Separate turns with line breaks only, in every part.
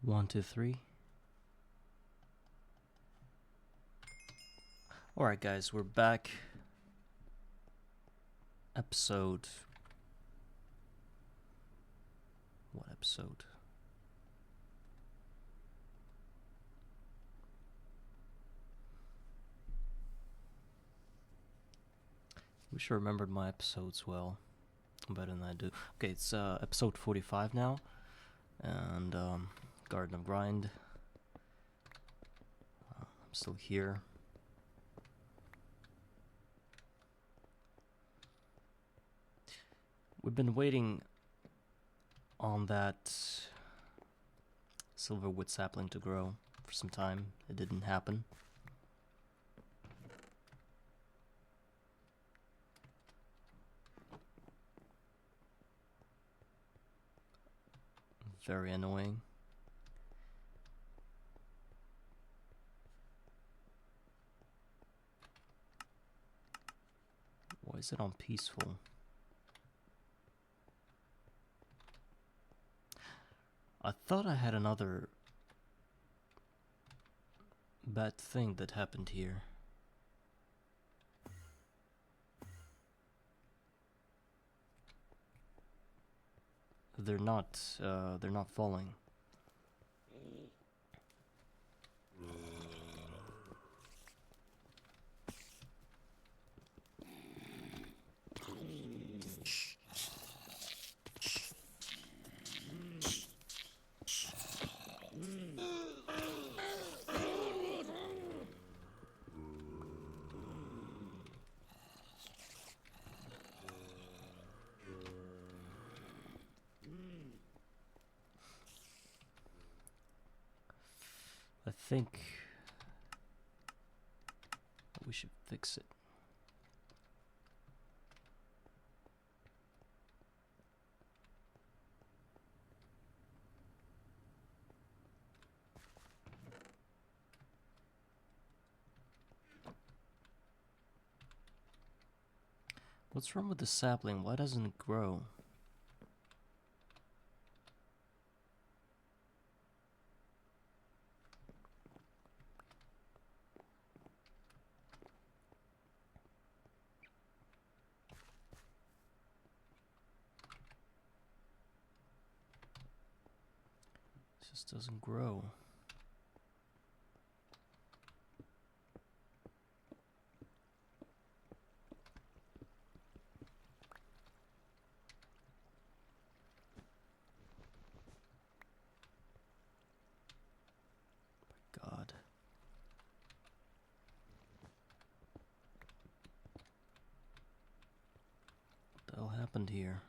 1, 2, 3. Alright guys, we're back. Episode... What episode? Wish I remembered my episodes well. Better than I do. Okay, it's episode 45 now. And Garden of Grind. I'm still here. We've been waiting on that silverwood sapling to grow for some time. It didn't happen. Very annoying. Why is it on peaceful? I thought I had another bad thing that happened here. They're not falling. I think we should fix it. What's wrong with the sapling? Why doesn't it grow? It just doesn't grow. God. What the hell happened here?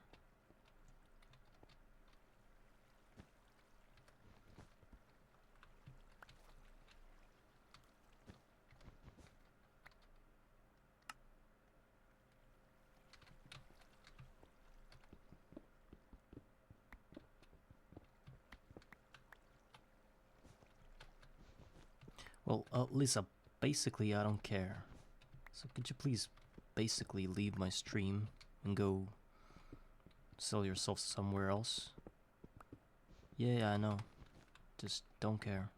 Well, Lisa, basically I don't care. So could you please basically leave my stream and go sell yourself somewhere else? Yeah, I know. Just don't care.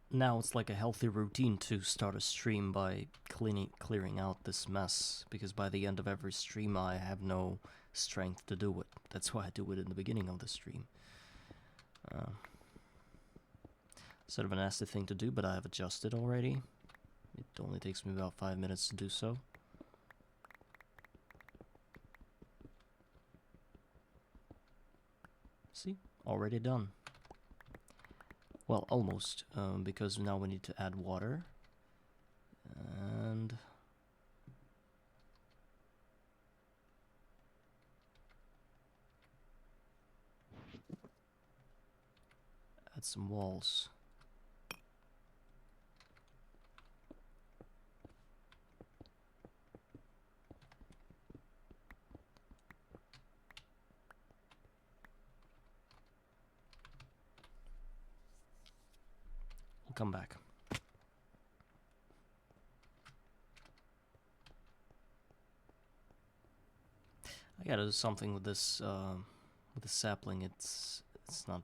Now it's like a healthy routine to start a stream by clearing out this mess, because by the end of every stream I have no strength to do it. That's why I do it in the beginning of the stream. Sort of a nasty thing to do, but I have adjusted already. It It only takes me about 5 minutes to do so. See? Already done. Well, almost, because now we need to add water. And... add some walls. We'll come back. I gotta do something with this sapling. It's not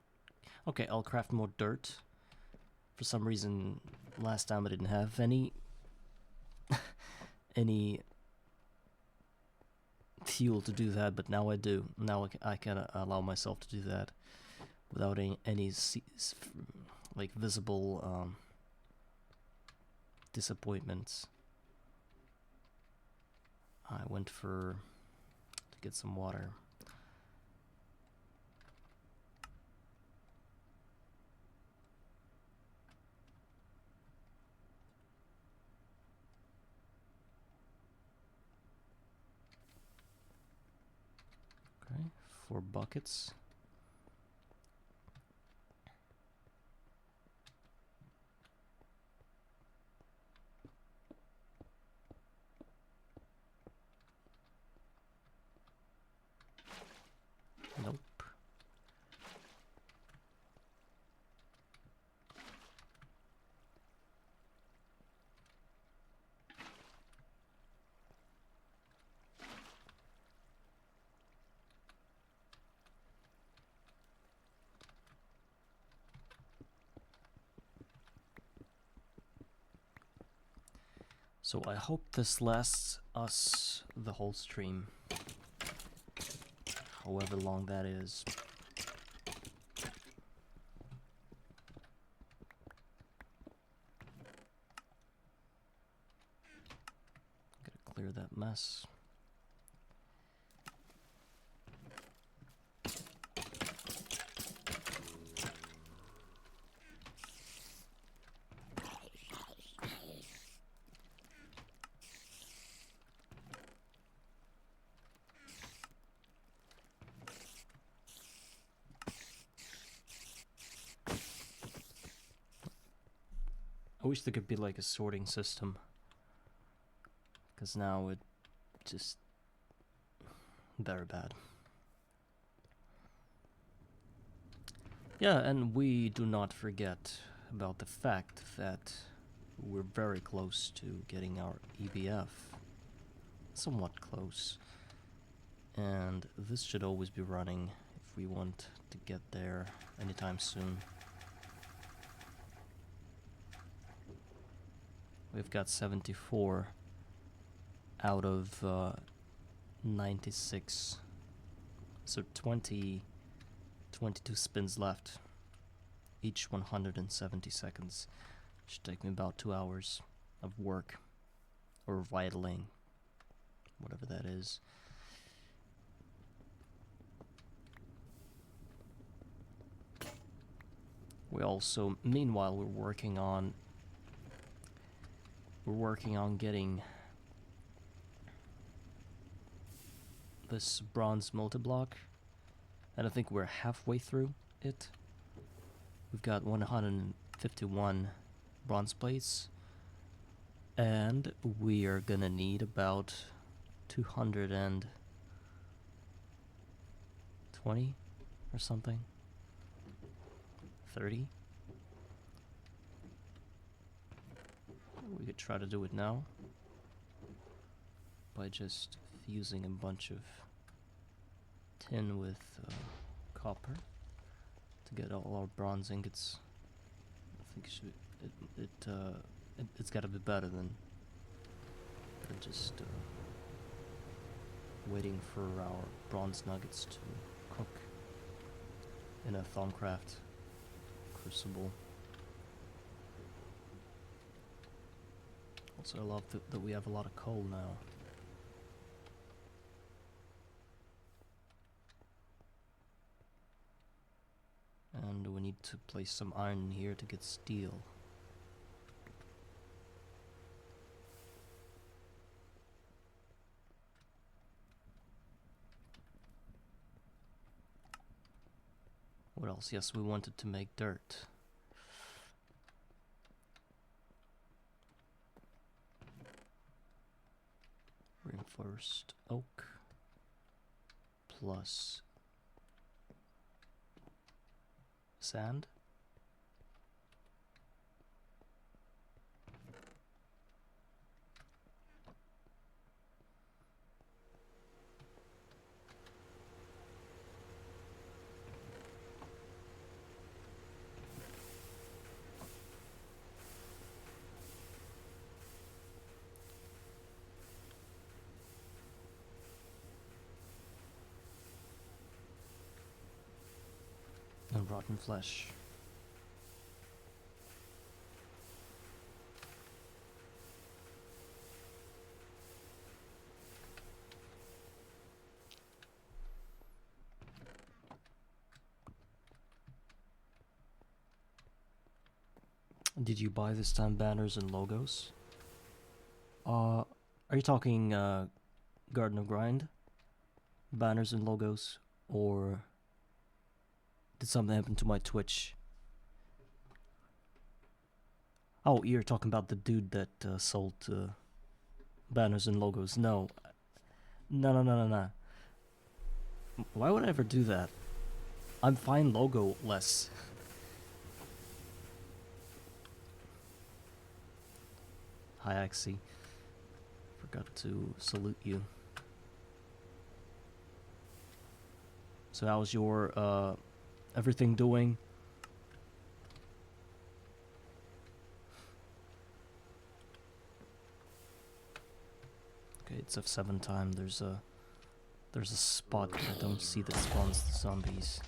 okay. I'll craft more dirt. For some reason, last time I didn't have any fuel to do that, but now I do. Now I can allow myself to do that without any like visible disappointments. I went to get some water. Okay, 4 buckets. Nope. So I hope this lasts us the whole stream, however long that is. Gotta clear that mess. I wish there could be like a sorting system, because now it just very bad. Yeah, and we do not forget about the fact that we're very close to getting our EBF. Somewhat close. And this should always be running if we want to get there anytime soon. We've got 74 out of 96. So 22 spins left. Each 170 seconds. Should take me about 2 hours of work. Or vitling. Whatever that is. We also, meanwhile, we're working on getting this bronze multiblock, and I think we're halfway through it. We've got 151 bronze plates, and we are gonna need about 220 or something. 30. We could try to do it now by just fusing a bunch of tin with copper to get all our bronze ingots. I think it's got to be better than just waiting for our bronze nuggets to cook in a Thaumcraft crucible. Also, I love that we have a lot of coal now. And we need to place some iron in here to get steel. What else? Yes, we wanted to make dirt. Reinforced oak plus sand. And rotten flesh. Did you buy this time banners and logos? Are you talking Garden of Grind? Banners and logos? Or did something happen to my Twitch? Oh, you're talking about the dude that sold banners and logos. No. No. Why would I ever do that? I'm fine logo-less. Hi, Axie. Forgot to salute you. So how's your, everything doing? Okay, it's F7 time. There's a spot that I don't see that spawns the zombies.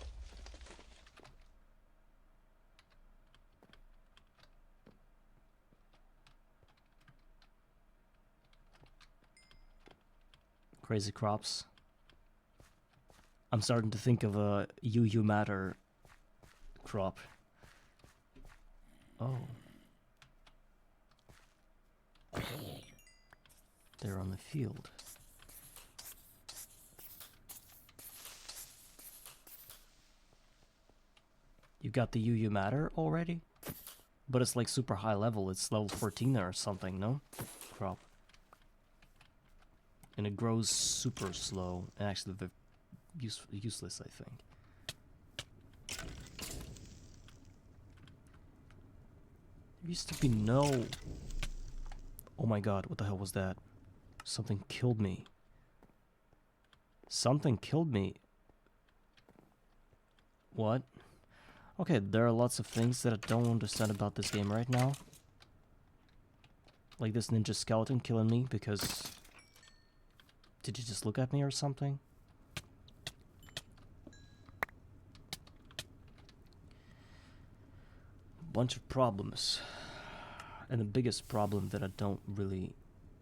Crazy crops. I'm starting to think of a UU Matter crop. Oh. They're on the field. You got the UU Matter already? But it's like super high level. It's level 14 or something, no? Crop. And it grows super slow. And actually useless, I think. There used to be no... Oh my god, what the hell was that? Something killed me. Something killed me. What? Okay, there are lots of things that I don't understand about this game right now. Like this ninja skeleton killing me because... Did you just look at me or something? Bunch of problems. And the biggest problem that I don't really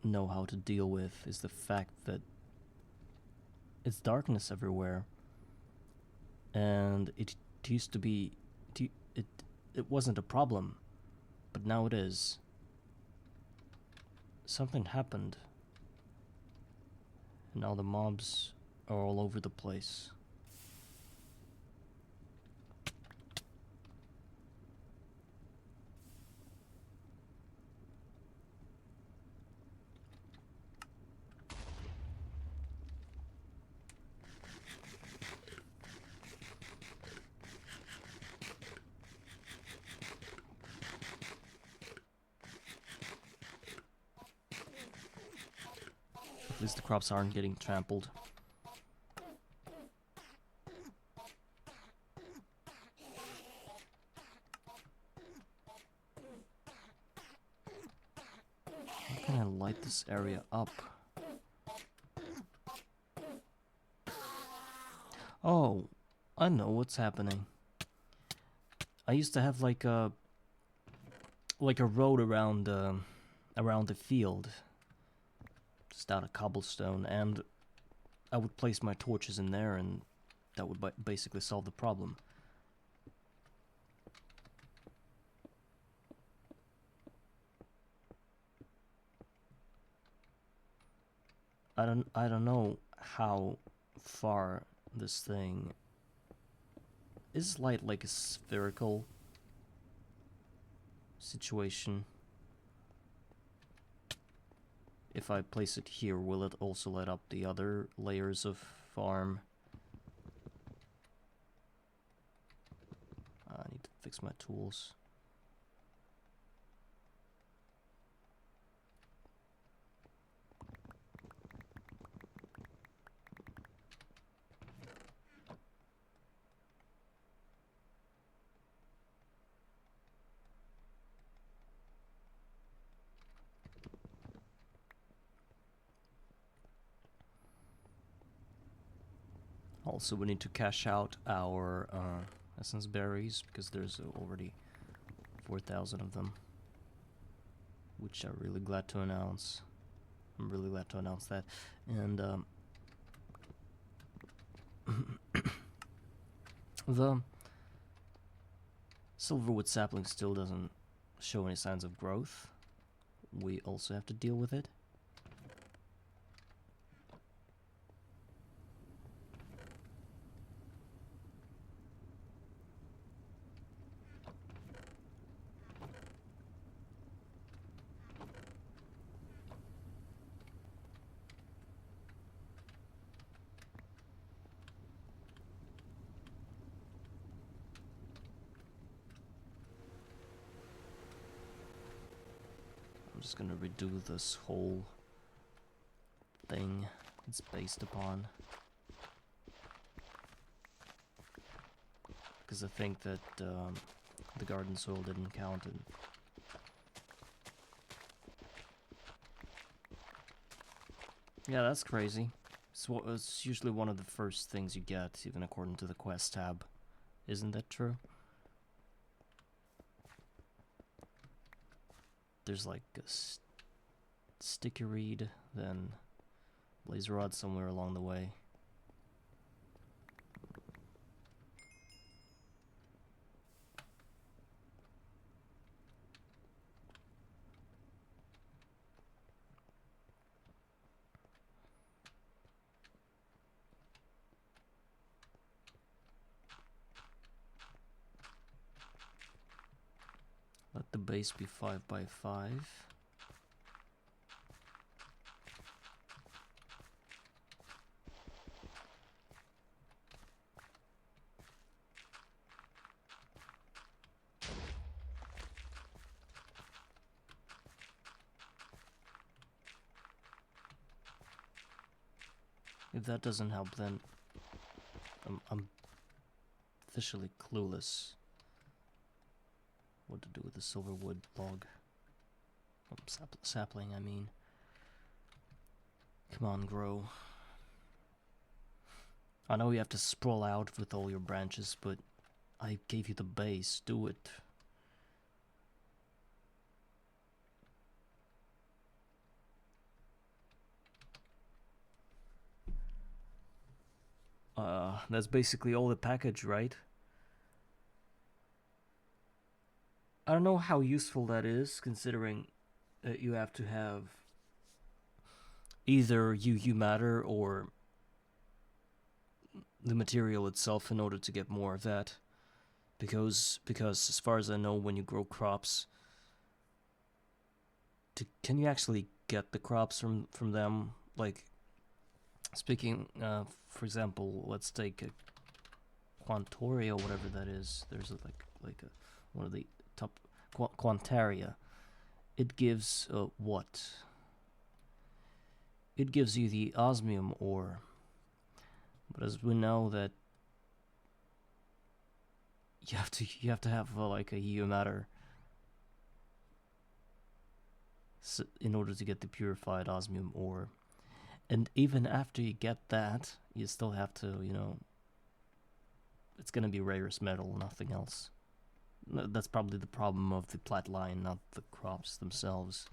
know how to deal with is the fact that it's darkness everywhere. And it used to be... It wasn't a problem, but now it is. Something happened. And now the mobs are all over the place. At least the crops aren't getting trampled. How can I light this area up? Oh, I know what's happening. I used to have like a road around around the field, just out of cobblestone, and I would place my torches in there, and that would basically solve the problem. I don't know how far this thing is. Light like a spherical situation. If I place it here, will it also light up the other layers of farm? I need to fix my tools. Also, we need to cash out our essence berries, because there's already 4,000 of them, which I'm really glad to announce. I'm really glad to announce that. And the silverwood sapling still doesn't show any signs of growth. We also have to deal with it. I'm just gonna redo this whole thing it's based upon, because I think that the garden soil didn't count. And yeah, that's crazy. It's usually one of the first things you get, even according to the quest tab. Isn't that true? There's like a sticky reed, then blaze rod somewhere along the way. Let the base be 5 by 5. If that doesn't help, then I'm officially clueless what to do with the silverwood log. Sapling, I mean. Come on, grow. I know you have to sprawl out with all your branches, but I gave you the base. Do it. That's basically all the package, right? I don't know how useful that is, considering that you have to have either UU matter or the material itself in order to get more of that. Because as far as I know, when you grow crops, can you actually get the crops from them? Like, speaking, for example, let's take a Quantoria, whatever that is. There's one of the top Quantaria. It gives what? It gives you the osmium ore, but as we know that you have to have like a EU matter in order to get the purified osmium ore. And even after you get that, you still have to, it's gonna be rarest metal, nothing else. That's probably the problem of the plat line, not the crops themselves.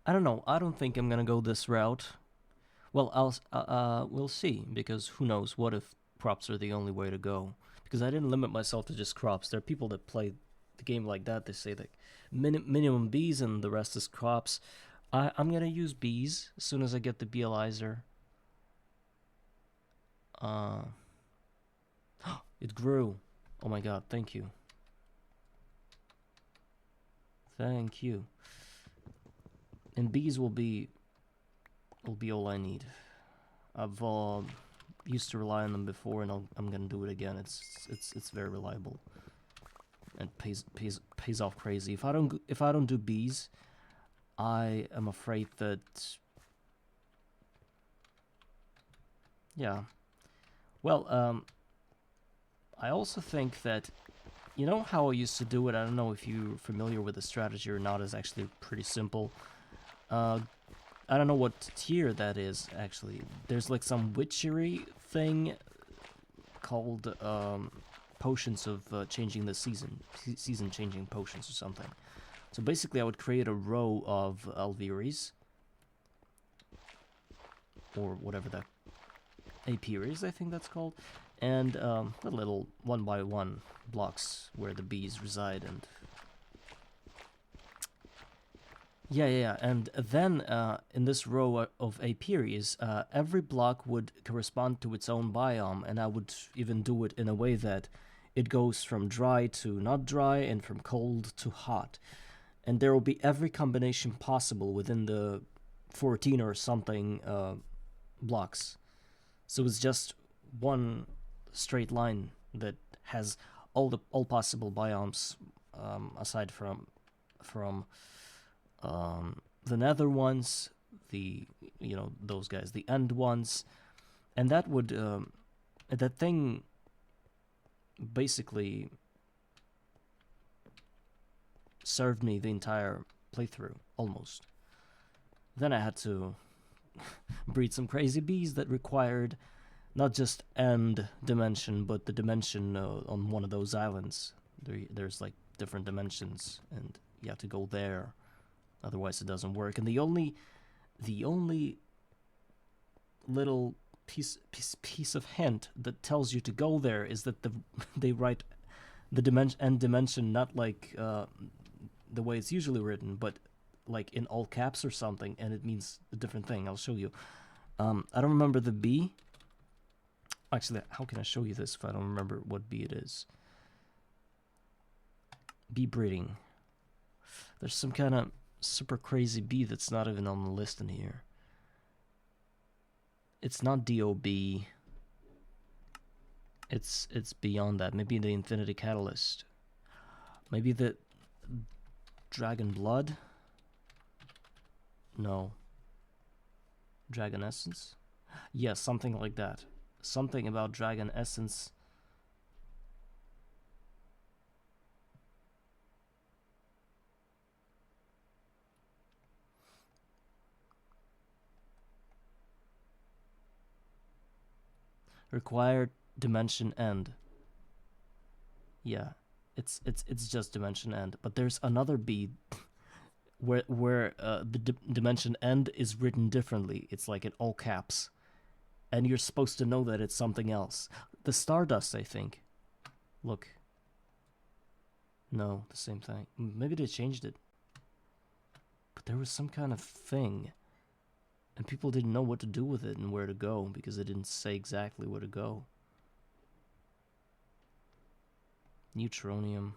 I don't know. I don't think I'm gonna go this route. Well, we'll see, because who knows? What if crops are the only way to go? Because I didn't limit myself to just crops. There are people that play the game like that. They say that minimum bees and the rest is crops. I'm gonna use bees as soon as I get the Beealizer. It grew. Oh my god, thank you. Thank you. And bees will be all I need. I've used to rely on them before, and I'm gonna do it again. It's very reliable, and pays off crazy. If I don't do bees, I am afraid that, yeah. Well, I also think that, you know how I used to do it? I don't know if you're familiar with the strategy or not. It's actually pretty simple. I don't know what tier that is, actually. There's like some witchery thing called potions of changing the season changing potions or something. So basically I would create a row of Alviris, or whatever that apiaries, I think that's called, and the little 1x1 blocks where the bees reside. And yeah, and then in this row of apiaries, every block would correspond to its own biome, and I would even do it in a way that it goes from dry to not dry and from cold to hot. And there will be every combination possible within the 14 or something blocks. So it's just one straight line that has all possible biomes, aside from the nether ones, those guys, the end ones, and that would that thing basically served me the entire playthrough almost. Then I had to breed some crazy bees that required not just end dimension, but the dimension on one of those islands. There's like different dimensions, and you have to go there. Otherwise, it doesn't work. And the only little piece of hint that tells you to go there is that they write the end dimension not like the way it's usually written, but like in all caps or something, and it means a different thing. I'll show you. I don't remember the bee. Actually, how can I show you this if I don't remember what bee it is? Bee breeding. There's some kind of super crazy bee that's not even on the list in here. It's not DOB. It's beyond that. Maybe the Infinity Catalyst. Maybe the Dragon Blood? No. Dragon Essence? Yeah, something like that. Something about Dragon Essence. Required dimension end. Yeah, it's just dimension end. But there's another bee where the dimension end is written differently. It's like in all caps, and you're supposed to know that it's something else. The Stardust, I think. Look. No, the same thing. Maybe they changed it. But there was some kind of thing, and people didn't know what to do with it and where to go because it didn't say exactly where to go. Neutronium.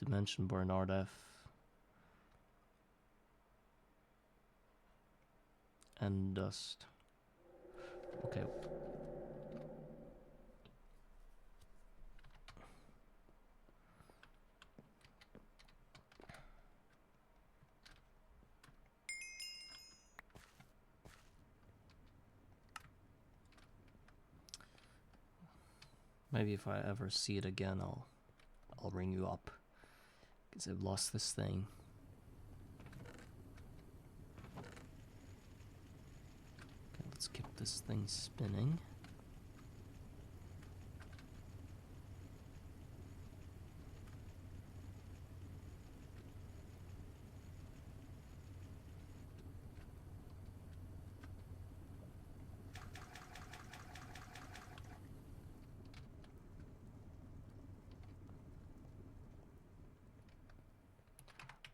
Dimension Barnard F. And dust. Okay. Maybe if I ever see it again, I'll ring you up, because I've lost this thing. Okay, let's keep this thing spinning.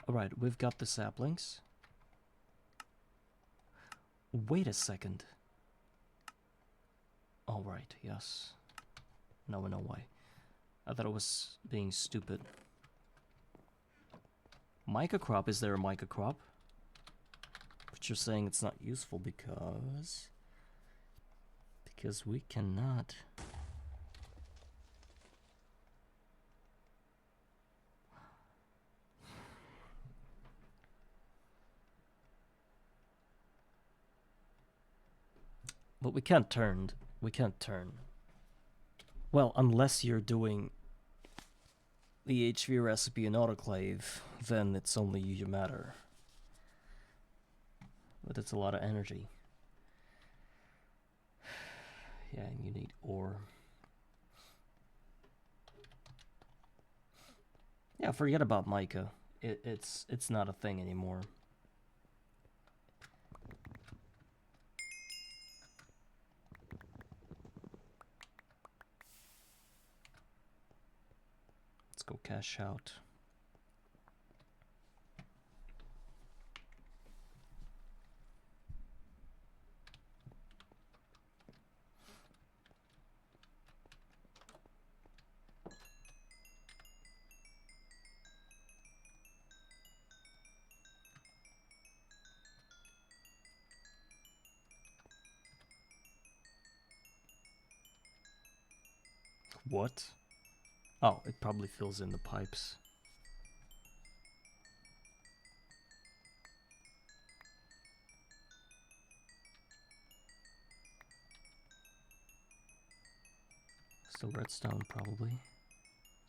Alright, we've got the saplings. Wait a second. Alright, yes. Now I know why. I thought it was being stupid. Mica crop, is there a mica crop? But you're saying it's not useful because we cannot. But we can't turn. We can't turn. Well, unless you're doing the HV recipe in autoclave, then it's only you matter. But it's a lot of energy. Yeah, and you need ore. Yeah, forget about mica. It's not a thing anymore. Let's go cash out. What? Oh, it probably fills in the pipes. Still redstone, probably.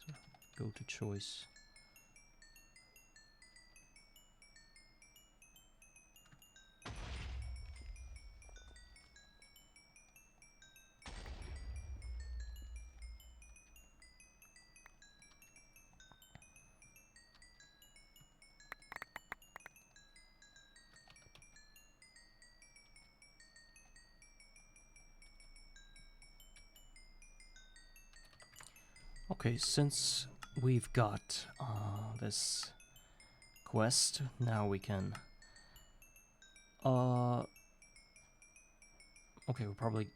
So go to choice. Okay, since we've got this quest, now we can... okay, we'll probably...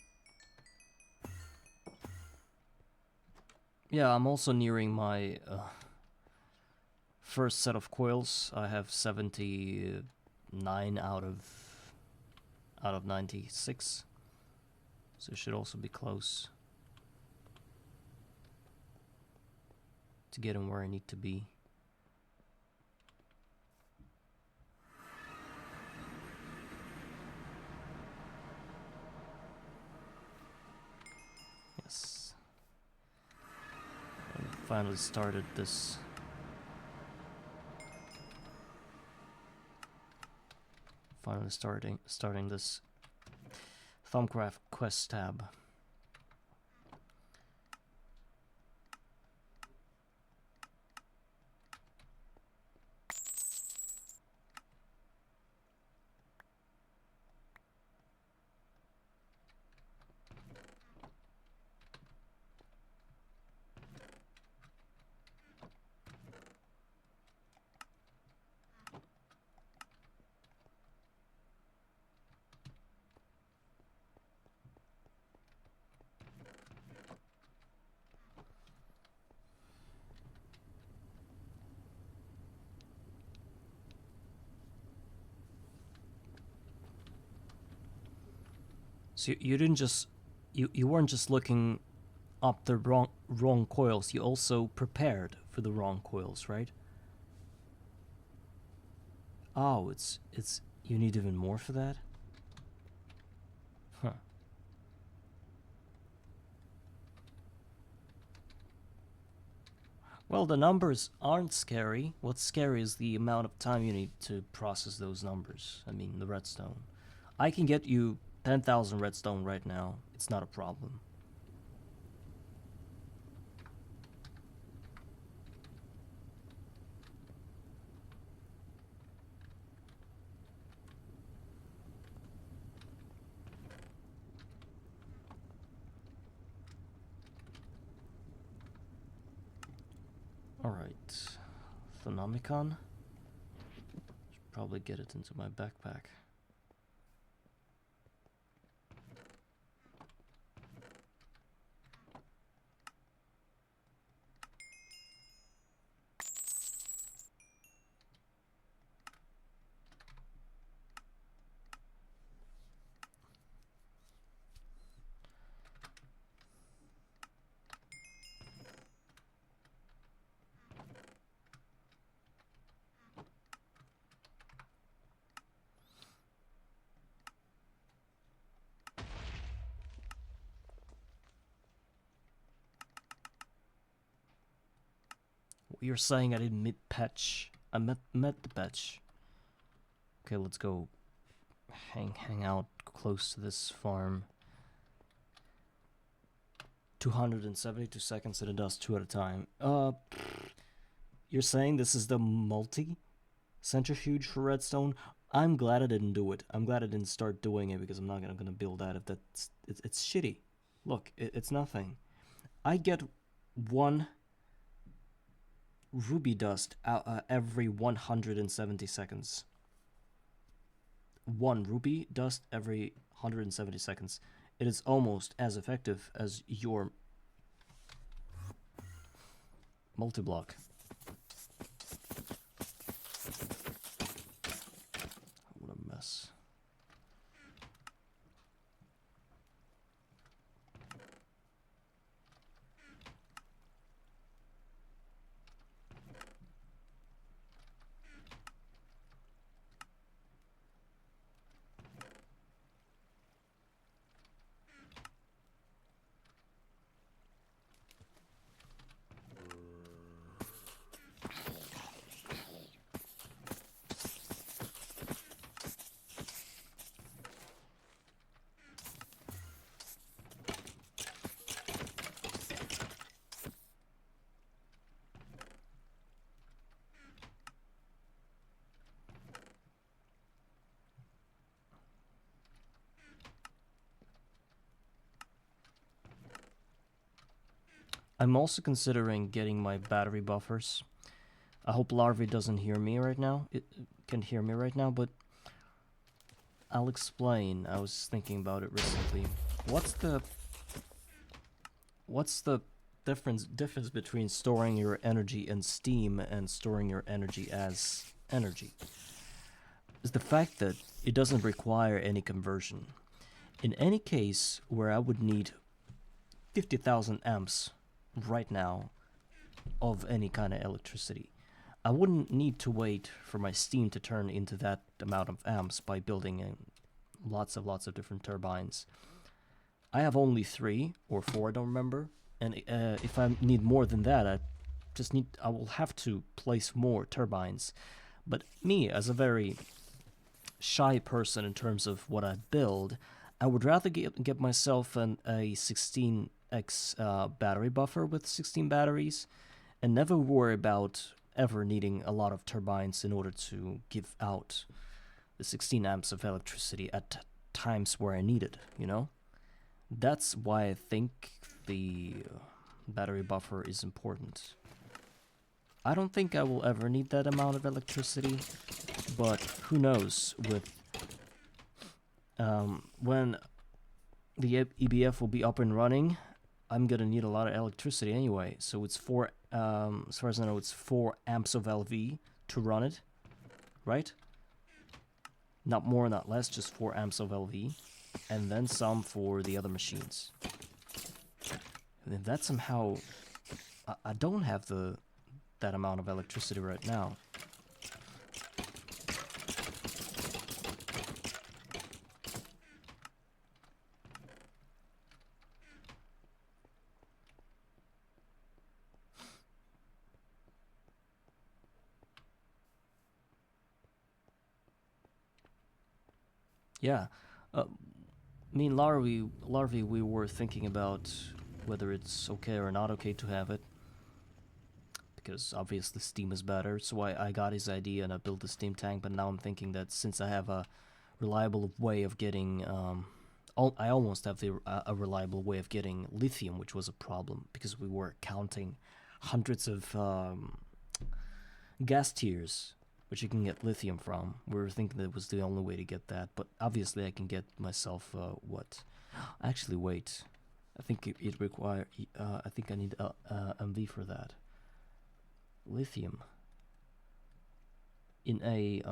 Yeah, I'm also nearing my first set of coils. I have 79 out of 96. So it should also be close to getting where I need to be. Yes. I finally started this. Finally starting this Thumbcraft quest tab. So you didn't just you weren't just looking up the wrong coils. You also prepared for the wrong coils, right? Oh, it's you need even more for that? Huh. Well, the numbers aren't scary. What's scary is the amount of time you need to process those numbers. I mean, the redstone. I can get you 10,000 redstone right now. It's not a problem. Alright. Phenomicon. probably get it into my backpack. You're saying I didn't mid-patch. I met the patch. Okay, let's go hang out close to this farm. 272 seconds and it does 2 at a time. You're saying this is the multi-centrifuge for redstone? I'm glad I didn't do it. I'm glad I didn't start doing it because I'm not gonna build that if that's... It's shitty. Look, it's nothing. I get 1 ruby dust every 170 seconds. 1 ruby dust every 170 seconds. It is almost as effective as your multiblock. What a mess. I'm also considering getting my battery buffers. I hope Larvae doesn't hear me right now. It can hear me right now, but I'll explain. I was thinking about it recently. What's the difference between storing your energy in Steam and storing your energy as energy? Is the fact that it doesn't require any conversion. In any case where I would need 50,000 amps right now of any kind of electricity, I wouldn't need to wait for my Steam to turn into that amount of amps by building lots of different turbines. I have only 3 or 4, I don't remember, and if I need more than that, I will have to place more turbines. But me, as a very shy person in terms of what I build, I would rather get myself a 16x battery buffer with 16 batteries and never worry about ever needing a lot of turbines in order to give out the 16 amps of electricity at times where I need it, you know? That's why I think the battery buffer is important. I don't think I will ever need that amount of electricity, but who knows with when the EBF will be up and running, I'm gonna need a lot of electricity anyway. So it's 4, as far as I know, it's 4 amps of LV to run it, right? Not more, not less, just 4 amps of LV, and then some for the other machines. And if that somehow, I don't have that amount of electricity right now. Yeah, me and Larvae, we were thinking about whether it's okay or not okay to have it, because obviously Steam is better. So I got his idea and I built the Steam tank. But now I'm thinking that since I have a reliable way of getting, I almost have a reliable way of getting lithium, which was a problem because we were counting hundreds of gas tiers which you can get lithium from. We were thinking that was the only way to get that, but obviously I can get myself what? Actually, wait. I think it require. I think I need MV for that. Lithium. In a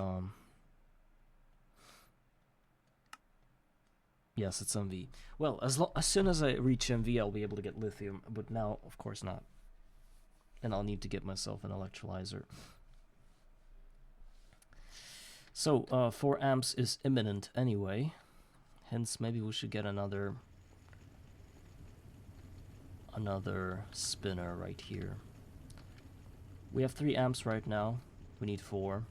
Yes, it's MV. Well, as soon as I reach MV, I'll be able to get lithium, but now, of course, not. And I'll need to get myself an electrolyzer. So, 4 amps is imminent anyway. Hence, maybe we should get another spinner right here. We have 3 amps right now. We need 4.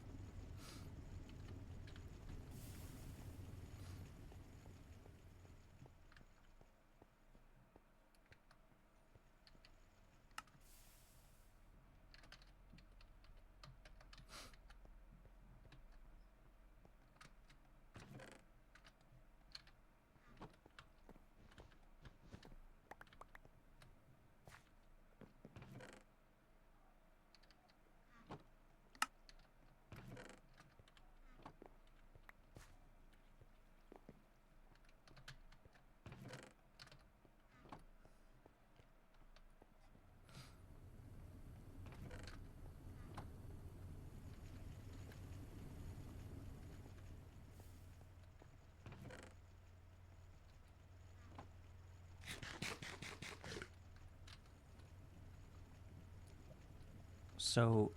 So,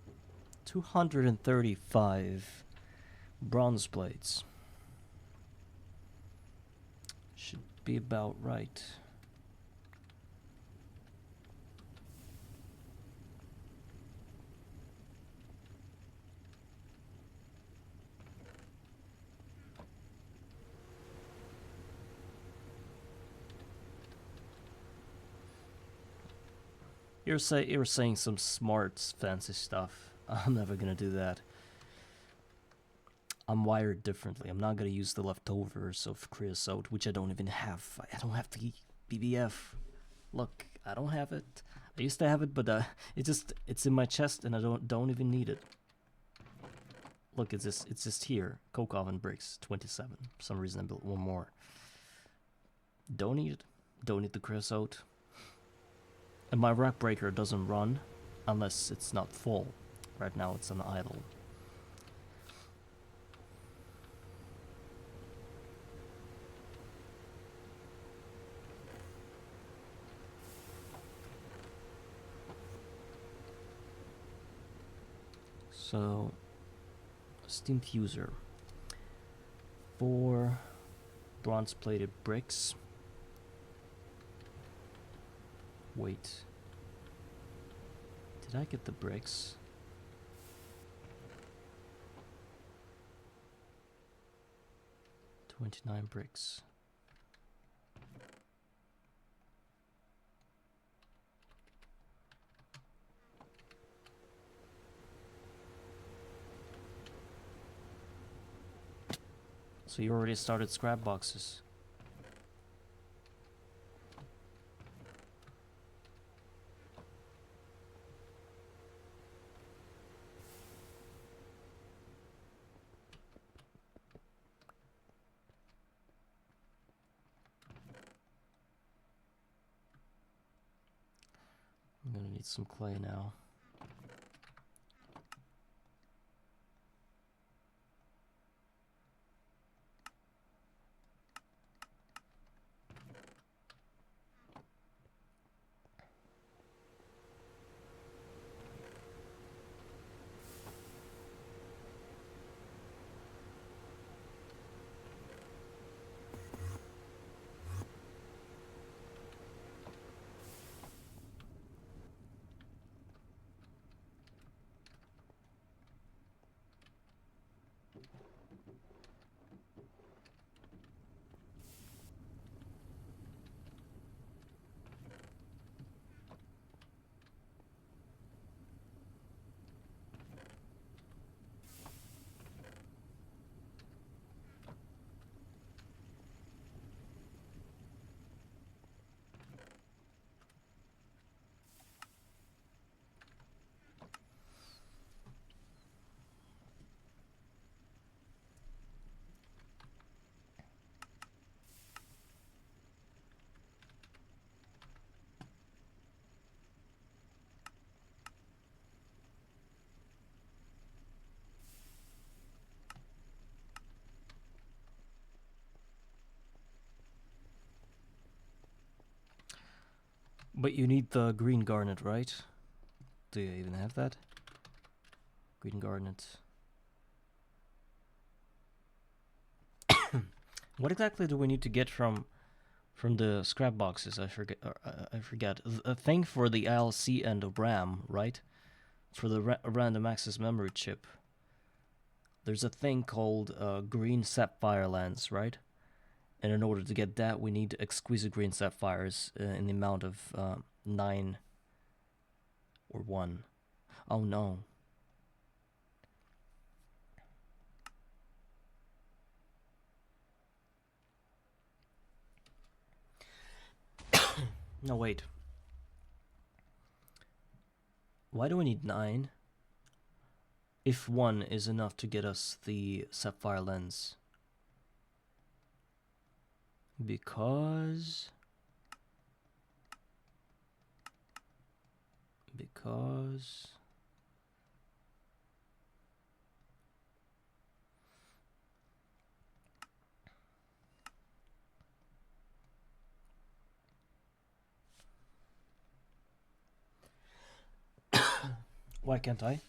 235 bronze plates should be about right. You're saying some smart, fancy stuff. I'm never gonna do that. I'm wired differently. I'm not gonna use the leftovers of creosote, which I don't even have. I don't have the BBF. Look, I don't have it. I used to have it, but it's in my chest, and I don't even need it. Look, it's just here. Coke oven bricks, 27. For some reason I built one more. Don't need it. Don't need the creosote. And my rack breaker doesn't run unless it's not full. Right now it's on idle. So, steam fuser. 4 bronze plated bricks. Wait. Did I get the bricks? $29 bricks. So you already started scrap boxes. I'm gonna need some clay now. But you need the green garnet, right? Do you even have that? Green garnet. What exactly do we need to get from the scrap boxes? I forget. I forget. A thing for the ILC and the RAM, right? For the random access memory chip. There's a thing called green sapphire lens, right? And in order to get that, we need exquisite green sapphires in the amount of 9 or 1. Oh no. No, wait. Why do we need 9? If 1 is enough to get us the sapphire lens. Because... Why can't I?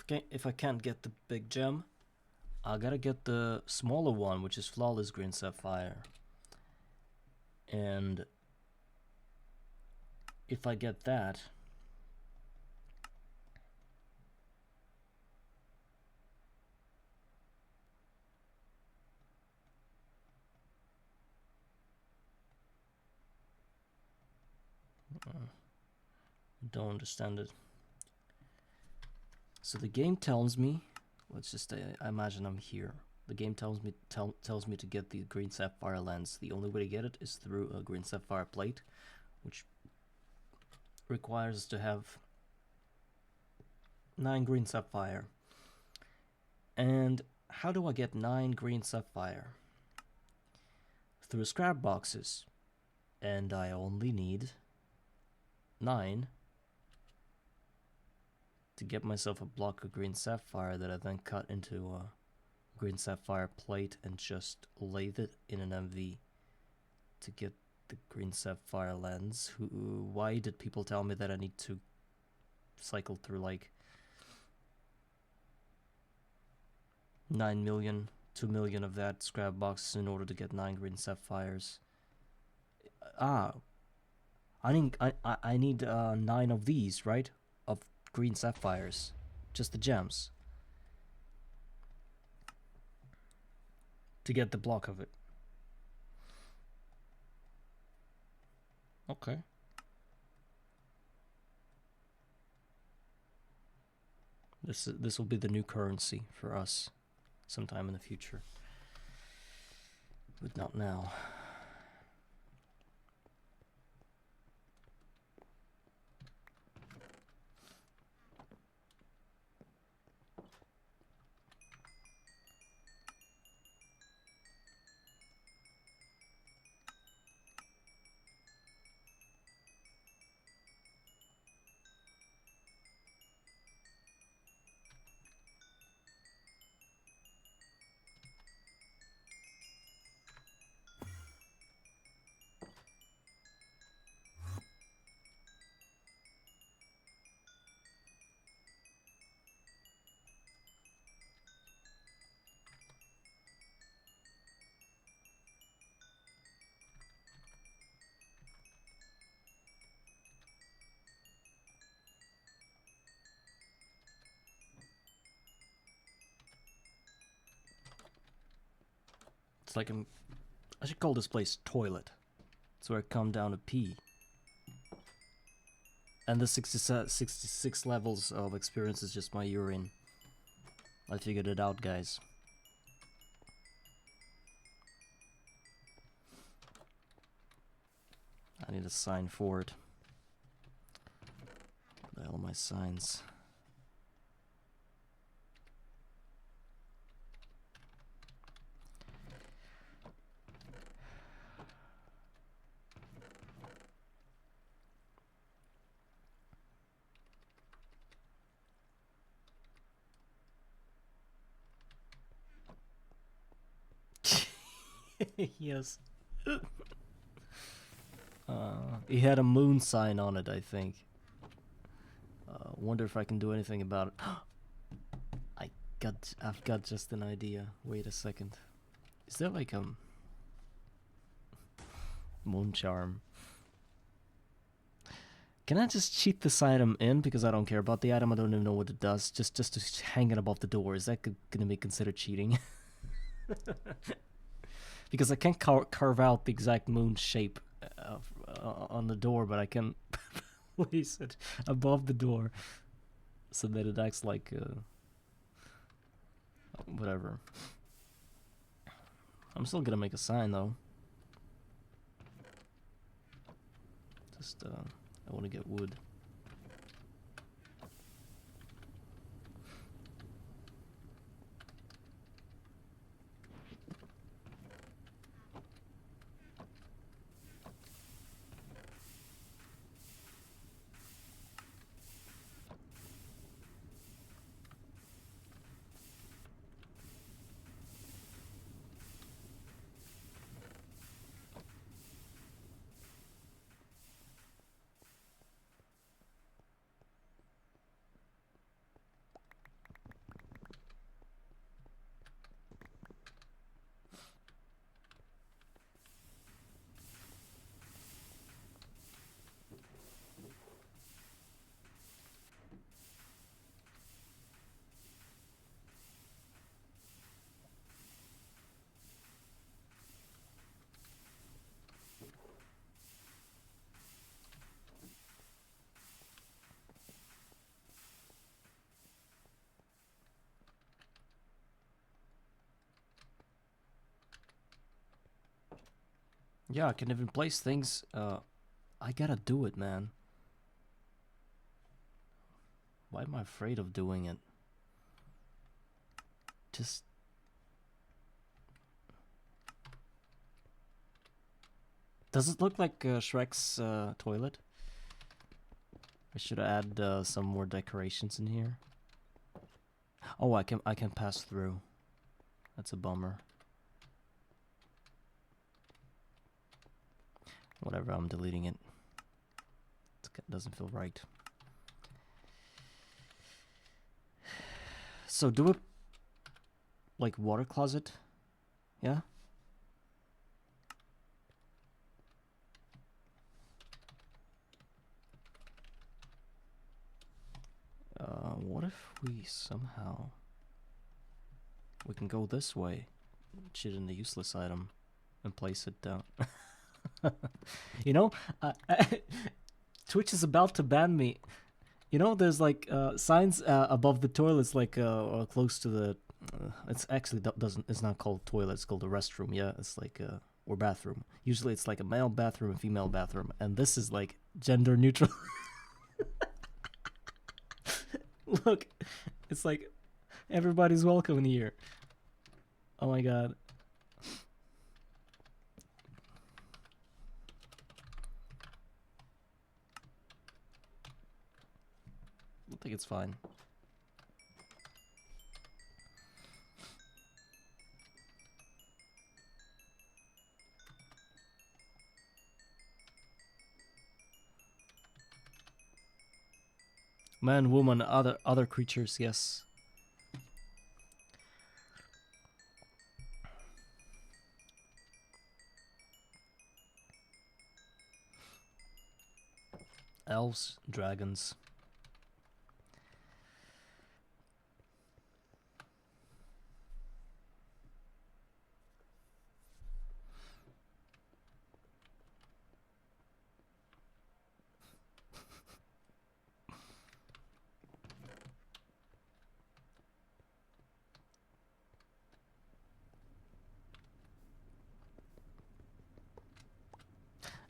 If I can't get the big gem, I gotta get the smaller one, which is flawless green sapphire. And if I get that, don't understand it. So the game tells me, let's just I imagine I'm here. The game tells me to get the green sapphire lens. The only way to get it is through a green sapphire plate, which requires us to have 9 green sapphire. And how do I get 9 green sapphire? Through scrap boxes. And I only need 9 to get myself a block of green sapphire that I then cut into a green sapphire plate and just lathe it in an MV to get the green sapphire lens. Why did people tell me that I need to cycle through like 9 million, 2 million of that scrap box in order to get 9 green sapphires? I need 9 of these, right? Of green sapphires, just the gems, to get the block of it. Okay. This will be the new currency for us sometime in the future, but not now. It's like I should call this place toilet. It's where I come down to pee. And the 66 levels of experience is just my urine. I figured it out, guys. I need a sign for it. What the hell are my signs? Yes. He had a moon sign on it, I think. Wonder if I can do anything about it. I've got just an idea. Wait a second. Is there like a moon charm? Can I just cheat this item in because I don't care about the item? I don't even know what it does. Just to hang it above the door. Is that gonna be considered cheating? Because I can't carve out the exact moon shape on the door, but I can place it above the door so that it acts like whatever. I'm still gonna make a sign though. Just I want to get wood. Yeah, I can even place things. I gotta do it, man. Why am I afraid of doing it? Just... Does it look like Shrek's toilet? I should add some more decorations in here. Oh, I can pass through. That's a bummer. Whatever, I'm deleting it. It doesn't feel right. So do a like water closet, yeah? What if we somehow we can go this way, shit in the useless item, and place it down. You know, Twitch is about to ban me. You know, there's like signs above the toilets, like close to the. It's actually doesn't. It's not called toilet. It's called a restroom. Yeah, it's like or bathroom. Usually, it's like a male bathroom and female bathroom, and this is like gender neutral. Look, it's like everybody's welcome in here. Oh my god. I think it's fine. Man, woman, other creatures, yes. Elves, dragons.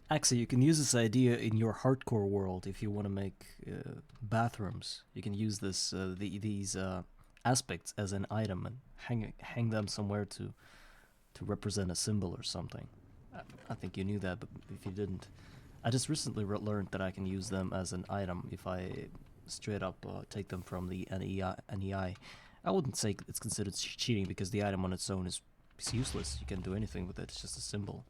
Actually, you can use this idea in your hardcore world if you want to make bathrooms. You can use this these aspects as an item and hang them somewhere to represent a symbol or something. I think you knew that, but if you didn't, I just recently learned that I can use them as an item if I straight up take them from the NEI. I wouldn't say it's considered cheating because the item on its own is useless. You can't do anything with it. It's just a symbol.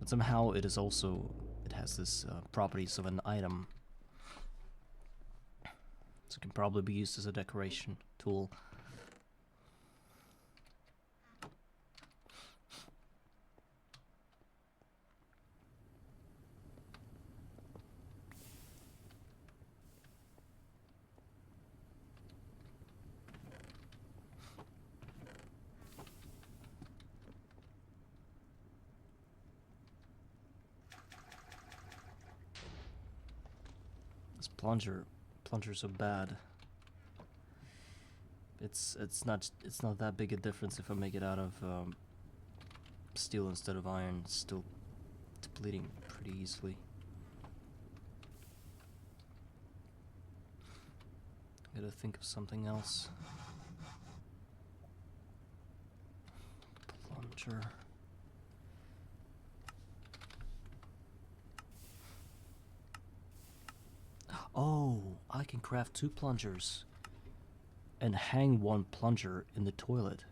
But somehow it is also, it has this properties of an item. So it can probably be used as a decoration tool. This plunger's so bad. It's not that big a difference if I make it out of steel instead of iron. It's still depleting pretty easily. Gotta think of something else. Plunger. Oh, I can craft 2 plungers and hang 1 plunger in the toilet.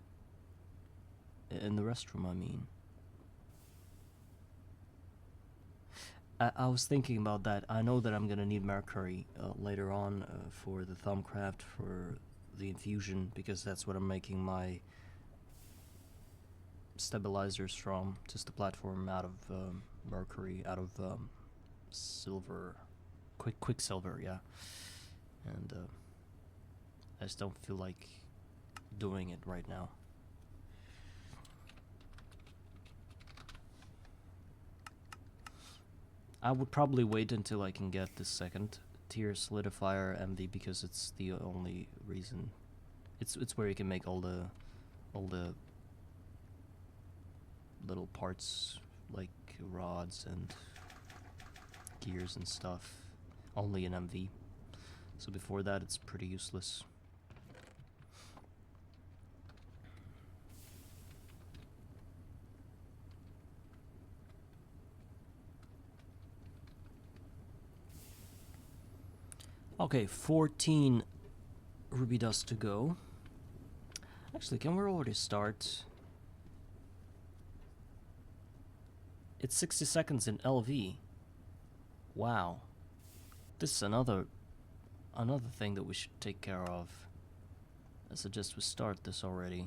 In the restroom, I mean. I was thinking about that. I know that I'm gonna need mercury later on for the thumbcraft, for the infusion, because that's what I'm making my stabilizers from. Just the platform out of mercury, out of silver, quicksilver, yeah. And I just don't feel like doing it right now. I would probably wait until I can get the 2nd tier solidifier MV, because it's the only reason. It's where you can make all the little parts like rods and gears and stuff, only in MV. So before that, it's pretty useless. Okay, 14 ruby dust to go. Actually, can we already start? It's 60 seconds in LV. Wow. This is another thing that we should take care of. I suggest we start this already.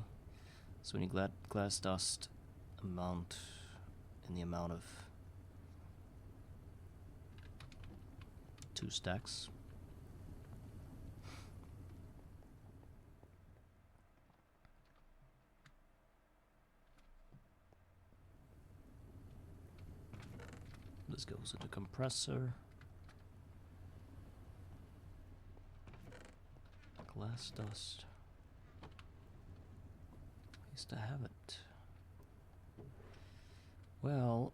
So we need glass dust amount in the amount of 2 stacks. This goes into compressor. Glass dust. Used to have it. Well,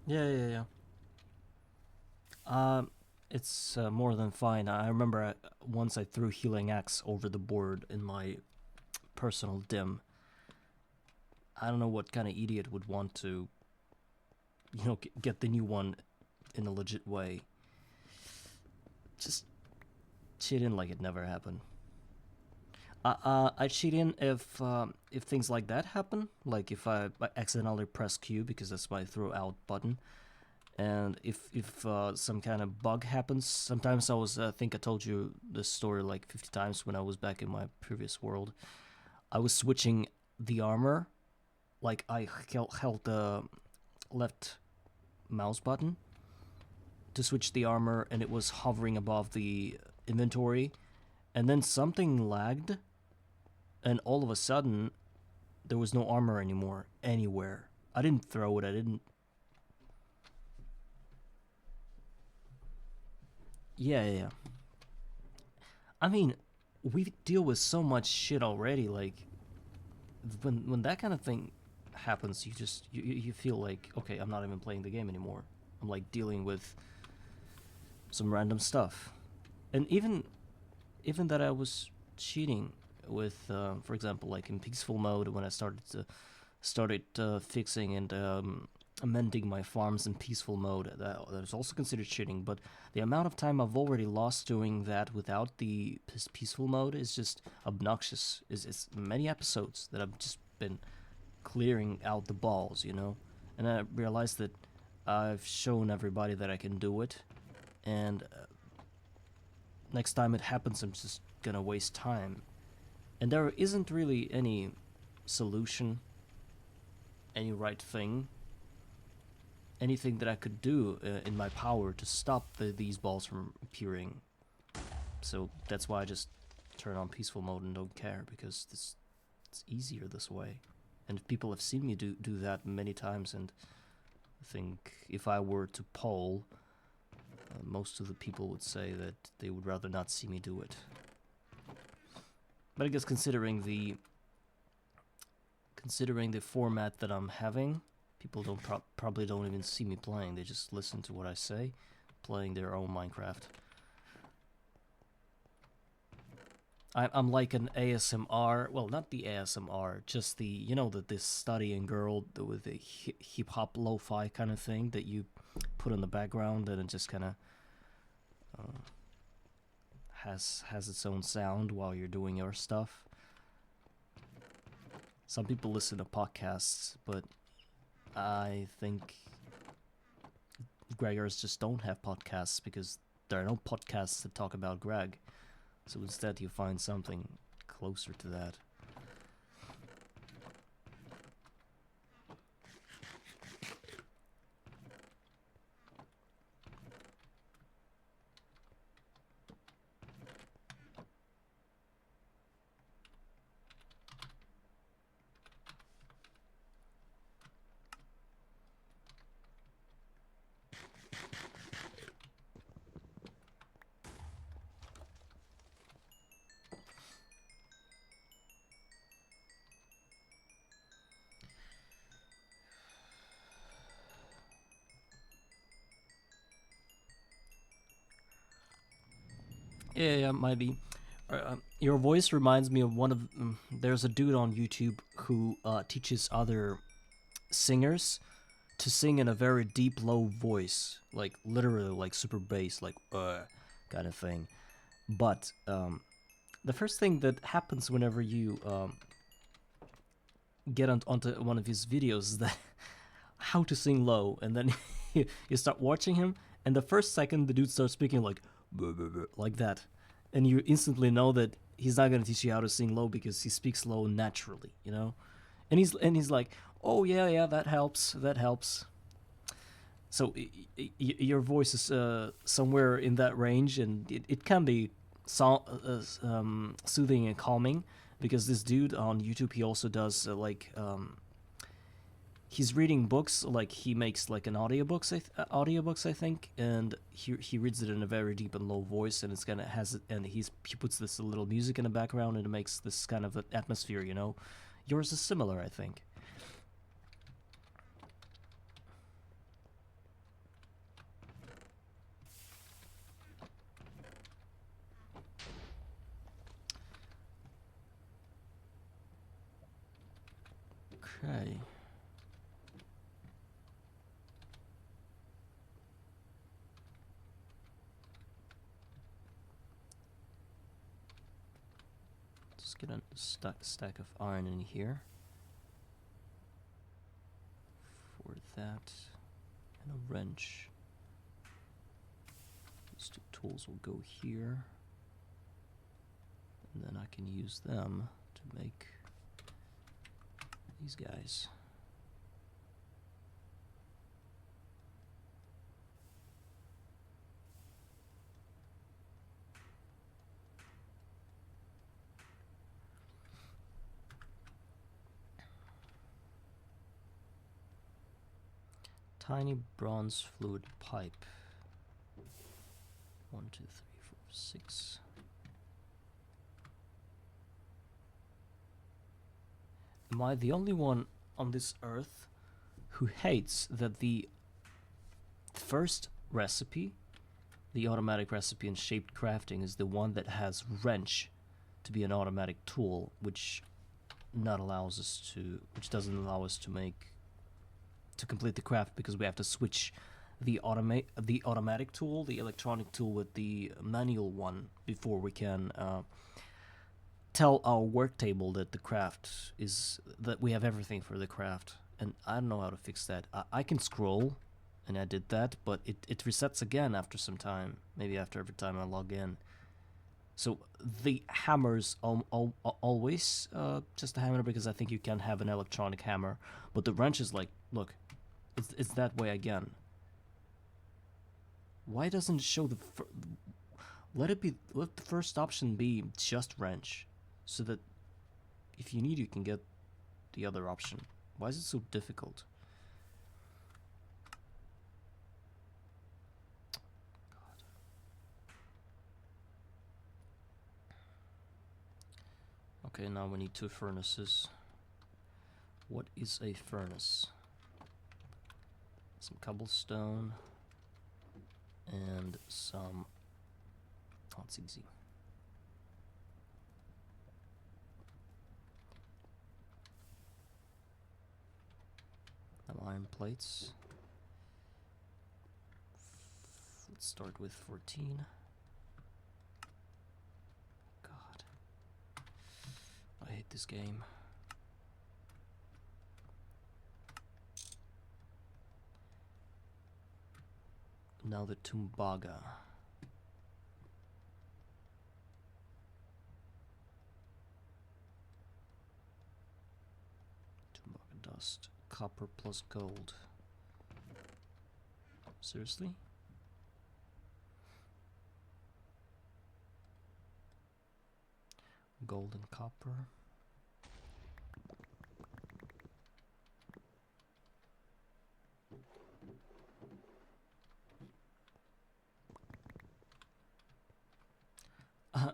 yeah. It's more than fine. I remember once I threw Healing Axe over the board in my personal dim. I don't know what kind of idiot would want to, you know, get the new one in a legit way. Just cheat in like it never happened. I cheat in if things like that happen, like if I accidentally press Q because that's my throw out button, and if some kind of bug happens. Sometimes I think I told you this story like 50 times when I was back in my previous world. I was switching the armor, like I held the left mouse button to switch the armor, and it was hovering above the inventory, and then something lagged, and all of a sudden there was no armor anymore anywhere. I didn't throw it, I didn't. Yeah. I mean, we deal with so much shit already. Like, when that kind of thing happens, you feel like, okay, I'm not even playing the game anymore. I'm like dealing with some random stuff, and even that I was cheating with, for example, like in peaceful mode when I started fixing and amending my farms in peaceful mode. That is also considered cheating, but the amount of time I've already lost doing that without the peaceful mode is just obnoxious. It's many episodes that I've just been clearing out the balls, you know? And I realized that I've shown everybody that I can do it, and next time it happens I'm just gonna waste time. And there isn't really any solution, any right thing, anything that I could do in my power to stop these balls from appearing. So that's why I just turn on peaceful mode and don't care, because it's easier this way. And people have seen me do that many times, and I think if I were to poll, most of the people would say that they would rather not see me do it. But I guess considering the format that I'm having, people don't probably don't even see me playing. They just listen to what I say, playing their own Minecraft. I'm like an ASMR, well, not the ASMR, just the, you know, this studying girl with the hip-hop lo-fi kind of thing that you put in the background, and it just kind of has its own sound while you're doing your stuff. Some people listen to podcasts, but I think Greggers just don't have podcasts because there are no podcasts that talk about Greg. So instead you find something closer to that. Yeah, might be. Your voice reminds me of one of... there's a dude on YouTube who teaches other singers to sing in a very deep, low voice. Like, literally, like, super bass, like, kind of thing. But, the first thing that happens whenever you get onto one of his videos is that how to sing low, and then you start watching him, and the first second the dude starts speaking like that, and you instantly know that he's not gonna teach you how to sing low because he speaks low naturally, you know. And he's like, oh yeah, that helps. So your voice is somewhere in that range, and it can be soothing and calming, because this dude on YouTube, he also does he's reading books, like he makes like an audiobooks I think, and he reads it in a very deep and low voice, and it's gonna has it, and he puts this little music in the background, and it makes this kind of atmosphere, you know. Yours is similar, I think. Okay. Just get a stack of iron in here for that, and a wrench. These two tools will go here, and then I can use them to make these guys. Tiny bronze fluid pipe. 1, 2, 3, 4, 6. Am I the only one on this earth who hates that the first recipe, the automatic recipe in shaped crafting, is the one that has wrench to be an automatic tool, which doesn't allow us to make to complete the craft, because we have to switch the automatic tool, the electronic tool, with the manual one before we can tell our work table that the craft is, that we have everything for the craft. And I don't know how to fix that. I can scroll, and I did that, but it resets again after some time, maybe after every time I log in. So the hammer's always just a hammer, because I think you can have an electronic hammer, but the wrench is like, look, it's that way again. Why doesn't it show the let the first option be just wrench, so that if you need, you can get the other option. Why is it so difficult? God. Okay, now we need 2 furnaces. What is a furnace? Some cobblestone and some, oh, it's easy. Now iron plates. Let's start with 14. God, I hate this game. Now the Tumbaga. Tumbaga dust. Copper plus gold. Seriously? Gold and copper.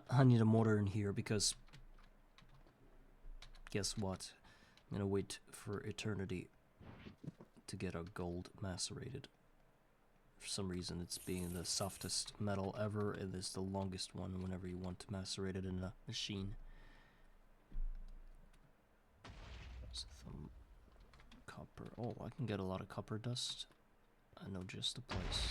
I need a mortar in here, because guess what? I'm gonna wait for eternity to get a gold macerated. For some reason, it's being the softest metal ever, and it's the longest one whenever you want to macerate it in a machine. Some copper. Oh, I can get a lot of copper dust. I know just the place.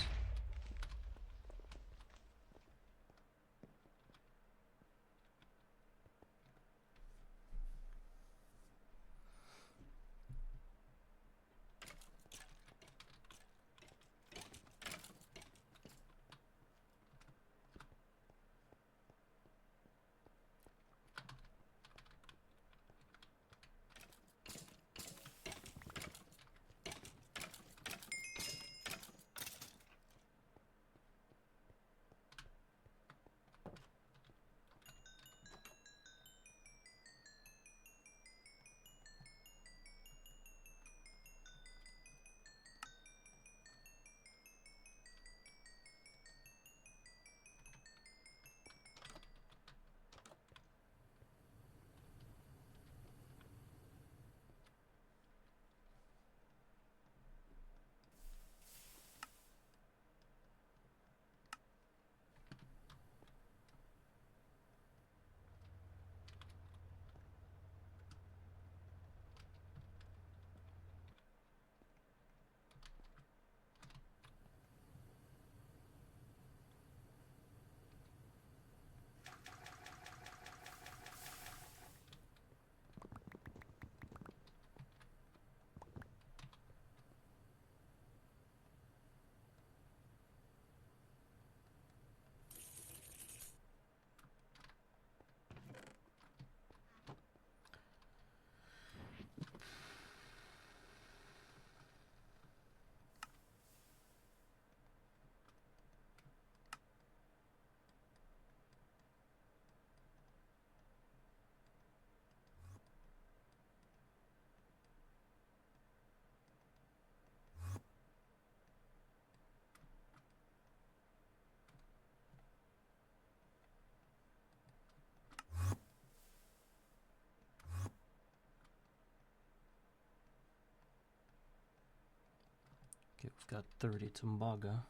Okay, we've got 30 Tumbaga.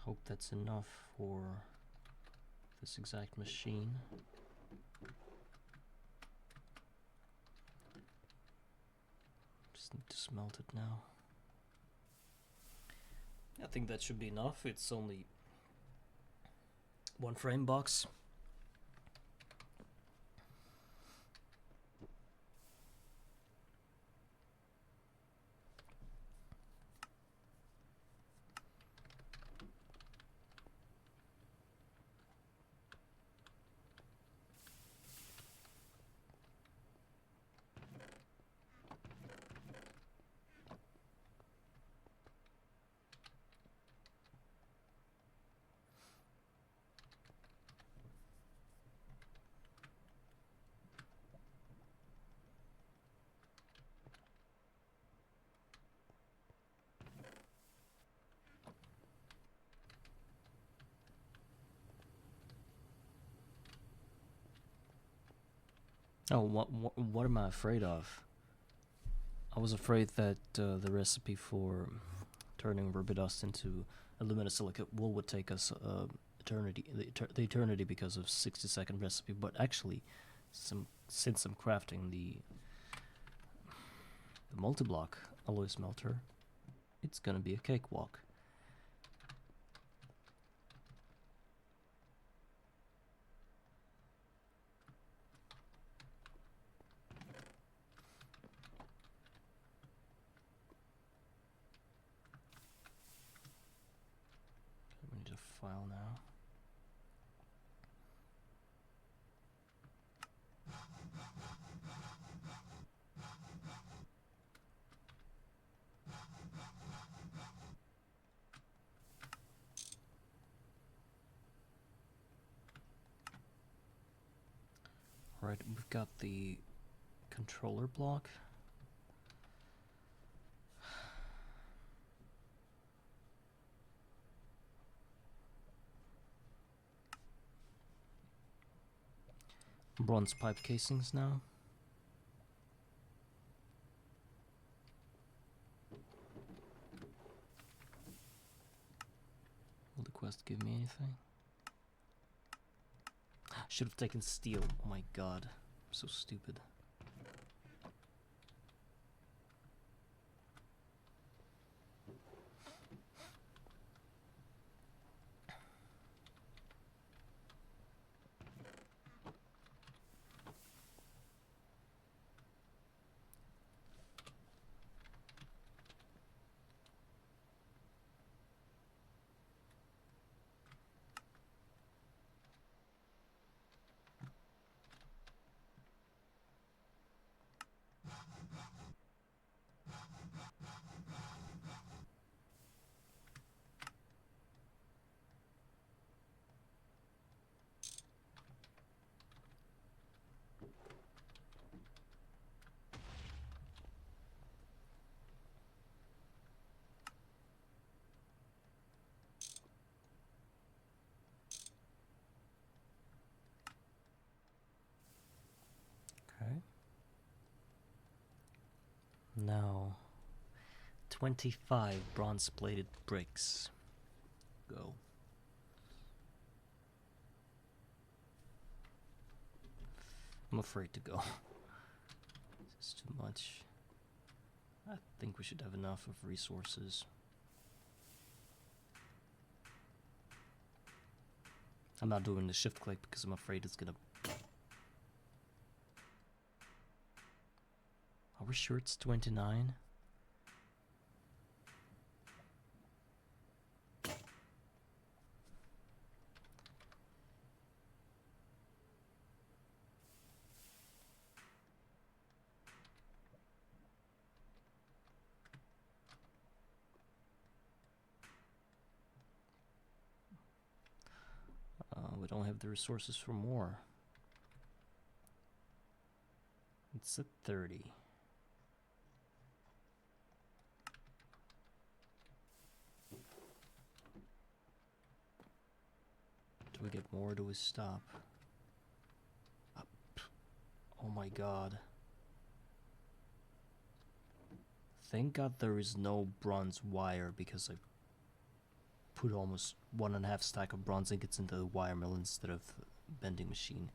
Hope that's enough for this exact machine. Just need to smelt it now. I think that should be enough. It's only one frame box. Oh, what am I afraid of? I was afraid that the recipe for turning ruby dust into aluminosilicate wool would take us the eternity because of 60-second recipe, but actually, since I'm crafting the multiblock alloy smelter, it's gonna be a cakewalk. We need a file now. Right, we've got the controller block. Bronze pipe casings now. Will the quest give me anything? Should have taken steel. Oh my god. I'm so stupid. Okay. Now, 25 bronze-plated bricks. Go. I'm afraid to go. This is too much. I think we should have enough of resources. I'm not doing the shift click because I'm afraid it's gonna... Are we sure it's 29? We don't have the resources for more. It's at 30. Do we get more or do we stop? Oh my god. Thank god there is no bronze wire because I put almost 1.5 stack of bronze ingots into the wire mill instead of bending machine.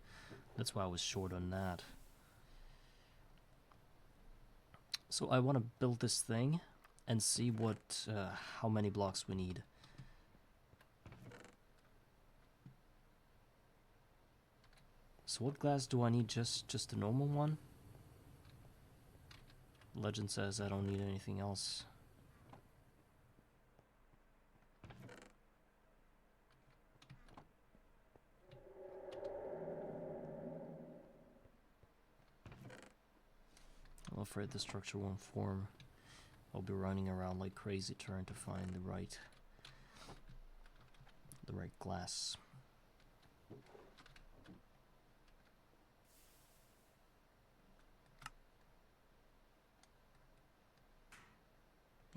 That's why I was short on that. So I want to build this thing and see what how many blocks we need. So what glass do I need? Just a normal one? Legend says I don't need anything else. I'm afraid the structure won't form. I'll be running around like crazy trying to find the right glass.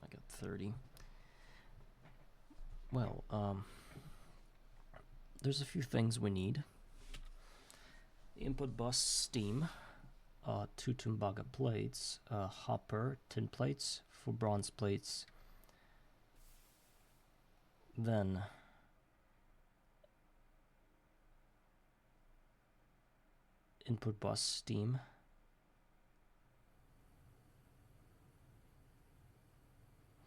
I got 30. Well, there's a few things we need. Input bus steam, 2 Tumbaga plates, hopper, tin plates, 4 bronze plates, then input bus steam,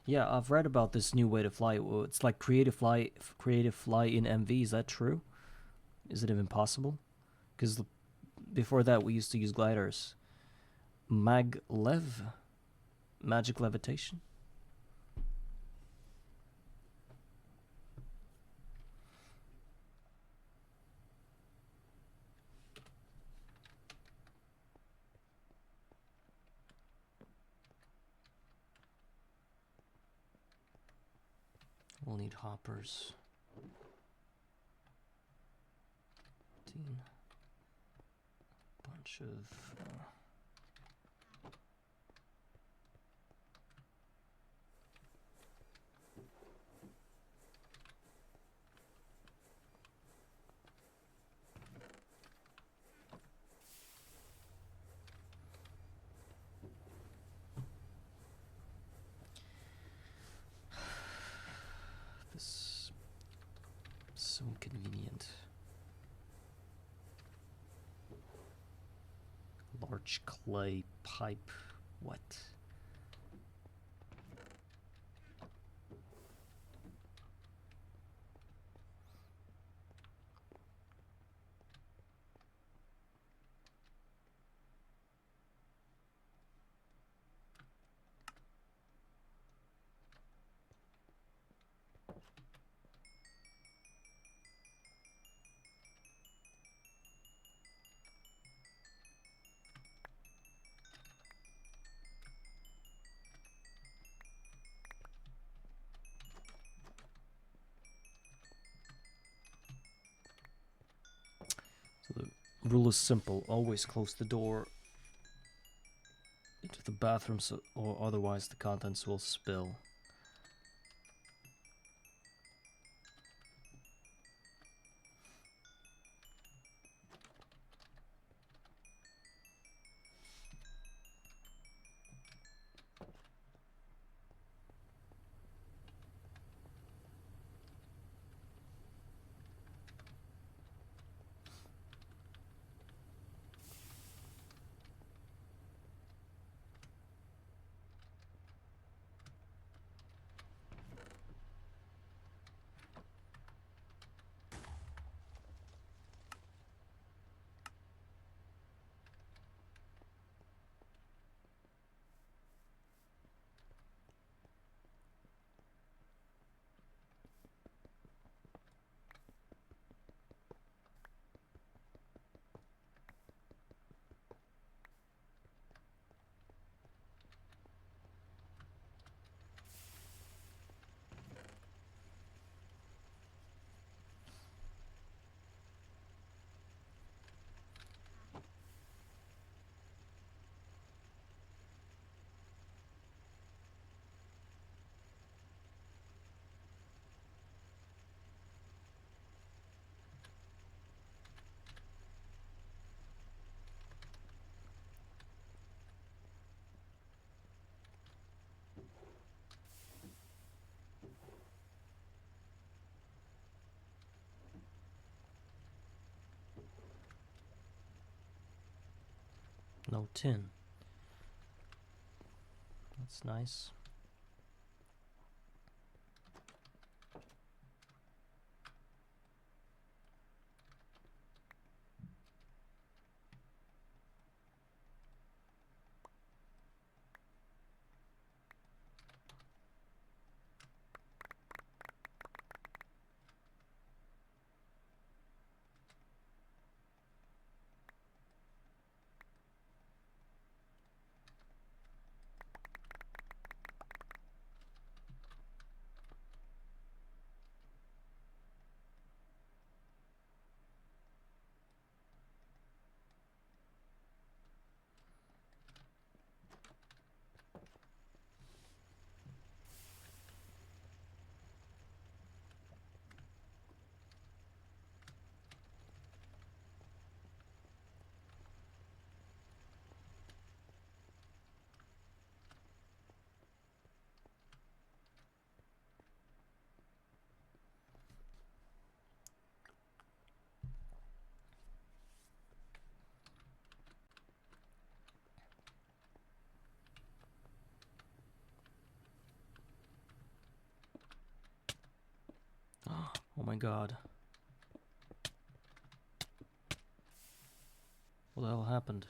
yeah, I've read about this new way to fly. It's like creative fly in MV. Is that true? Is it even possible? Because before that we used to use gliders. Magic levitation. We'll need hoppers. Bunch of this is so inconvenient. Large clay pipe. What? So the rule is simple: always close the door into the bathroom, or otherwise the contents will spill. No tin. That's nice. Oh my god. What the hell happened?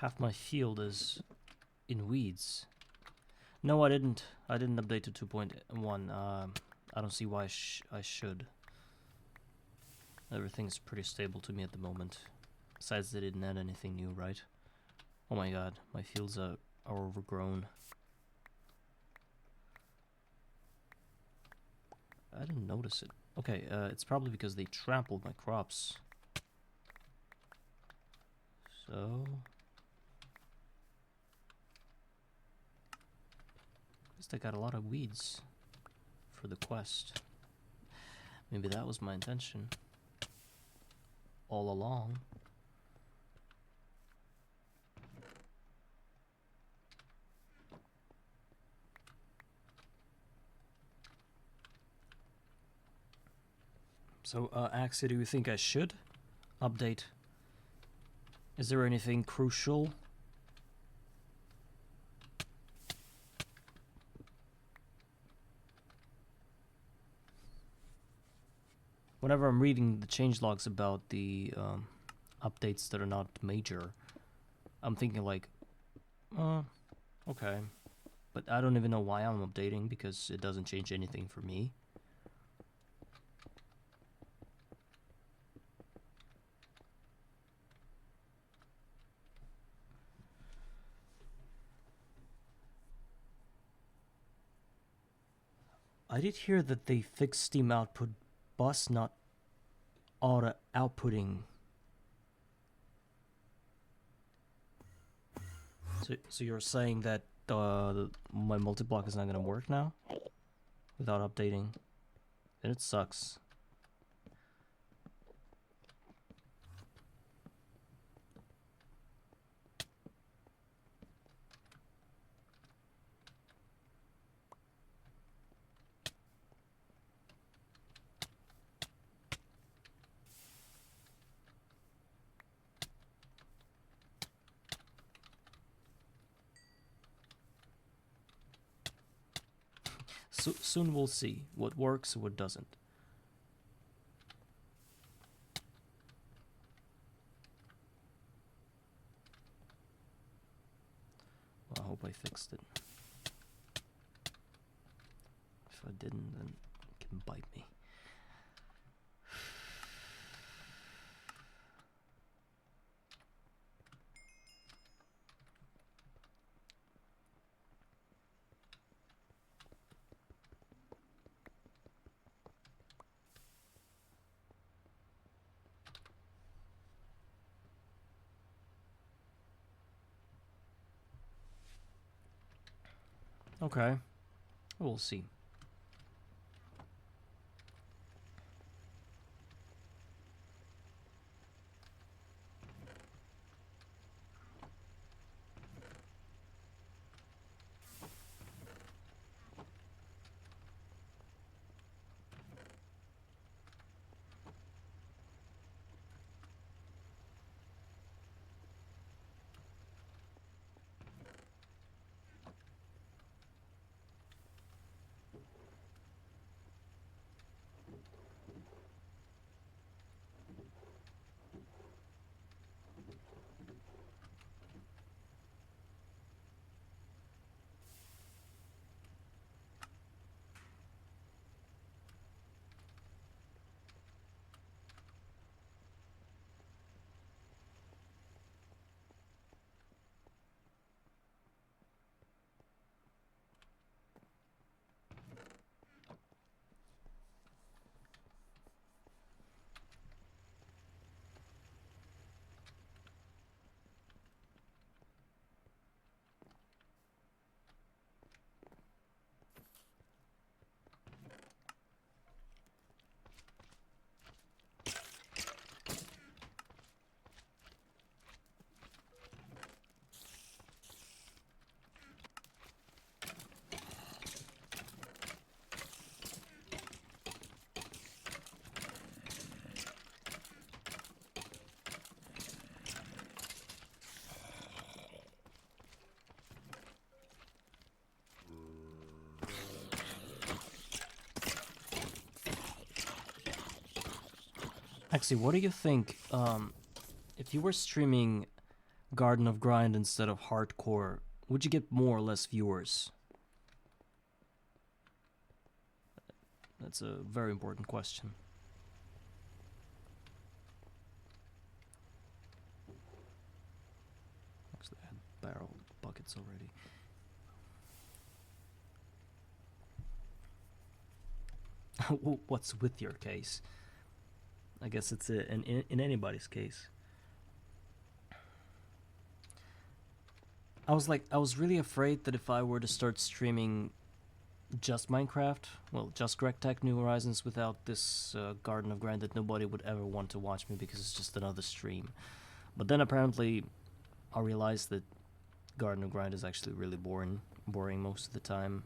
Half my field is in weeds. No, I didn't. I didn't update to 2.1. I don't see why I should. Everything's pretty stable to me at the moment. Besides, they didn't add anything new, right? Oh my god, my fields are overgrown. I didn't notice it. Okay, it's probably because they trampled my crops. So... at least I got a lot of weeds for the quest. Maybe that was my intention all along. So, Axie, do you think I should update? Is there anything crucial? Whenever I'm reading the changelogs about the updates that are not major, I'm thinking like, okay. But I don't even know why I'm updating, because it doesn't change anything for me. I did hear that they fixed Steam output bus not auto outputting. So you're saying that my multiblock is not gonna work now without updating? Then it sucks. So soon we'll see what works and what doesn't. Well, I hope I fixed it. If I didn't, then it can bite me. Okay, we'll see. Actually, what do you think? If you were streaming Garden of Grind instead of hardcore, would you get more or less viewers? That's a very important question. Actually, I had barrel buckets already. What's with your case? I guess it's in anybody's case. I was really afraid that if I were to start streaming just Minecraft, well, just GregTech New Horizons without this Garden of Grind, that nobody would ever want to watch me because it's just another stream. But then apparently I realized that Garden of Grind is actually really boring most of the time,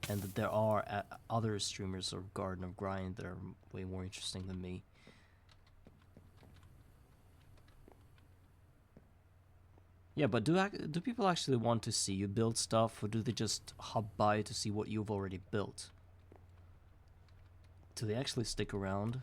and that there are other streamers of Garden of Grind that are way more interesting than me. Yeah, but do people actually want to see you build stuff, or do they just hop by to see what you've already built? Do they actually stick around?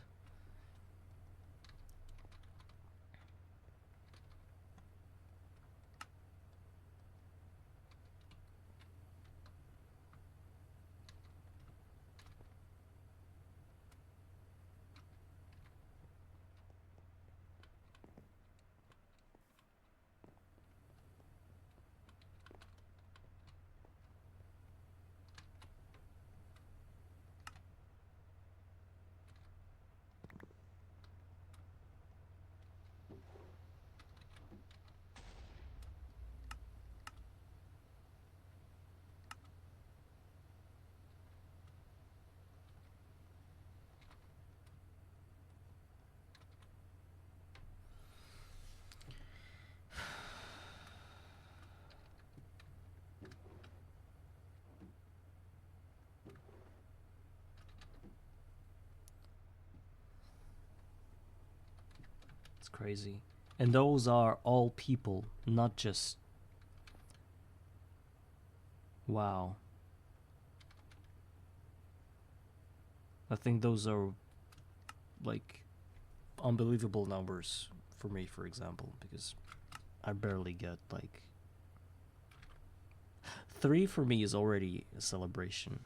It's crazy. And those are all people, not just... Wow. I think those are, like, unbelievable numbers for me, for example, because I barely get, like... 3 for me is already a celebration.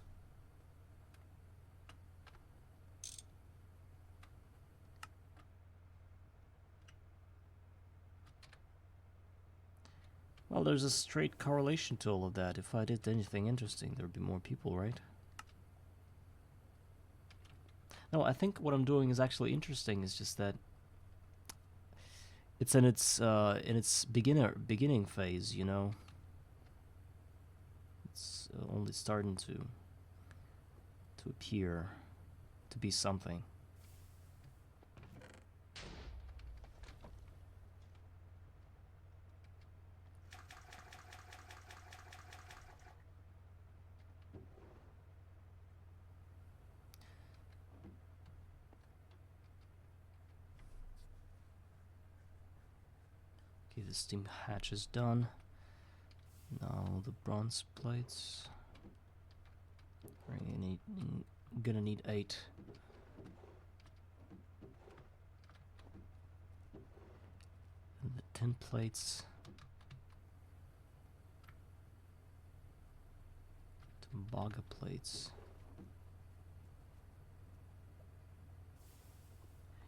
Well, there's a straight correlation to all of that. If I did anything interesting, there'd be more people, right? No, I think what I'm doing is actually interesting. It's just that it's in its beginning phase, you know. It's only starting to appear to be something. Okay, the steam hatch is done. Now the bronze plates. We're gonna need 8. And the tin plates. Tembaga plates.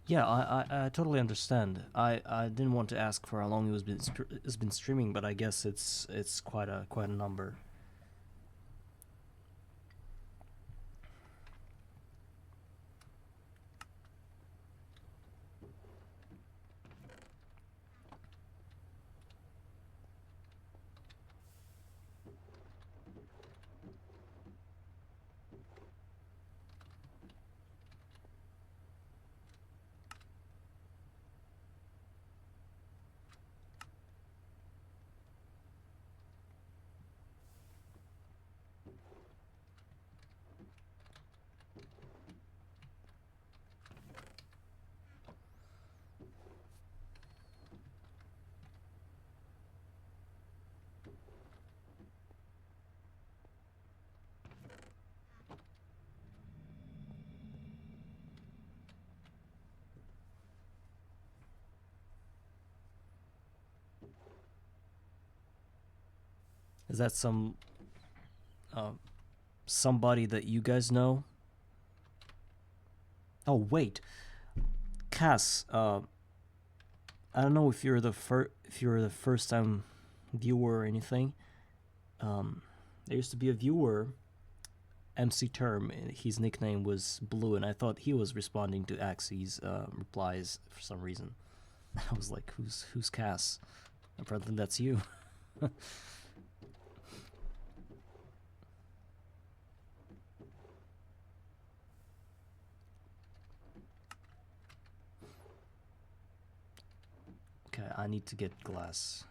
Yeah, I totally understand. I didn't want to ask for how long it's been streaming, but I guess it's quite a number. Is that some somebody that you guys know? Oh wait, Cass. I don't know if you're the first time viewer or anything. There used to be a viewer, MC Term. His nickname was Blue, and I thought he was responding to Axie's replies for some reason. I was like, who's Cass? Apparently that's you. Okay, I need to get glass.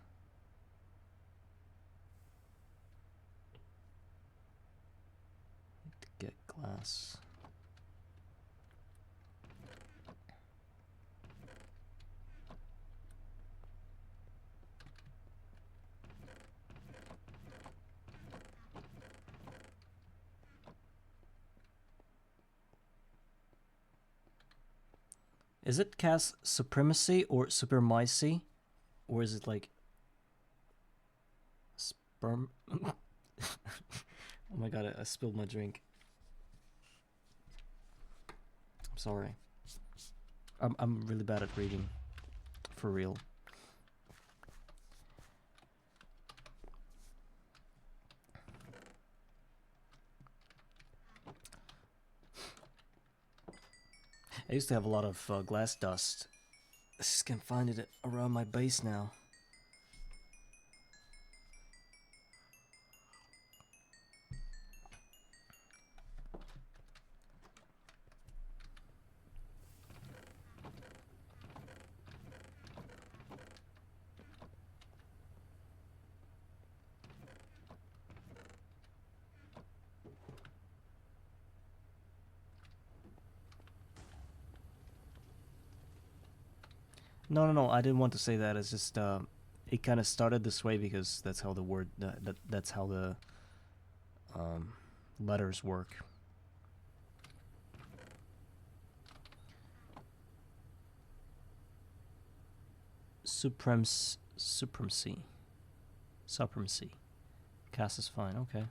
Get glass. Is it Cass Supremacy or Supremacy? Or is it like sperm? Oh my god, I spilled my drink. I'm sorry. I'm really bad at reading. For real. I used to have a lot of glass dust. I just can't find it around my base now. No, I didn't want to say that. It's just it kind of started this way because that's how the word that's how the letters work. Supremacy. Cass is fine. Okay.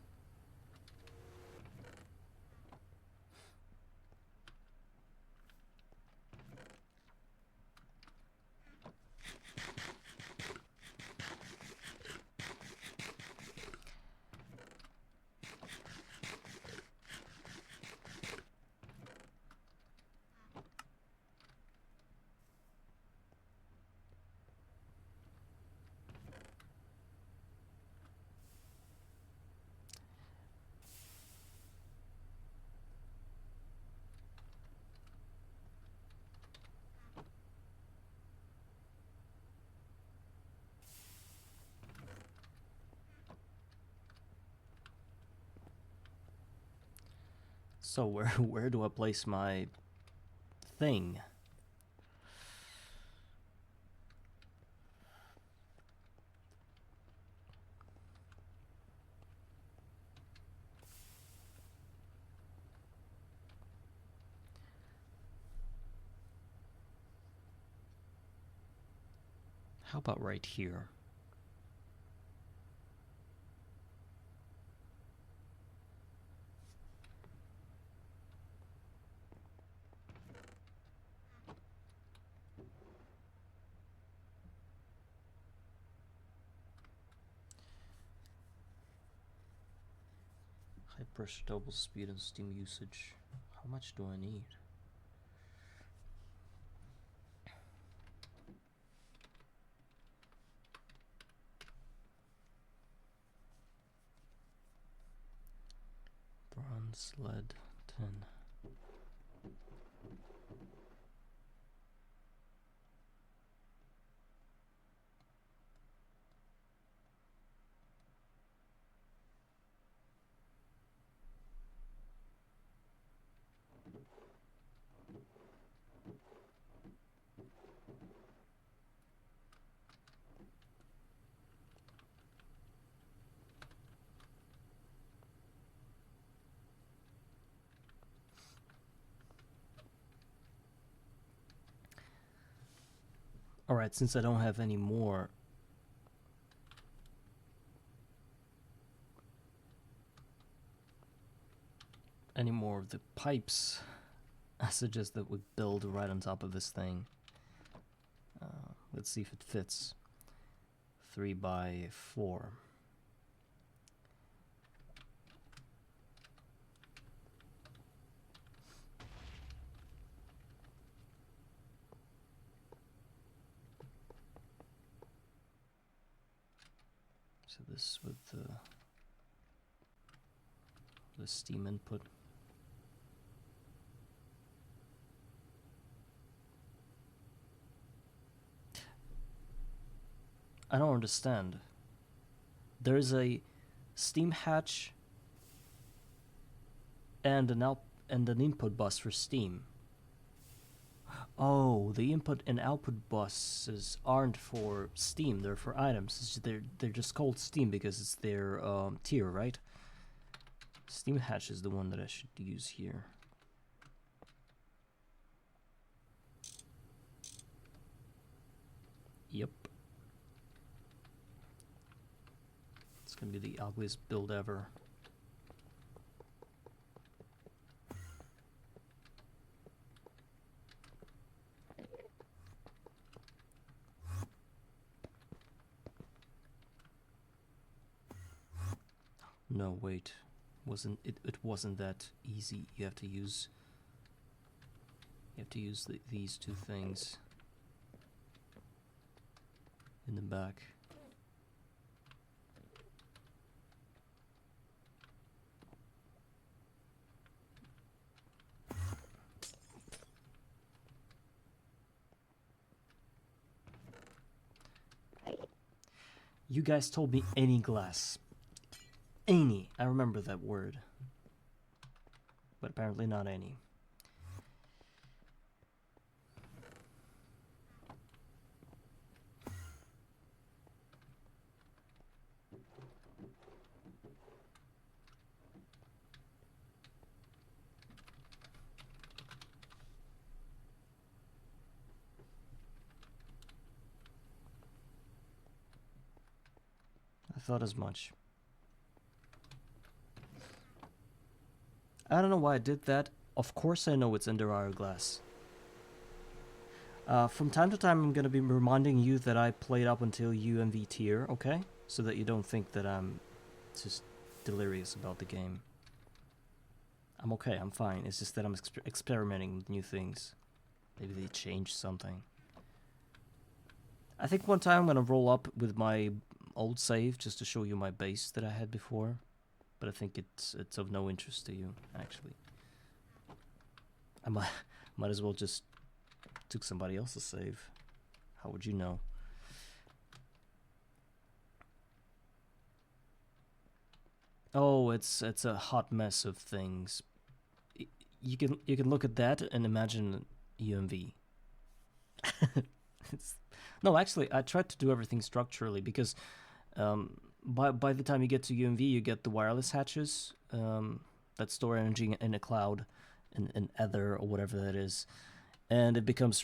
So where do I place my thing? How about right here? High pressure, double speed, and steam usage. How much do I need? Bronze, lead, tin. Alright, since I don't have any more, any more of the pipes, I suggest that we build right on top of this thing. Let's see if it fits. 3 by 4. So this with the steam input. I don't understand. There is a steam hatch and an input bus for steam. Oh, the input and output buses aren't for steam; they're for items. They're just called steam because it's their tier, right? Steam hatch is the one that I should use here. Yep. It's gonna be the ugliest build ever. No, wait. It wasn't that easy. You have to use these two things in the back. You guys told me any glass. Any. I remember that word. But apparently not any. I thought as much. I don't know why I did that. Of course I know it's under hourglass. From time to time I'm gonna be reminding you that I played up until UMV tier, okay? So that you don't think that I'm just delirious about the game. I'm okay, I'm fine. It's just that I'm experimenting with new things. Maybe they changed something. I think one time I'm gonna roll up with my old save just to show you my base that I had before. But I think it's of no interest to you, actually. I might as well just took somebody else's save. How would you know? Oh, it's a hot mess of things. You can look at that and imagine UMV. No, actually, I tried to do everything structurally because by the time you get to UMV, you get the wireless hatches that store energy in a cloud, in ether or whatever that is, and it becomes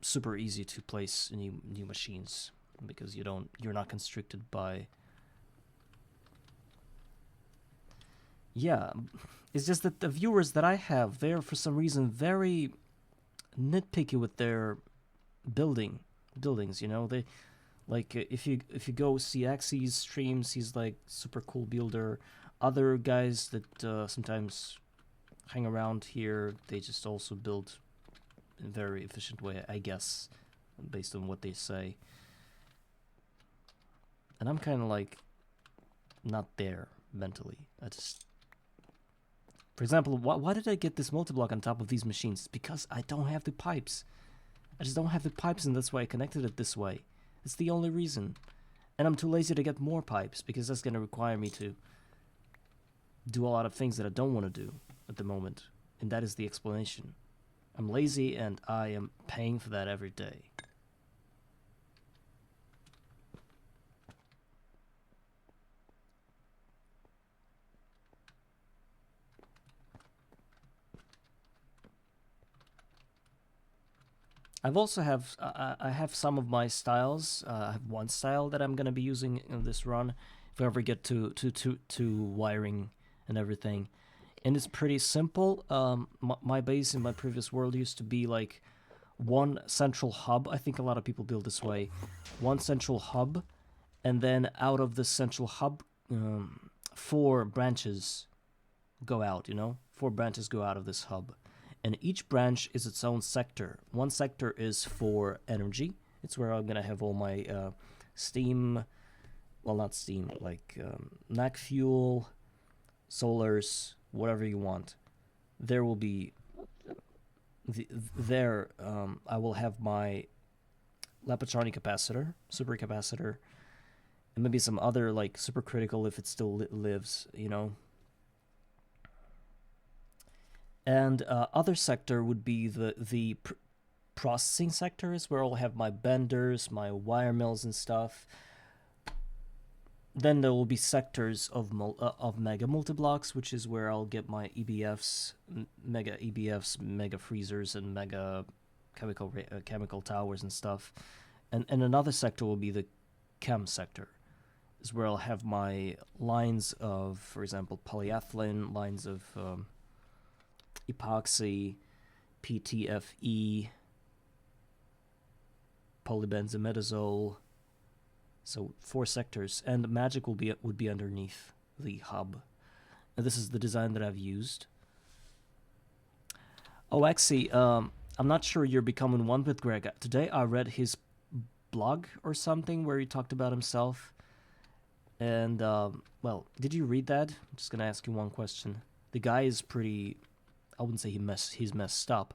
super easy to place new machines because you're not constricted by. Yeah, it's just that the viewers that I have, they're for some reason very nitpicky with their buildings. You know, they. Like, if you go see Axie's streams, he's like super cool builder. Other guys that sometimes hang around here, they just also build in a very efficient way, I guess, based on what they say. And I'm kind of like not there mentally. I just, for example, why did I get this multiblock on top of these machines? It's because I don't have the pipes. I just don't have the pipes, and that's why I connected it this way. It's the only reason. And I'm too lazy to get more pipes because that's going to require me to do a lot of things that I don't want to do at the moment. And that is the explanation. I'm lazy and I am paying for that every day. I have some of my styles. I have one style that I'm gonna be using in this run. If I ever get to wiring and everything, And it's pretty simple. My base in my previous world used to be like one central hub. I think a lot of people build this way. One central hub, and then out of the central hub, 4 branches go out, you know? 4 branches go out of this hub. And each branch is its own sector. One sector is for energy. It's where I'm gonna have all my steam, well, not steam, like NAC fuel, solars, whatever you want. There will be I will have my Lapatronic capacitor, supercapacitor, and maybe some other like supercritical if it still lives, you know. And other sector would be the processing sector, is where I'll have my benders, my wire mills and stuff. Then there will be sectors of mega multiblocks, which is where I'll get my EBFs, mega freezers, and mega chemical towers and stuff. And another sector will be the chem sector, is where I'll have my lines of, for example, polyethylene, lines of epoxy, PTFE, polybenzimidazole. So 4 sectors, and magic would be underneath the hub. And this is the design that I've used. Oh, actually, I'm not sure you're becoming one with Greg. Today I read his blog or something where he talked about himself. And, well, did you read that? I'm just going to ask you one question. The guy is pretty, I wouldn't say he's messed up,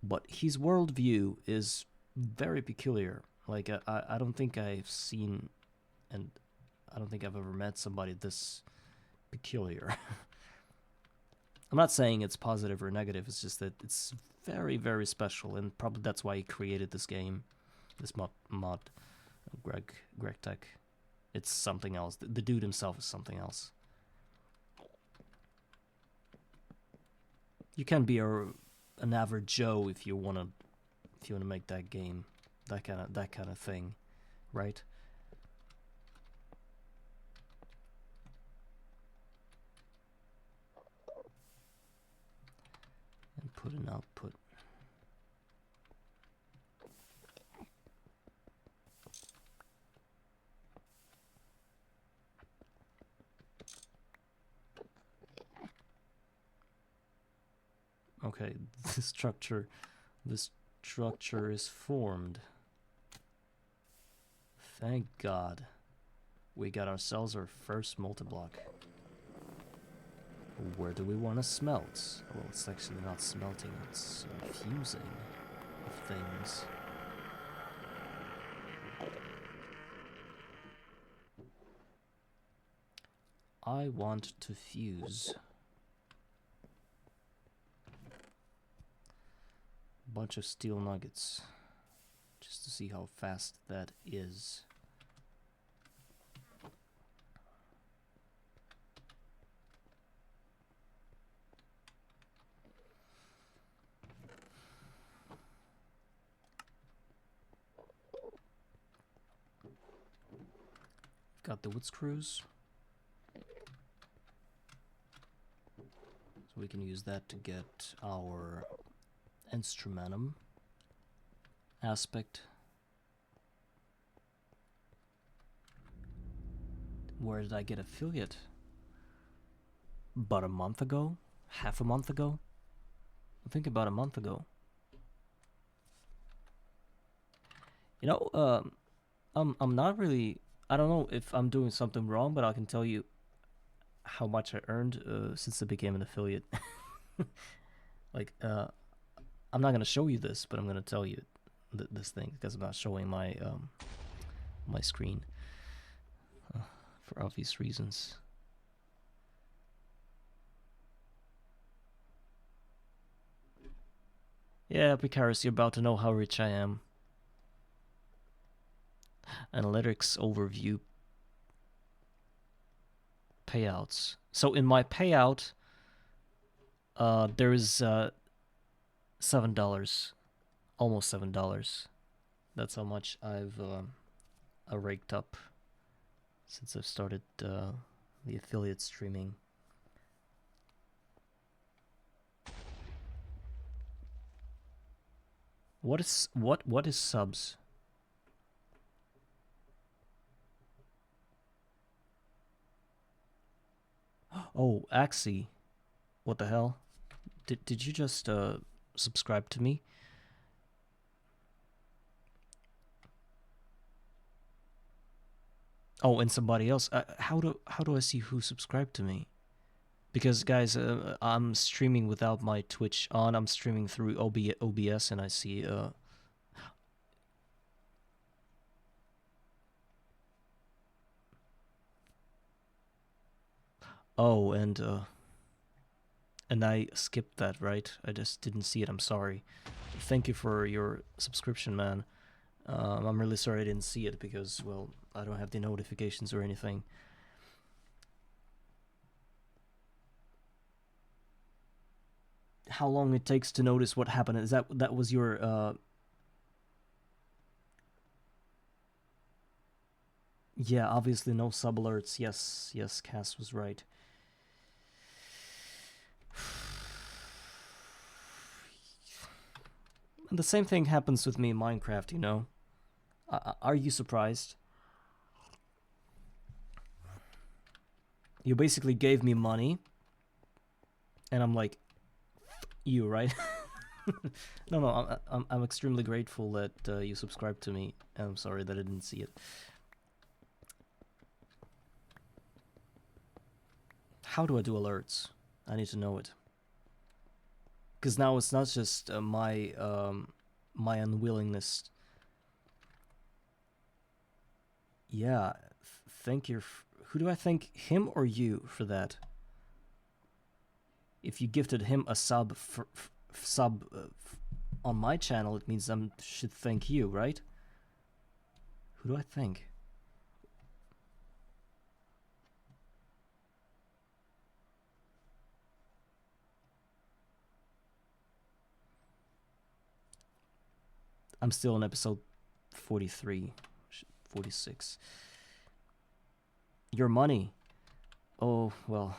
but his worldview is very peculiar. Like, I don't think I've seen, and I don't think I've ever met somebody this peculiar. I'm not saying it's positive or negative, it's just that it's very, very special, and probably that's why he created this game, this mod, Greg Tech. It's something else. The dude himself is something else. You can be an average Joe if you wanna make that game. That kind of thing, right? Input and output. Okay, this structure is formed. Thank God. We got ourselves our first multiblock. Where do we want to smelt? Well, it's actually not smelting, it's fusing of things. I want to fuse a bunch of steel nuggets just to see how fast that is. Got the wood screws. So we can use that to get our instrumentum aspect. Where did I get affiliate? About a month ago? Half a month ago? I think about a month ago. You know, I'm not really, I don't know if I'm doing something wrong, but I can tell you how much I earned since I became an affiliate. Like, I'm not gonna show you this, but I'm gonna tell you this thing because I'm not showing my my screen for obvious reasons. Yeah, Picaris, you're about to know how rich I am. Analytics overview. Payouts. So in my payout, there is $7, almost $7. That's how much I've raked up since I've started the affiliate streaming. What is subs? Oh, Axie. What the hell? Did you just subscribe to me? Oh, and somebody else. How do I see who subscribed to me? Because guys, I'm streaming without my Twitch on. I'm streaming through OBS, and I see oh, and I skipped that, right? I just didn't see it. I'm sorry. Thank you for your subscription, man. I'm really sorry I didn't see it because, well, I don't have the notifications or anything. How long it takes to notice what happened? Is that was your yeah, obviously no sub alerts. Yes, Cass was right. And the same thing happens with me in Minecraft, you know? Are you surprised? You basically gave me money, and I'm like, you, right? No, I'm extremely grateful that you subscribed to me. I'm sorry that I didn't see it. How do I do alerts? I need to know it. Because now it's not just my unwillingness. Yeah, thank you. Who do I thank, him or you, for that? If you gifted him a sub on my channel, it means I should thank you, right? Who do I thank? I'm still on episode 43, 46. Your money. Oh, well,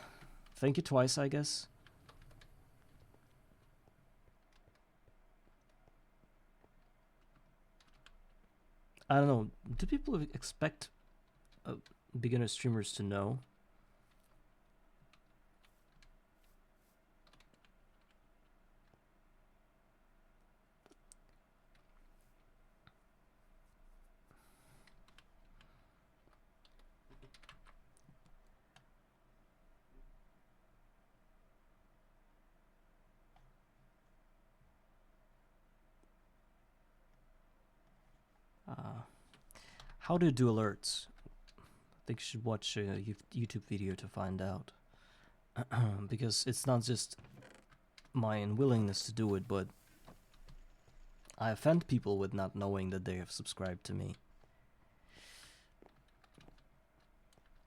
thank you twice, I guess. I don't know. Do people expect beginner streamers to know? How to do alerts? I think you should watch a YouTube video to find out. Because it's not just my unwillingness to do it, but I offend people with not knowing that they have subscribed to me.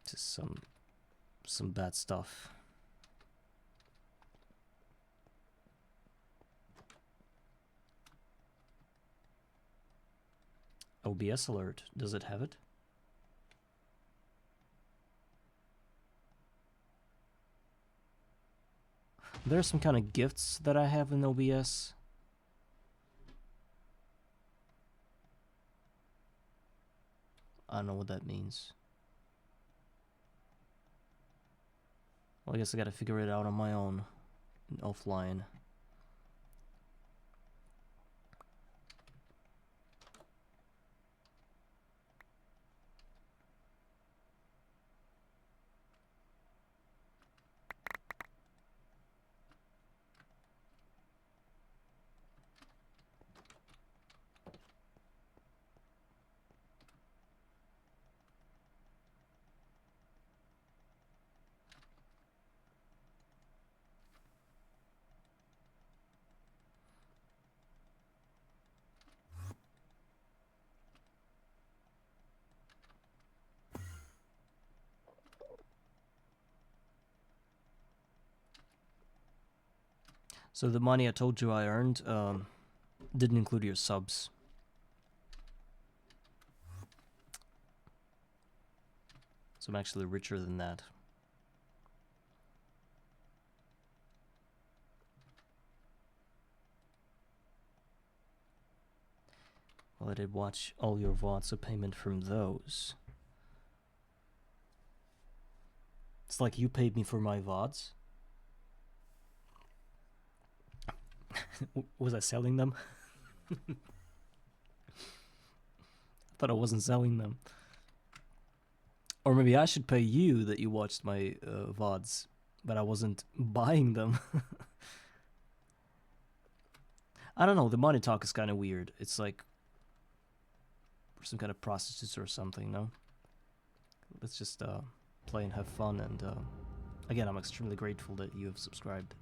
Just some bad stuff. OBS alert, does it have it? There's some kind of gifts that I have in OBS. I don't know what that means. Well, I guess I gotta figure it out on my own, offline. So the money I told you I earned didn't include your subs. So I'm actually richer than that. Well, I did watch all your VODs, so payment from those. It's like you paid me for my VODs. Was I selling them? I thought I wasn't selling them. Or maybe I should pay you that you watched my VODs, but I wasn't buying them. I don't know, the money talk is kind of weird. It's like some kind of prostitutes or something, no? Let's just play and have fun, and again, I'm extremely grateful that you have subscribed.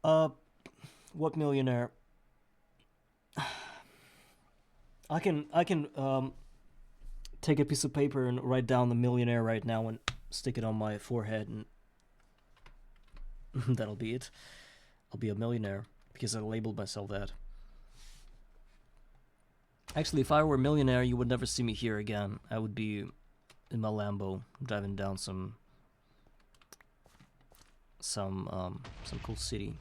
What millionaire? I can take a piece of paper and write down the millionaire right now and stick it on my forehead, and that'll be it. I'll be a millionaire because I labeled myself that. Actually, if I were a millionaire, you would never see me here again. I would be in my Lambo driving down some cool city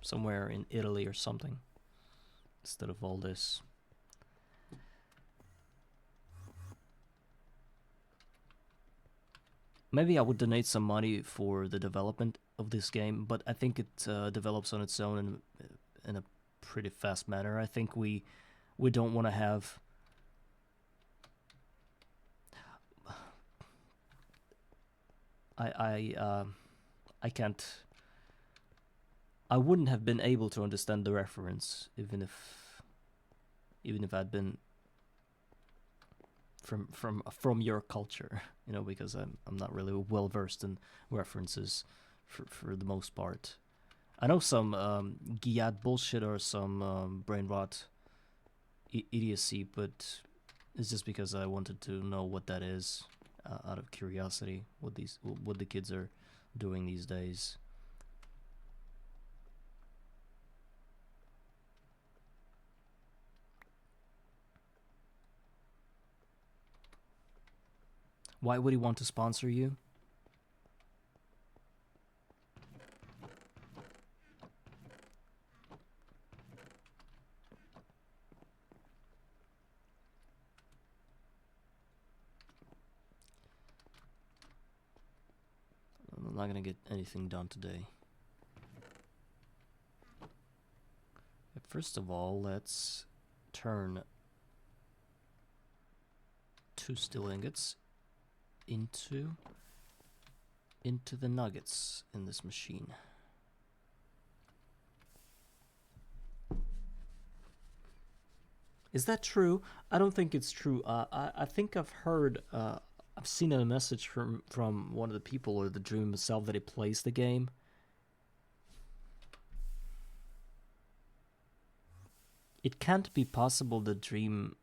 somewhere in Italy or something instead of all this. Maybe I would donate some money for the development of this game, but I think it develops on its own in a pretty fast manner. I think we don't want to have I can't. I wouldn't have been able to understand the reference even if I'd been from your culture, you know, because I'm not really well versed in references for the most part. I know some Giat bullshit or some brain rot idiocy, but it's just because I wanted to know what that is out of curiosity, what the kids are doing these days. Why would he want to sponsor you? I'm not gonna get anything done today. First of all, let's turn 2 steel ingots into the nuggets in this machine. Is that true? I don't think it's true. I think I've heard, I've seen a message from one of the people or the Dream himself that he plays the game. It can't be possible that Dream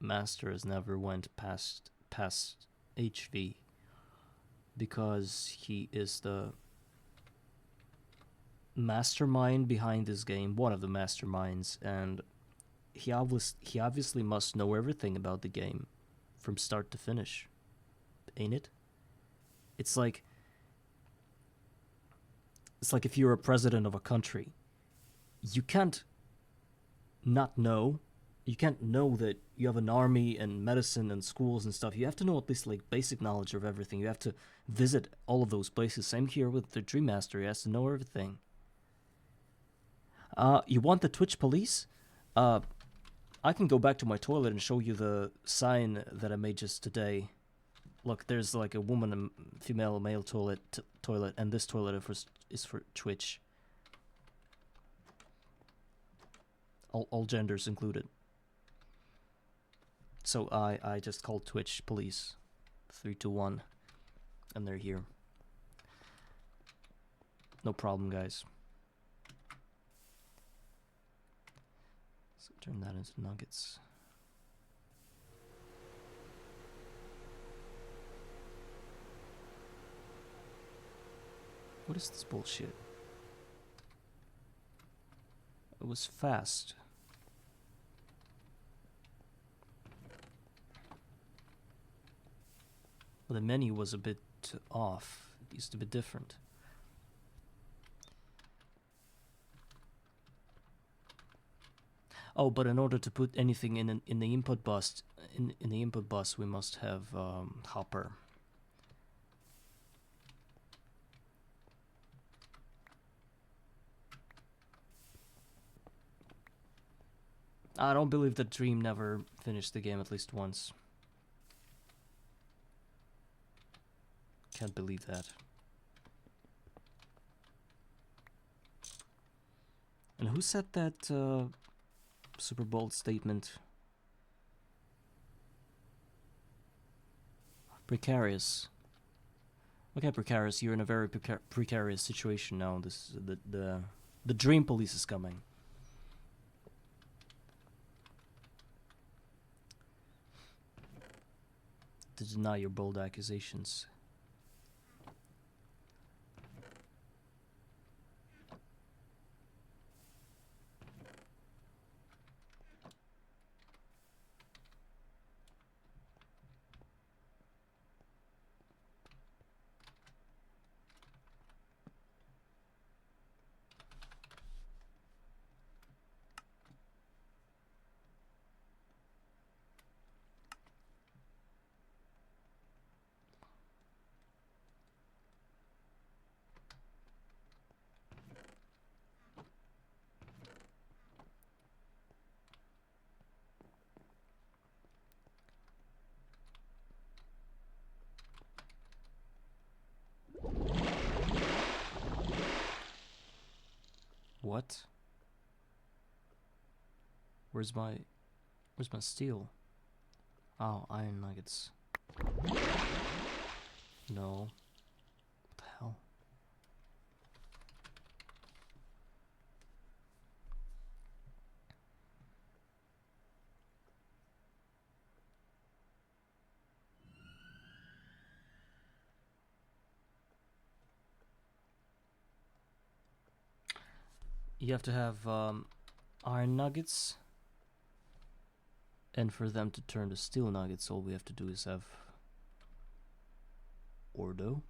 Masters never went past HV, because he is the mastermind behind this game, one of the masterminds, and he obviously must know everything about the game from start to finish, ain't it? It's like if you're a president of a country, you can't not know. You can't know that you have an army and medicine and schools and stuff. You have to know at least like basic knowledge of everything. You have to visit all of those places. Same here with the Dream Master. He has to know everything. You want the Twitch police? I can go back to my toilet and show you the sign that I made just today. Look, there's like a woman, a female, male toilet, and this toilet is for Twitch. All genders included. So I just called Twitch police, 321, and they're here. No problem, guys. So turn that into nuggets. What is this bullshit? It was fast. Well, the menu was a bit off. It used to be different. Oh, but in order to put anything in the input bus, in the input bus, we must have hopper. I don't believe that Dream never finished the game at least once. Can't believe that. And who said that super bold statement? Precarious. Okay, Precarious, you're in a very precarious situation now. This the Dream Police is coming. To deny your bold accusations. What? Where's my steel? Oh, iron nuggets. No. What the hell? You have to have iron nuggets, and for them to turn to steel nuggets, all we have to do is have Ordo,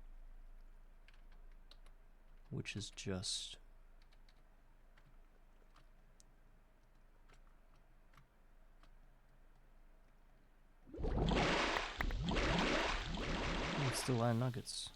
which is just it's still iron nuggets.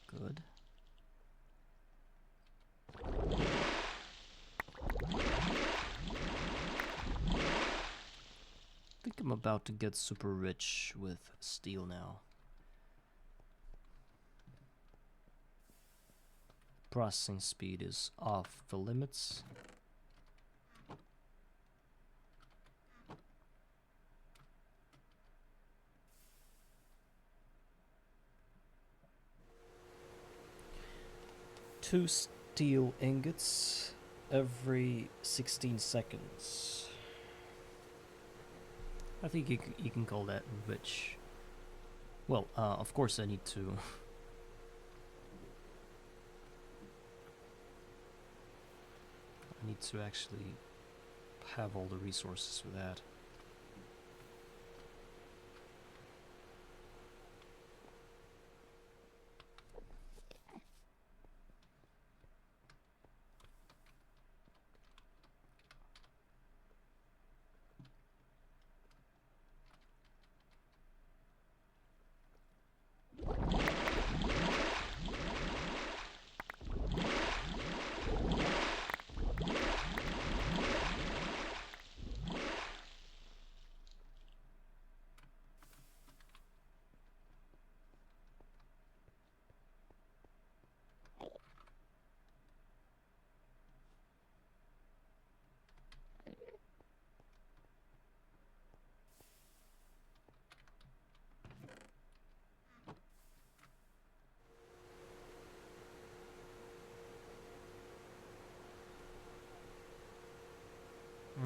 Good. I think I'm about to get super rich with steel now. Processing speed is off the limits. Two steel ingots every 16 seconds. I think you can call that rich. Well, of course I need to actually have all the resources for that.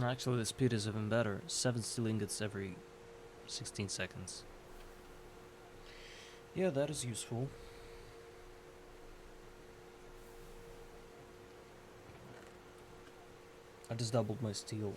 Actually, the speed is even better. 7 steel ingots every 16 seconds. Yeah, that is useful. I just doubled my steel.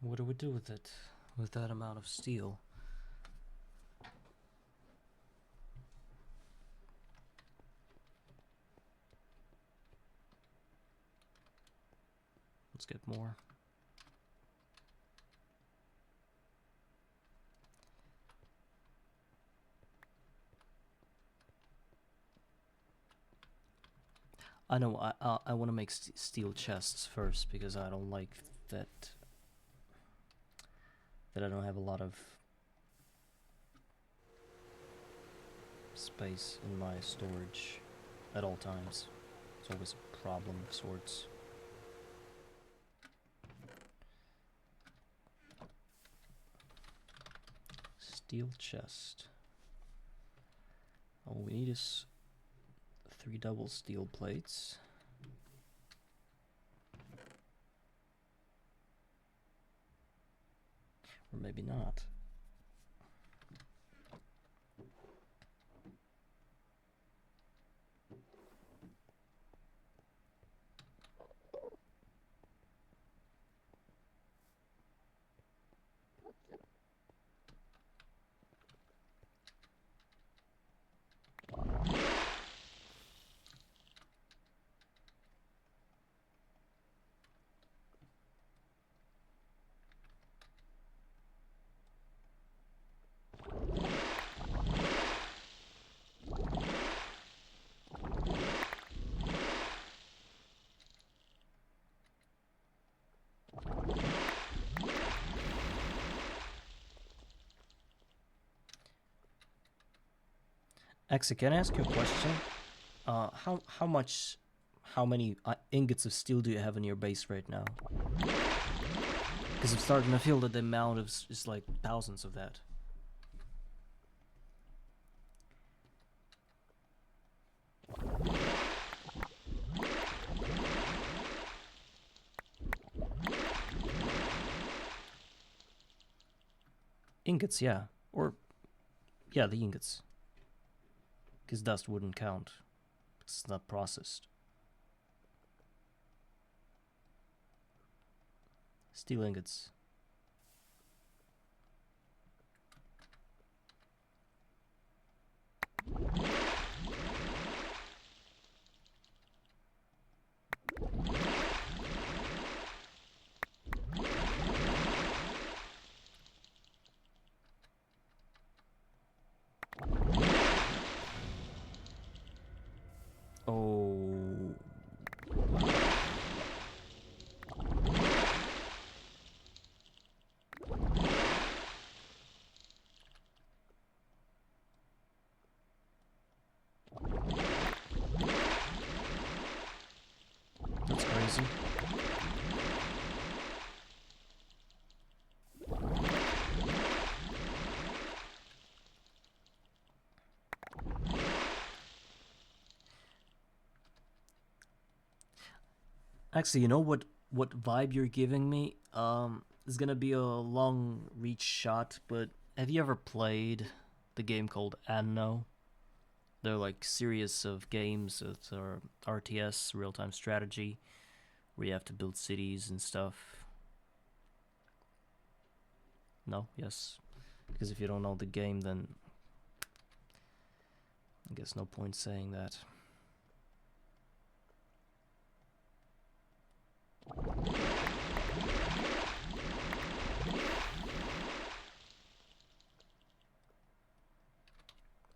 What do we do with it? With that amount of steel? Let's get more. I know, I want to make steel chests first, because I don't like that I don't have a lot of space in my storage at all times. It's always a problem of sorts. Steel chest. All we need is 3 double steel plates. Or maybe not. Actually, can I ask you a question? How many ingots of steel do you have in your base right now? Because I'm starting to feel that the amount is like thousands of that. Ingots, yeah. Or, yeah, the ingots. Because dust wouldn't count. It's not processed. Steel ingots. Oh. That's crazy. Actually, you know what vibe you're giving me? It's gonna be a long reach shot, but have you ever played the game called Anno? They're like series of games that are RTS, real-time strategy, where you have to build cities and stuff. No? Yes? Because if you don't know the game, then I guess no point saying that.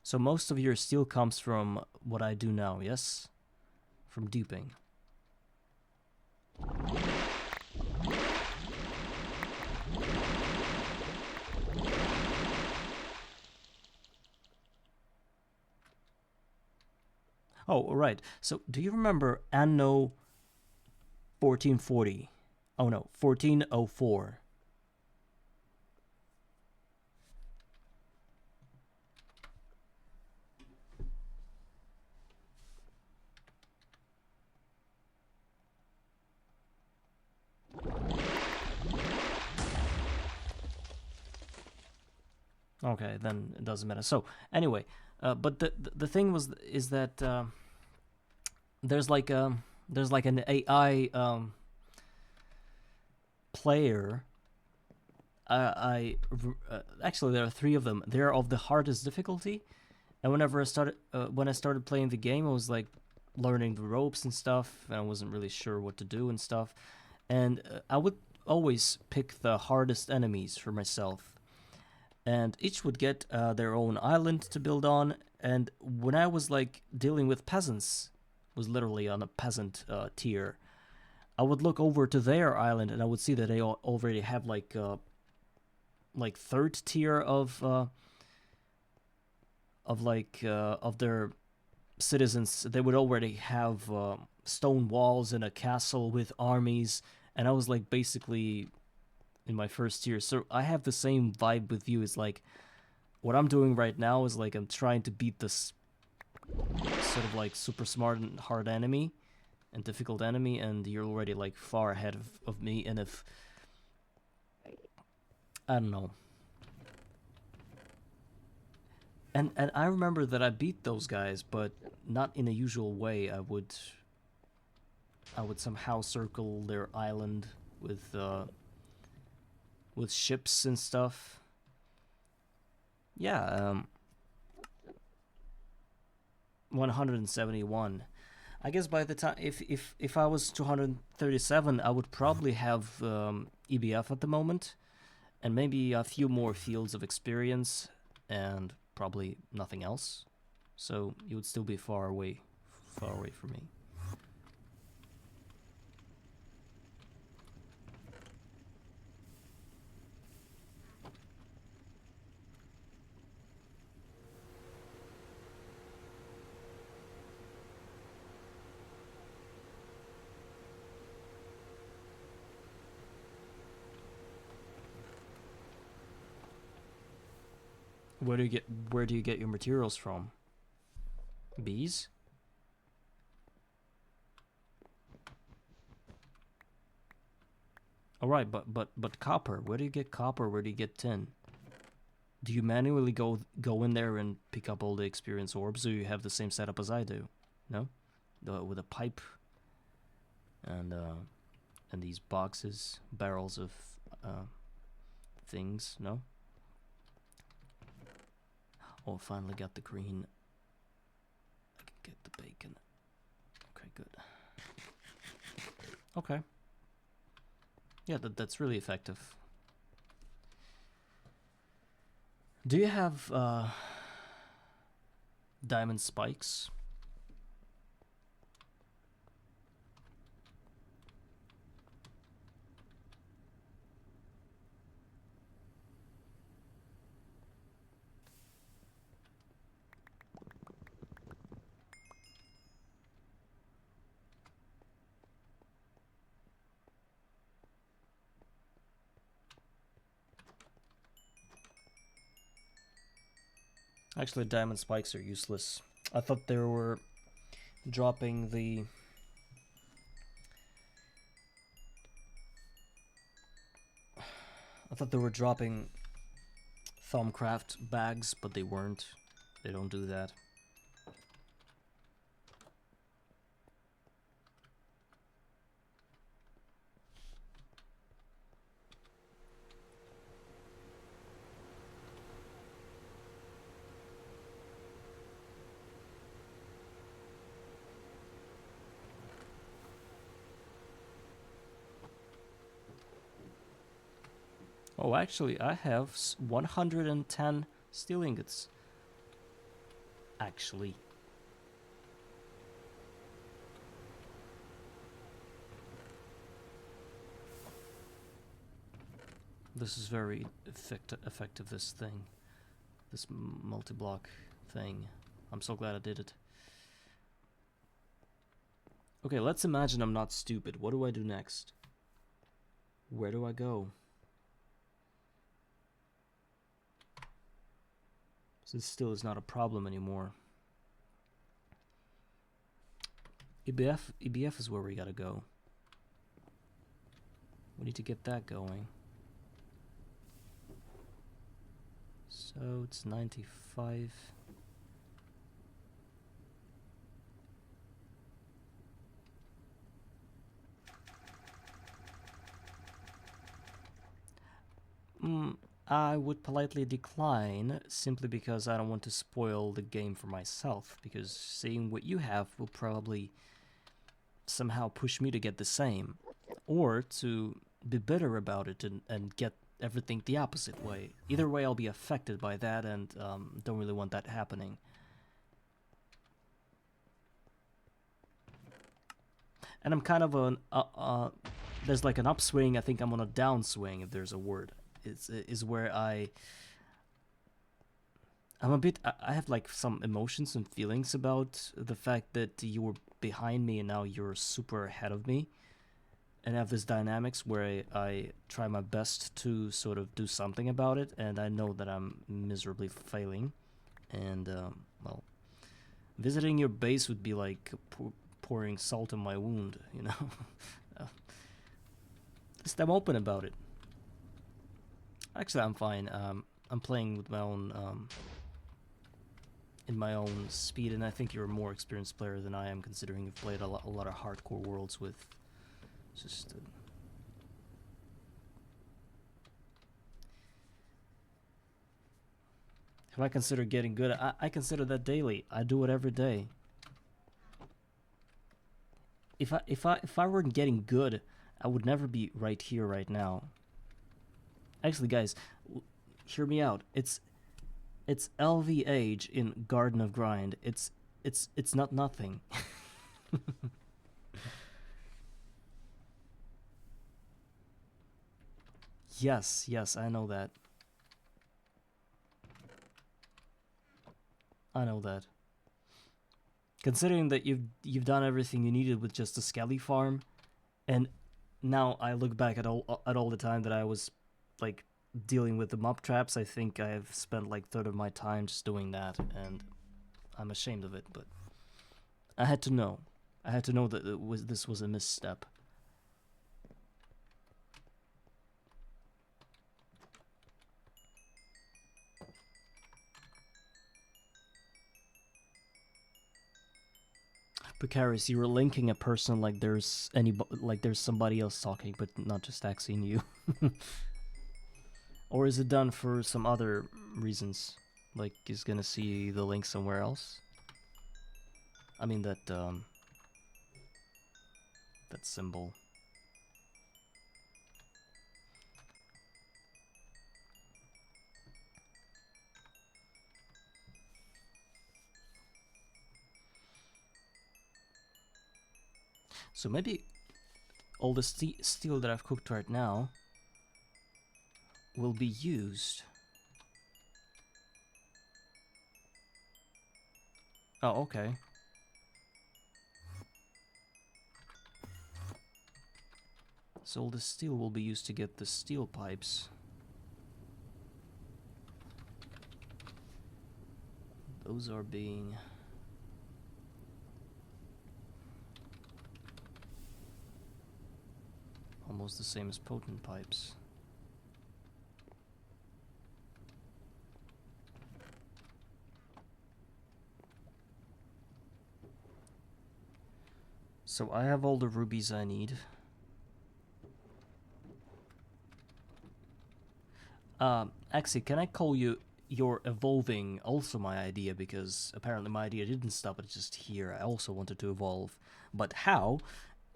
So most of your steel comes from what I do now, yes? From duping. Oh, right. So, do you remember Anno 1440? Oh no, 1404. Okay, then it doesn't matter. So, anyway, but the thing is that there's like an AI player. Actually there are three of them. They're of the hardest difficulty, and when I started playing the game, I was like learning the ropes and stuff, and I wasn't really sure what to do and stuff. And I would always pick the hardest enemies for myself, and each would get their own island to build on. And when I was like dealing with peasants, was literally on a peasant tier, I would look over to their island and I would see that they already have like third tier of their citizens. They would already have stone walls and a castle with armies, and I was like basically in my first tier. So I have the same vibe with you. It's like what I'm doing right now is like I'm trying to beat this sort of like super smart and hard enemy and difficult enemy, and you're already like far ahead of me. And if I don't know. And I remember that I beat those guys, but not in a usual way. I would somehow circle their island with ships and stuff. Yeah, 171. I guess by the time if I was 237, I would probably have EBF at the moment, and maybe a few more fields of experience, and probably nothing else. So you would still be far away from me. Where do you get your materials from? Bees? All right, but copper. Where do you get copper? Where do you get tin? Do you manually go in there and pick up all the experience orbs, or you have the same setup as I do? No, with a pipe and these barrels of things. No. Oh, finally got the green. I can get the bacon. Okay, good. Okay. Yeah, that's really effective. Do you have diamond spikes? Actually, diamond spikes are useless. I thought they were dropping the... I thought they were dropping Thumbcraft bags, but they weren't. They don't do that. Oh, actually, I have 110 steel ingots. Actually. This is very effective, this thing. This multi-block thing. I'm so glad I did it. Okay, let's imagine I'm not stupid. What do I do next? Where do I go? This still is not a problem anymore. EBF is where we gotta go. We need to get that going. So it's 95. I would politely decline, simply because I don't want to spoil the game for myself, because seeing what you have will probably somehow push me to get the same, or to be bitter about it and get everything the opposite way. Either way, I'll be affected by that, and don't really want that happening. And I'm kind of an there's like an upswing. I think I'm on a downswing, if there's a word. Is where I'm a bit. I have like some emotions and feelings about the fact that you were behind me and now you're super ahead of me, and I have this dynamics where I try my best to sort of do something about it, and I know that I'm miserably failing, and well, visiting your base would be like pouring salt in my wound, you know. At least I'm open about it. Actually, I'm fine. I'm playing with my own in my own speed, and I think you're a more experienced player than I am, considering you've played a lot of hardcore worlds with just. If I consider getting good, I consider that daily. I do it every day. If I weren't getting good, I would never be right here right now. Actually, guys, hear me out. It's LVH in Garden of Grind. It's not nothing. Yes, I know that. I know that. Considering that you've done everything you needed with just a skelly farm, and now I look back at all the time that I was like dealing with the mob traps, I think I've spent like third of my time just doing that, and I'm ashamed of it. But I had to know. I had to know that this was a misstep. Precarious, you were linking a person like there's somebody else talking, but not just axing you. Or is it done for some other reasons? Like he's gonna see the link somewhere else? I mean that symbol. So maybe all the steel that I've cooked right now will be used. Oh, okay. So all the steel will be used to get the steel pipes. Those are being... almost the same as potent pipes. So I have all the rubies I need. Actually, can I call you You're Evolving also my idea? Because apparently my idea didn't stop at just here. I also wanted to evolve. But how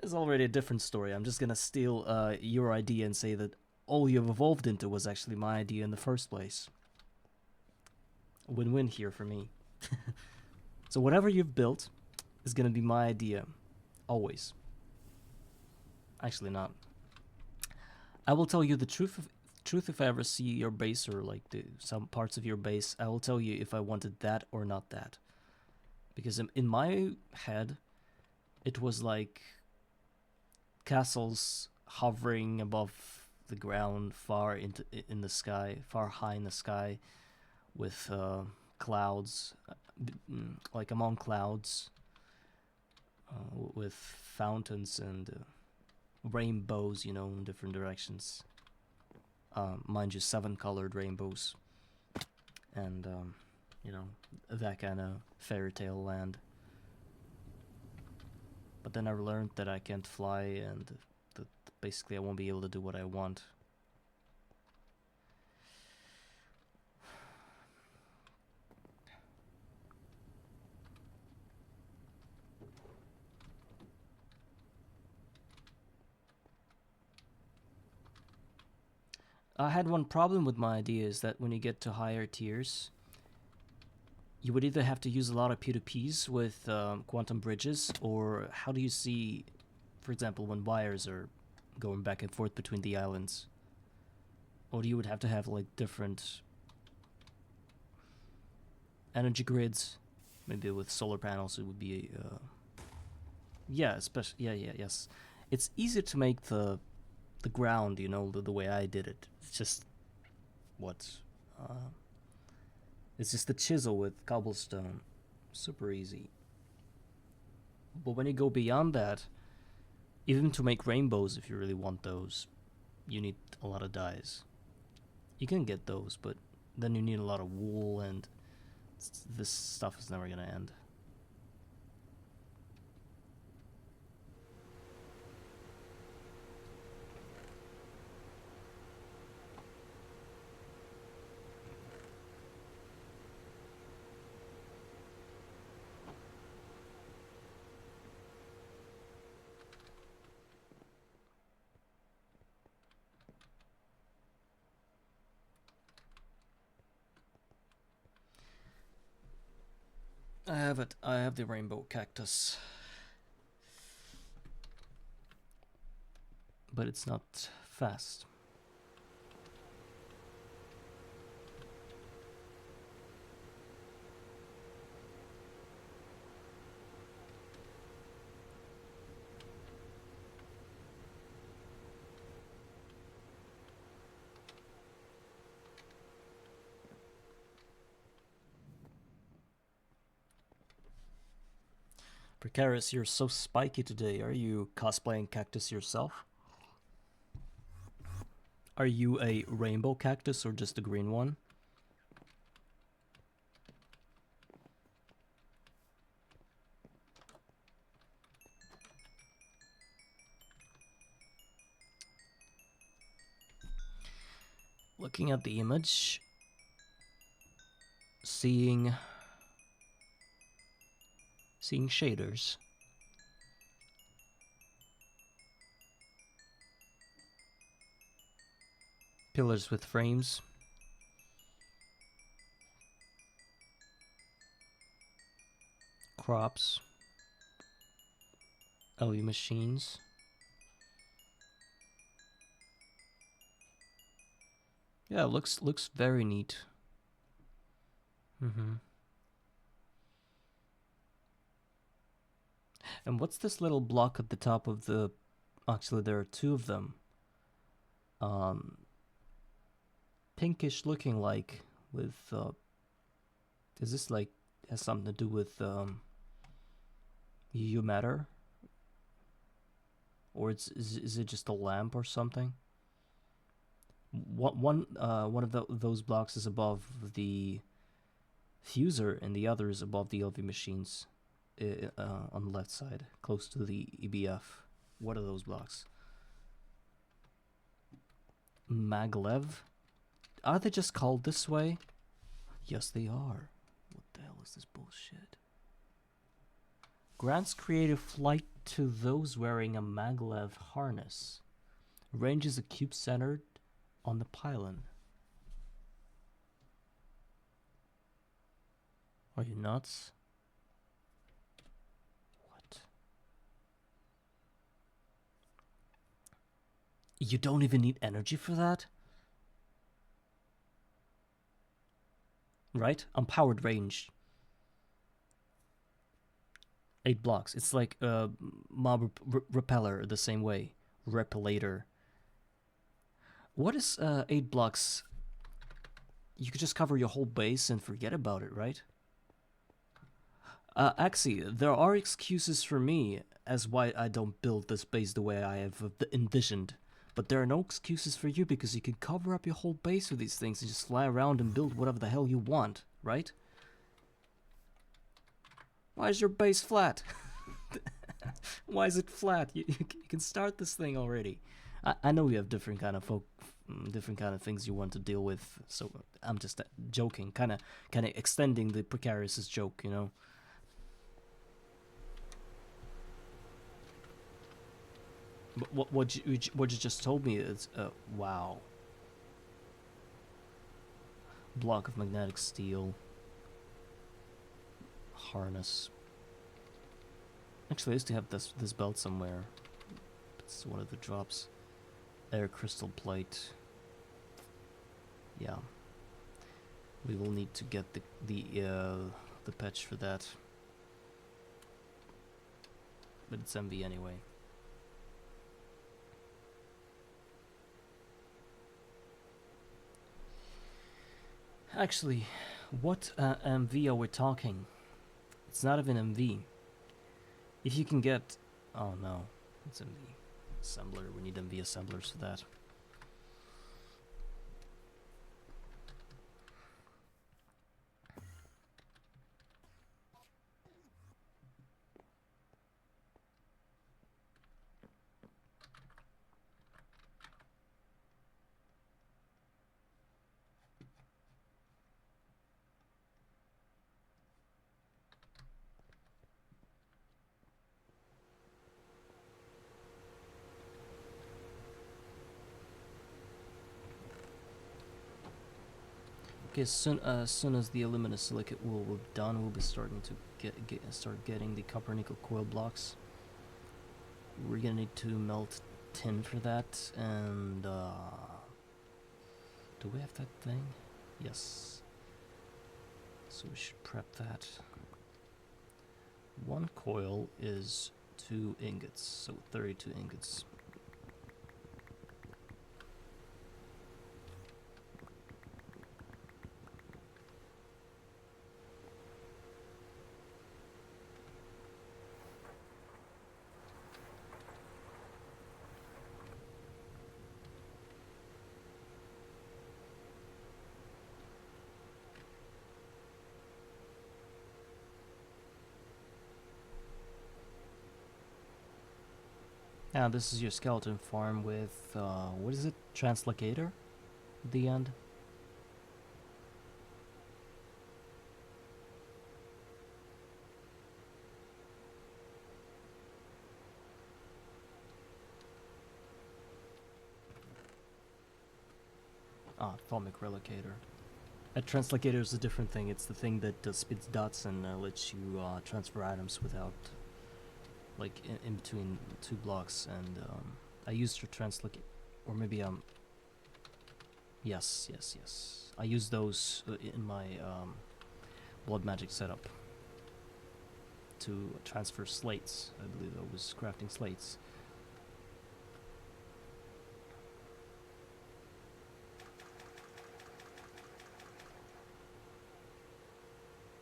is already a different story. I'm just gonna steal your idea and say that all you've evolved into was actually my idea in the first place. Win-win here for me. So whatever you've built is gonna be my idea. Always. Actually not. I will tell you the truth if I ever see your base, or like some parts of your base. I will tell you if I wanted that or not that. Because in my head, it was like castles hovering above the ground, far in the sky, far high in the sky, with clouds, like among clouds, with fountains and rainbows, you know, in different directions. Mind you, 7-colored rainbows, and you know, that kind of fairy tale land. But then I learned that I can't fly, and that basically I won't be able to do what I want. I had one problem with my idea, is that when you get to higher tiers, you would either have to use a lot of P2Ps with quantum bridges, or how do you see, for example, when wires are going back and forth between the islands? Or you would have to have like different energy grids, maybe with solar panels. It would be yeah, especially yes. It's easier to make the ground, you know, the way I did it. It's just it's just the chisel with cobblestone. Super easy. But when you go beyond that, even to make rainbows, if you really want those, you need a lot of dyes. You can get those, but then you need a lot of wool, and this stuff is never gonna end. I have it. I have the rainbow cactus. But it's not fast. Precarious, you're so spiky today. Are you cosplaying cactus yourself? Are you a rainbow cactus or just a green one? Looking at the image, seeing shaders. Pillars with frames. Crops. LV machines. Yeah, looks very neat. And what's this little block at the top of the... Actually, there are two of them. Pinkish looking, like, with... Is this like... has something to do with UU matter? Or is it just a lamp or something? One of those blocks is above the fuser, and the other is above the LV machines on the left side, close to the EBF. What are those blocks? Maglev? Are they just called this way? Yes, they are. What the hell is this bullshit? Grants creative flight to those wearing a maglev harness. Range is a cube centered on the pylon. Are you nuts? What? You don't even need energy for that? Right? Unpowered range. 8 blocks. It's like mob repeller the same way. Repellator. What is 8 blocks? You could just cover your whole base and forget about it, right? Actually, there are excuses for me as why I don't build this base the way I have envisioned. But there are no excuses for you because you can cover up your whole base with these things and just fly around and build whatever the hell you want, right? Why is your base flat? Why is it flat? You can start this thing already. I know you have different kind of things you want to deal with. So I'm just joking, kind of extending the precarious joke, you know. But what you just told me is wow. Block of magnetic steel. Harness. Actually, I used to have this belt somewhere. It's one of the drops. Air crystal plate. Yeah. We will need to get the patch for that. But it's MV anyway. Actually, what MV are we talking? It's not even MV. If you can get... Oh no, it's MV. Assembler, we need MV assemblers for that. Okay, as soon as the aluminum silicate will be done, we'll be starting to start getting the cupronickel coil blocks. We're gonna need to melt tin for that, and do we have that thing? Yes. So we should prep that. One coil is 2 ingots, so 32 ingots. Now this is your skeleton farm with, what is it? Translocator? At the end? Ah, Thalmic Relocator. A translocator is a different thing. It's the thing that spits dots and lets you transfer items without, like, in between 2 blocks. And I used to translocate, or maybe yes. I use those in my blood magic setup to transfer slates. I believe I was crafting slates.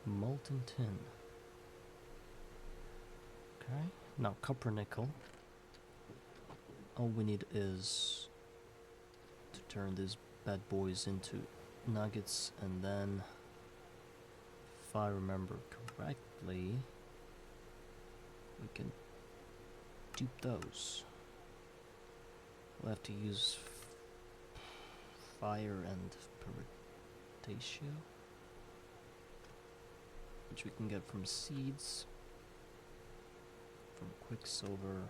Molten tin. Okay, now cupronickel. All we need is to turn these bad boys into nuggets, and then, if I remember correctly, we can dupe those. We'll have to use fire and purification, which we can get from seeds, from quicksilver.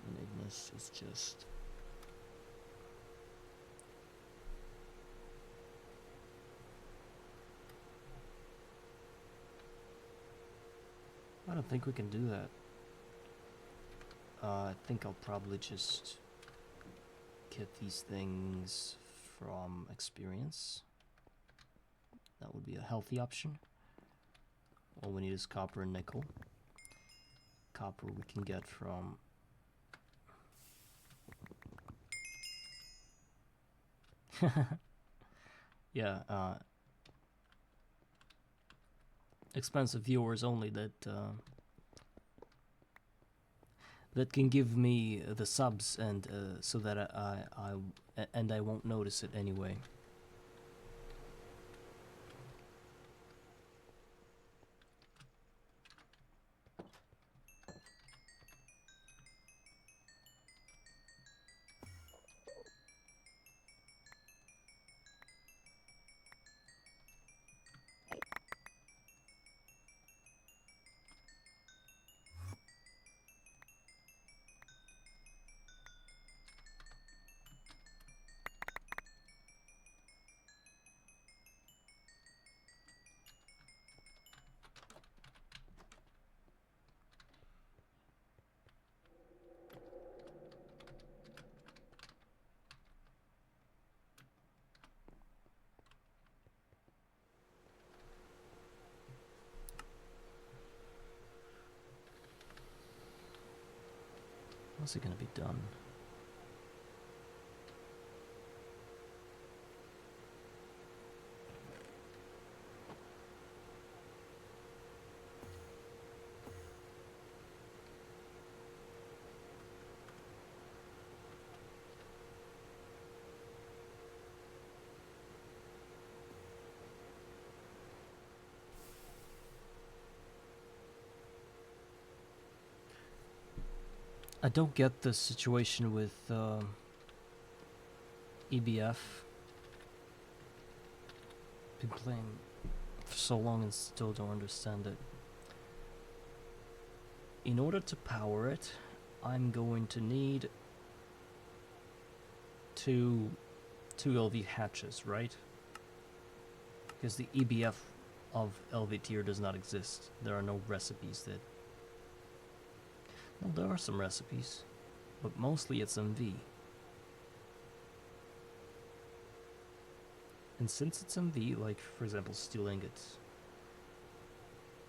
And Ignis is just... I don't think we can do that. I think I'll probably just get these things from experience. That would be a healthy option. All we need is copper and nickel. Copper we can get from yeah, expensive viewers only that can give me the subs, and so that I won't notice it anyway. How's it gonna be done? I don't get the situation with EBF. Been playing for so long and still don't understand it. In order to power it, I'm going to need two LV hatches, right? Because the EBF of LV tier does not exist. There are no recipes that... Well, there are some recipes, but mostly it's MV. And since it's MV, like for example steel ingots,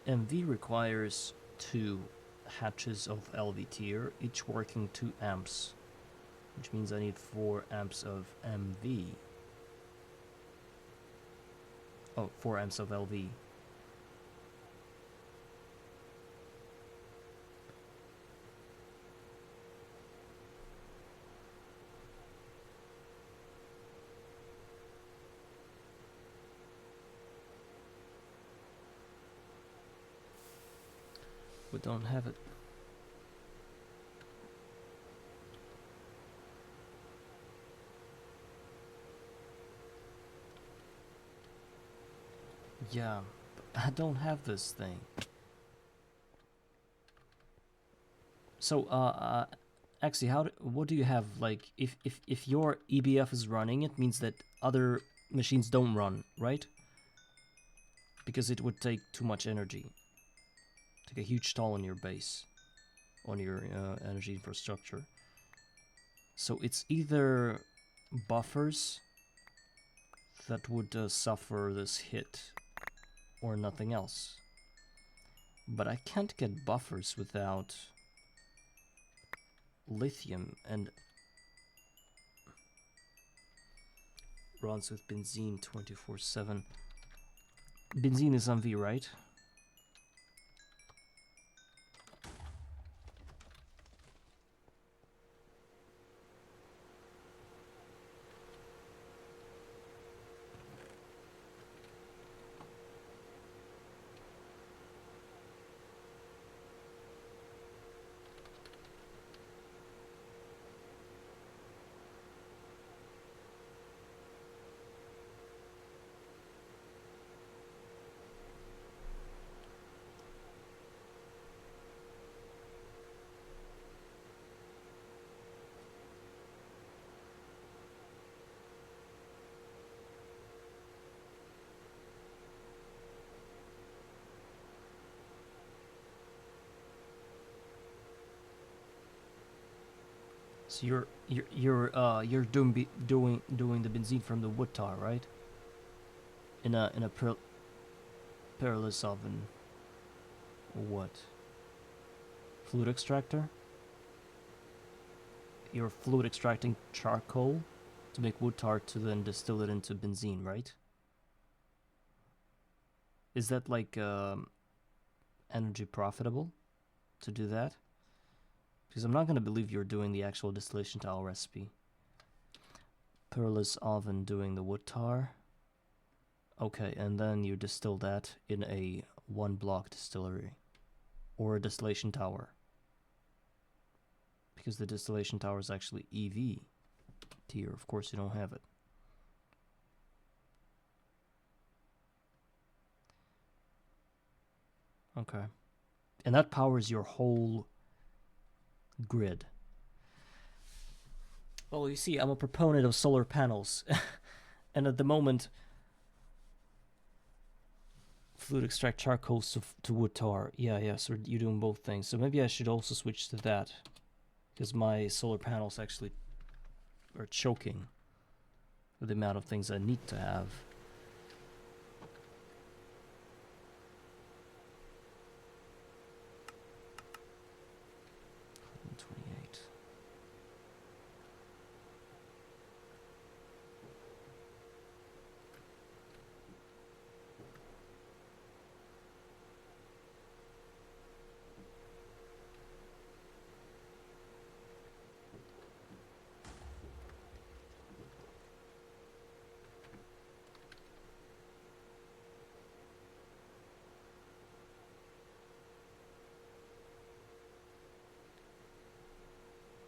MV requires 2 hatches of LV tier, each working 2 amps, which means I need 4 amps of MV. Oh, 4 amps of LV. We don't have it. Yeah, but I don't have this thing. So, actually, what do you have? Like, if your EBF is running, it means that other machines don't run, right? Because it would take too much energy. Take a huge toll on your base, on your energy infrastructure. So it's either buffers that would suffer this hit, or nothing else. But I can't get buffers without lithium, and runs with benzene 24/7. Benzene is MV, right? So you're doing the benzene from the wood tar, right? In a perilous oven. Or what? Fluid extractor? You're fluid extracting charcoal to make wood tar to then distill it into benzene, right? Is that like energy profitable to do that? Because I'm not going to believe you're doing the actual distillation tower recipe. Perilous oven doing the wood tar. Okay, and then you distill that in a 1-block distillery. Or a distillation tower. Because the distillation tower is actually EV tier. Of course you don't have it. Okay. And that powers your whole grid. Well, you see, I'm a proponent of solar panels. And at the moment, fluid extract charcoal to wood tar. Yeah, so you're doing both things. So maybe I should also switch to that. Because my solar panels actually are choking with the amount of things I need to have.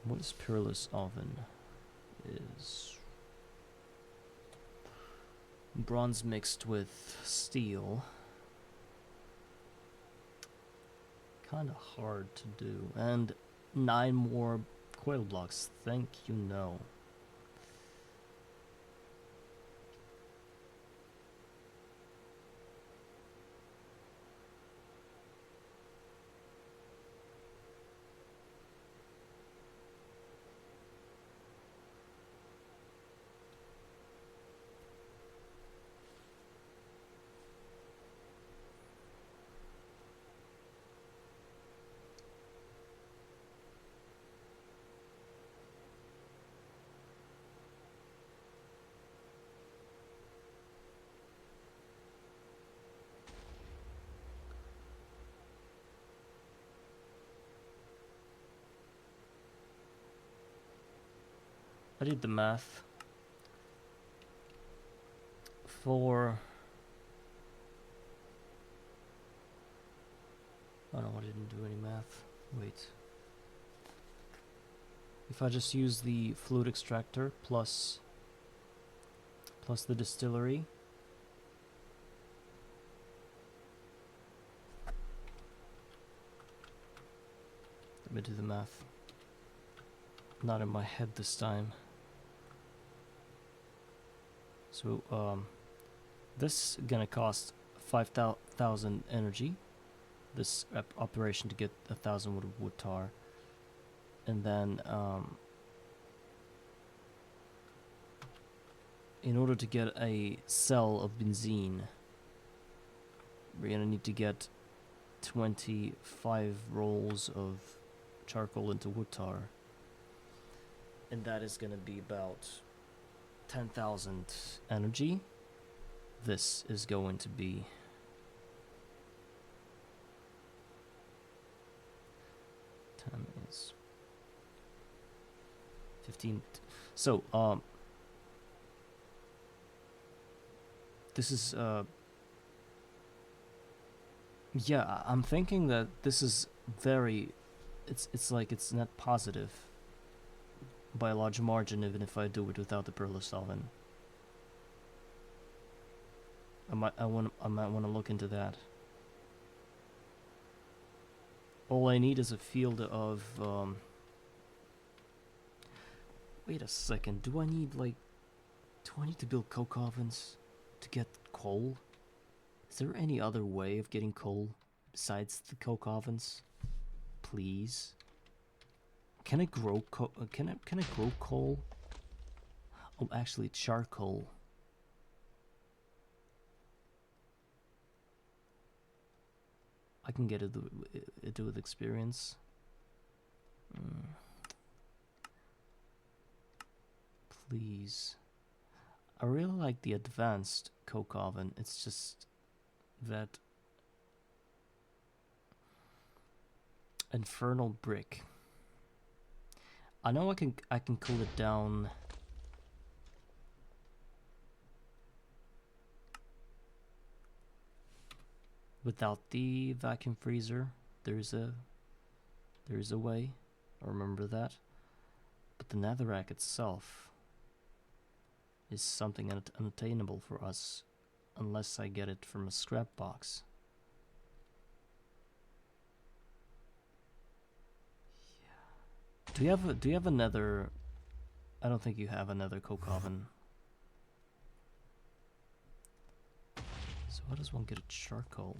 What is perilous oven? Is bronze mixed with steel. Kind of hard to do. And 9 more coil blocks. Thank you, no. I did the math for... Oh no, I didn't do any math. Wait. If I just use the fluid extractor plus the distillery, let me do the math. Not in my head this time. So this gonna cost 5,000 energy. This operation to get 1,000 wood tar, and then in order to get a cell of benzene, we're gonna need to get 25 rolls of charcoal into wood tar, and that is gonna be about 10,000 energy. This is going to be 10 is 15. So this is yeah, I'm thinking that this is very, it's like it's net positive by a large margin, even if I do it without the perilous oven. I might want to look into that. All I need is a field of wait a second, do I need to build coke ovens to get coal? Is there any other way of getting coal besides the coke ovens? Please? Can it grow can it grow coal? Oh, actually charcoal. I can get it with experience. Please. I really like the advanced coke oven. It's just that infernal brick. I know I can cool it down without the vacuum freezer. There's a way. I remember that. But the netherrack itself is something unattainable for us unless I get it from a scrap box. Yeah. Do you have another? I don't think you have another coke oven. So how does one get a charcoal?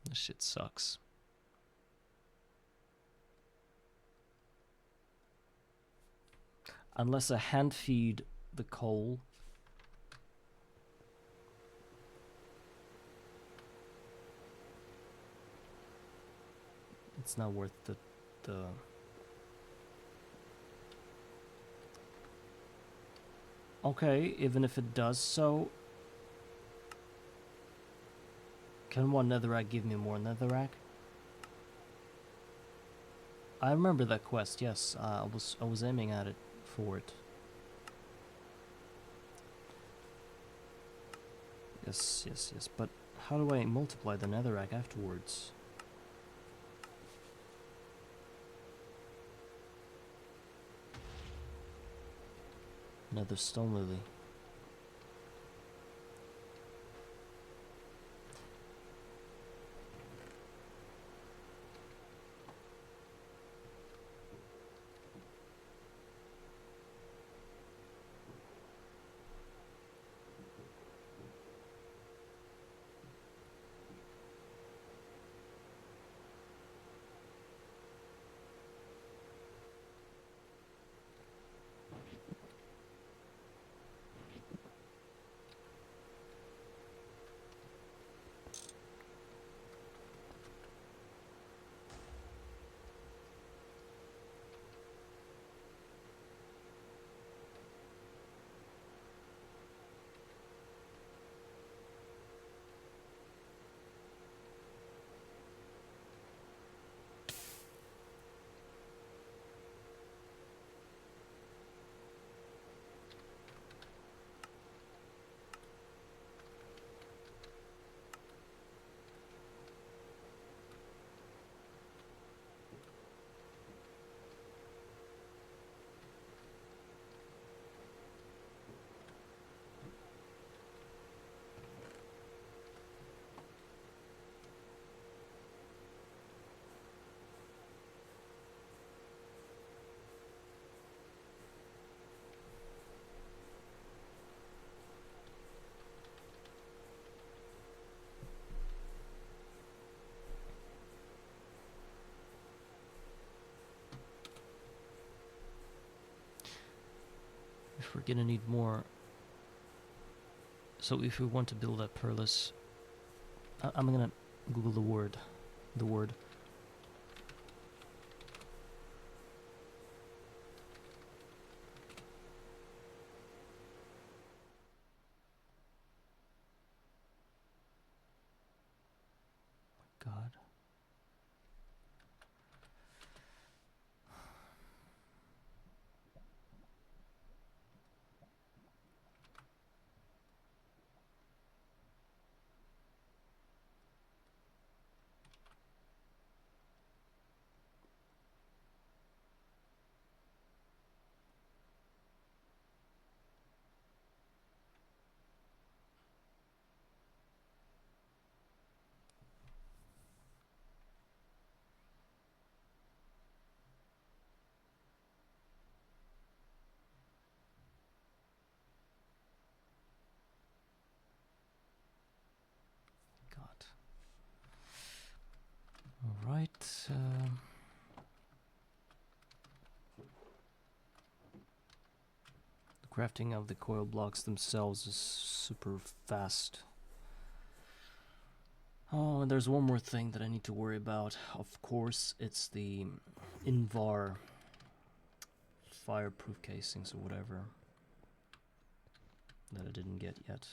This shit sucks. Unless I hand feed the coal. It's not worth the Okay, even if it does so, can one netherrack give me more netherrack? I remember that quest. Yes, I was aiming at it for it. Yes. But how do I multiply the netherrack afterwards? Another stone lily. If we're gonna need more. So if we want to build a perlus, I'm gonna Google the word. God. Alright. The crafting of the coil blocks themselves is super fast. Oh, and there's one more thing that I need to worry about. Of course, it's the Invar fireproof casings or whatever that I didn't get yet.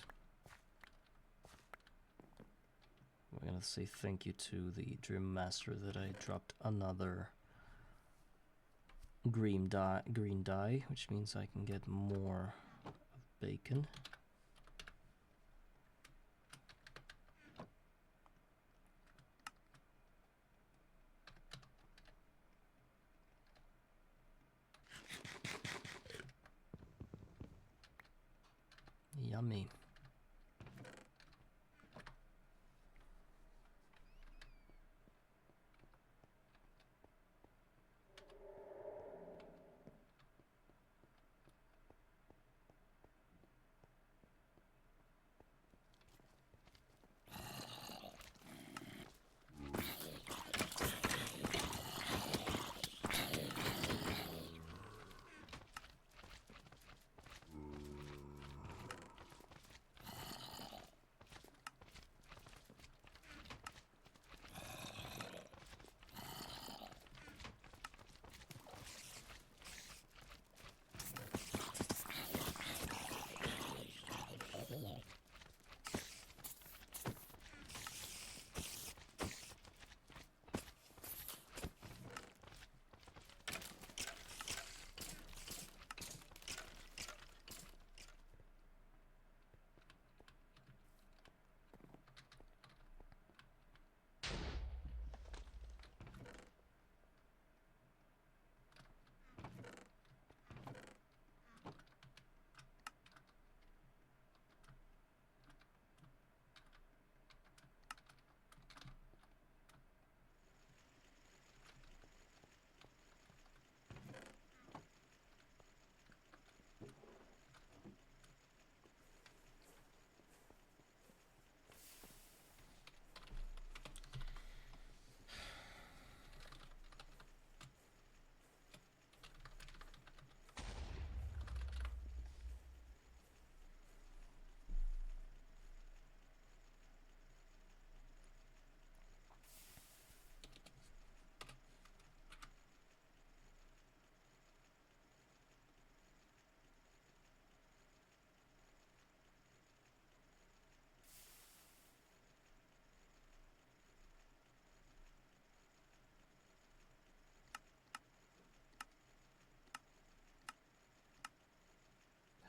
We're gonna say thank you to the Dream Master that I dropped another green dye, which means I can get more of bacon. Yummy.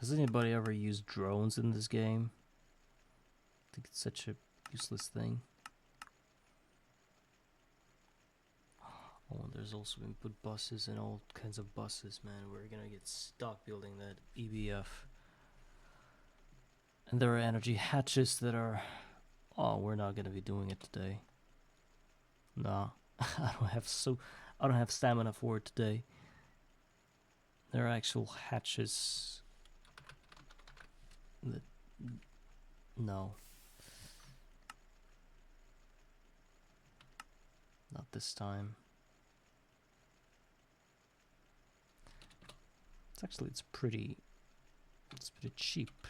Has anybody ever used drones in this game? I think it's such a useless thing. Oh, and there's also input buses and all kinds of buses, man. We're gonna get stuck building that EBF. And there are energy hatches that are... Oh, we're not gonna be doing it today. Nah, I don't have stamina for it today. There are actual hatches that... No. Not this time. It's pretty cheap.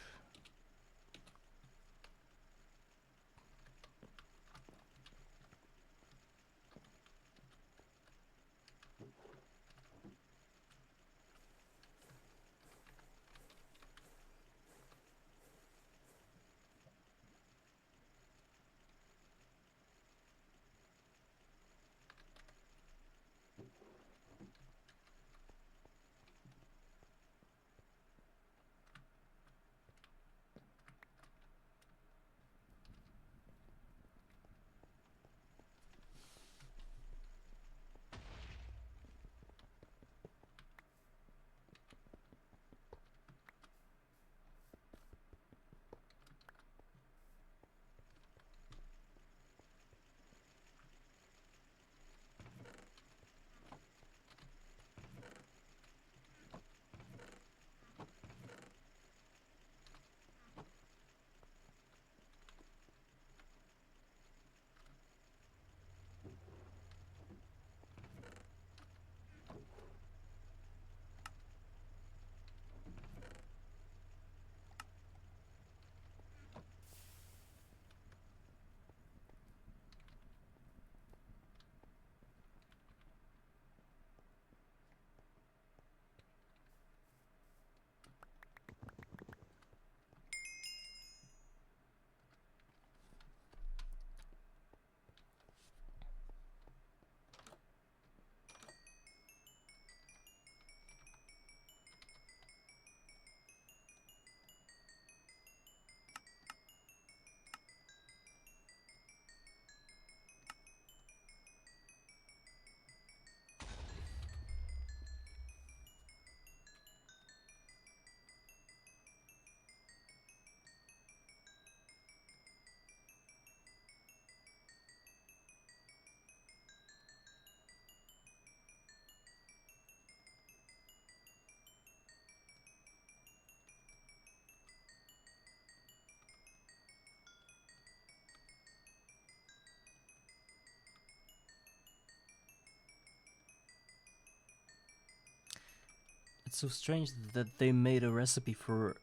It's so strange that they made a recipe for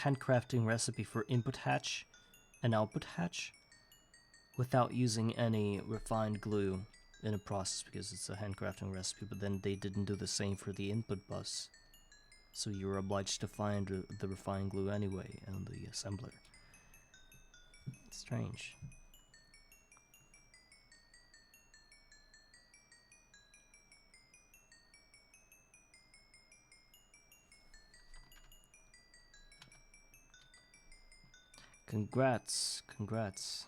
handcrafting recipe for input hatch and output hatch without using any refined glue in a process because it's a handcrafting recipe, but then they didn't do the same for the input bus. So you were obliged to find the refined glue anyway on the assembler. It's strange. Congrats, congrats.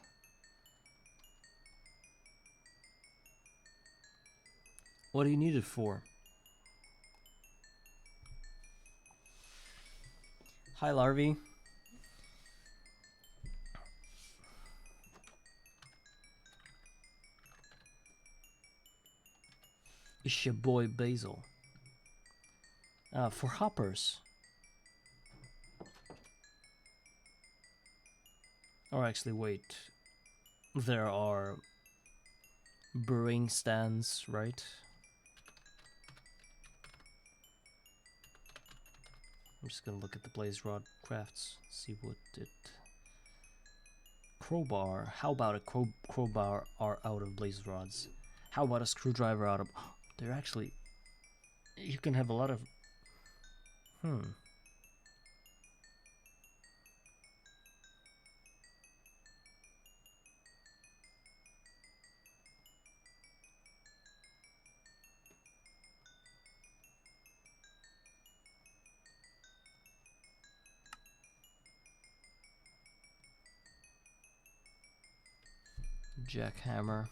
What do you need it for? Hi, Larvy. It's your boy Basil. For hoppers. Or actually, wait. There are brewing stands, right? I'm just gonna look at the blaze rod crafts, see what it... Crowbar. How about a crowbar are out of blaze rods? How about a screwdriver out of... They're actually... You can have a lot of... Jackhammer.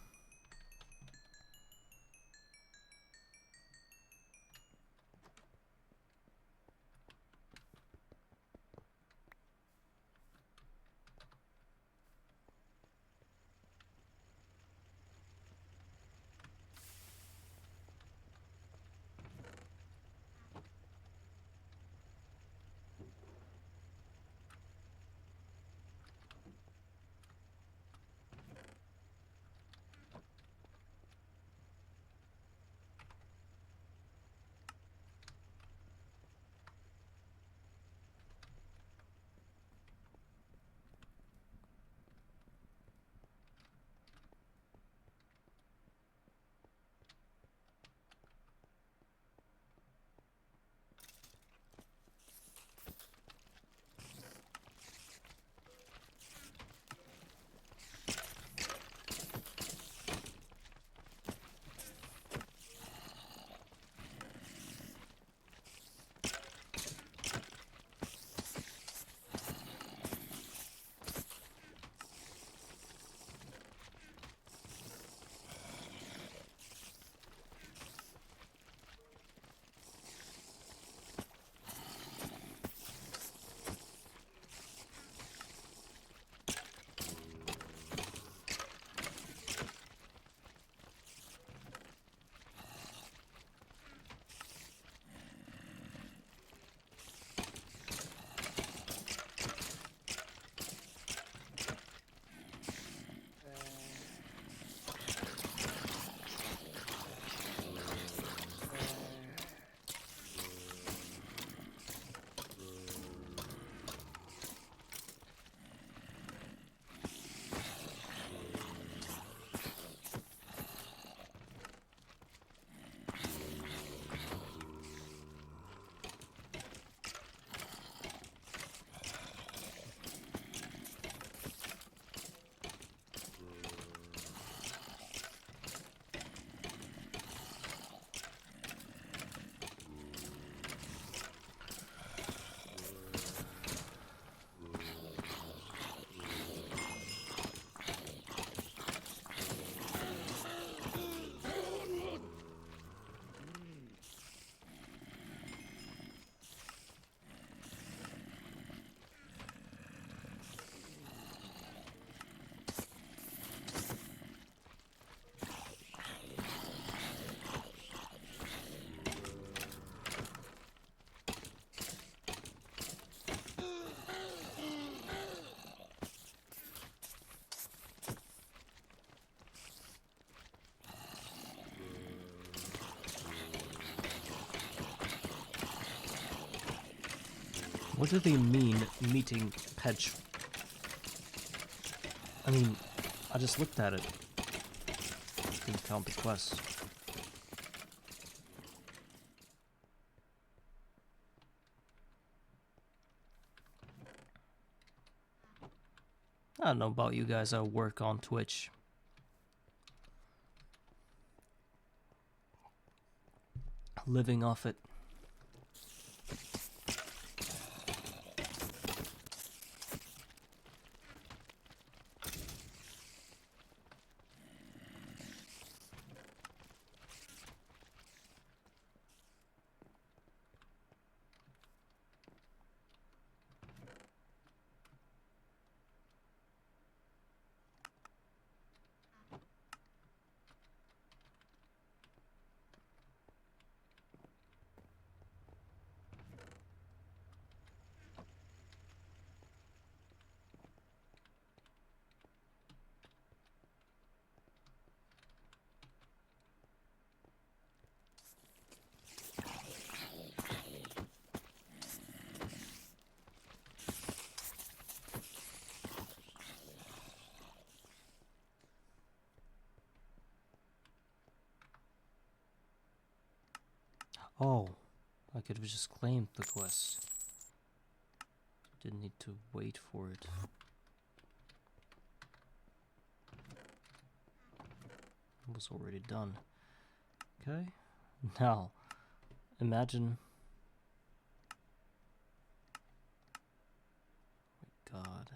What do they mean, meeting patch? I mean, I just looked at it. Didn't count the quest. I don't know about you guys, I work on Twitch. Living off it. Oh, I could have just claimed the quest. Didn't need to wait for it. It was already done. Okay, now imagine. Oh my God.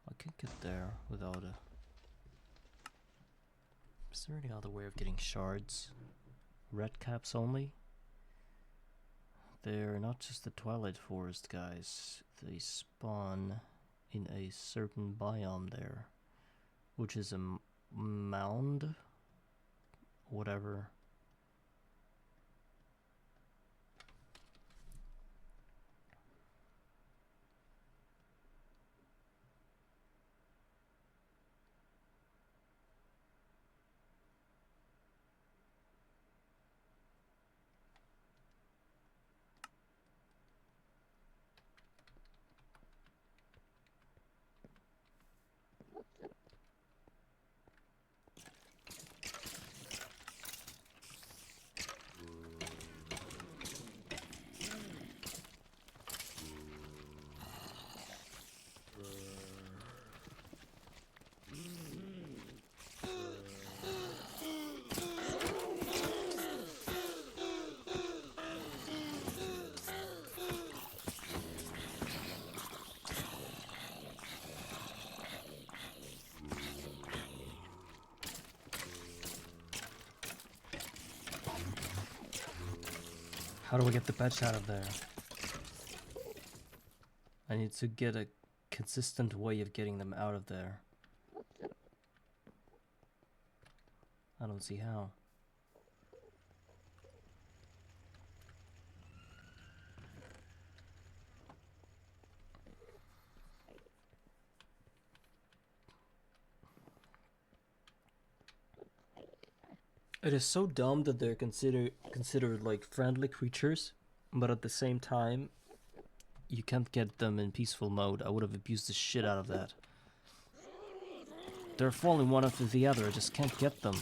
I can't get there without a. Is there any other way of getting shards? Red caps only? They're not just the Twilight Forest guys. They spawn in a certain biome there, which is a mound? Whatever. How do I get the patch out of there? I need to get a consistent way of getting them out of there. I don't see how. It is so dumb that they're considered like friendly creatures, but at the same time, you can't get them in peaceful mode. I would have abused the shit out of that. They're falling one after the other, I just can't get them.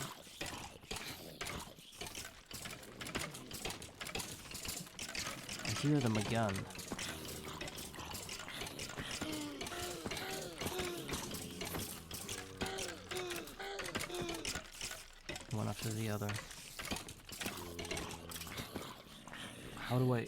I hear them again. One after the other. How do I...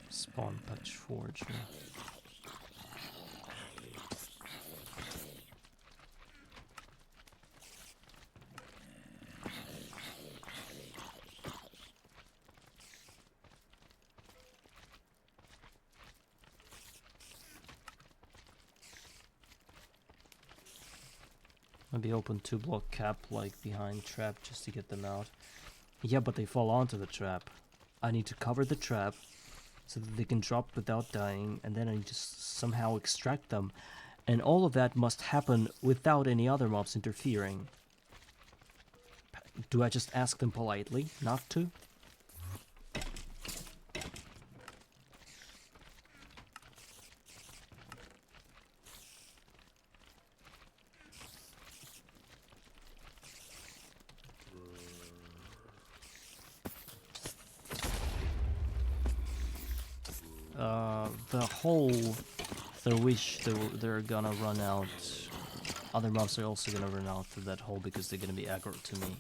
Spawn patch forge. Maybe open 2-block cap like behind trap just to get them out. Yeah, but they fall onto the trap. I need to cover the trap so that they can drop without dying, and then I just somehow extract them. And all of that must happen without any other mobs interfering. Do I just ask them politely not to? The whole the wish they're gonna run out. Other mobs are also gonna run out through that hole because they're gonna be aggro to me.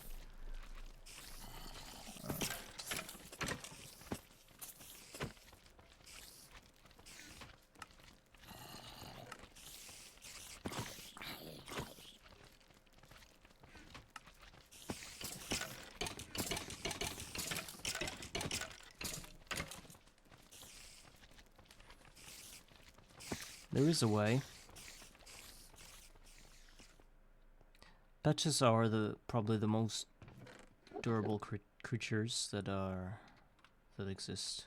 There is a way. Patches are probably the most durable creatures that exist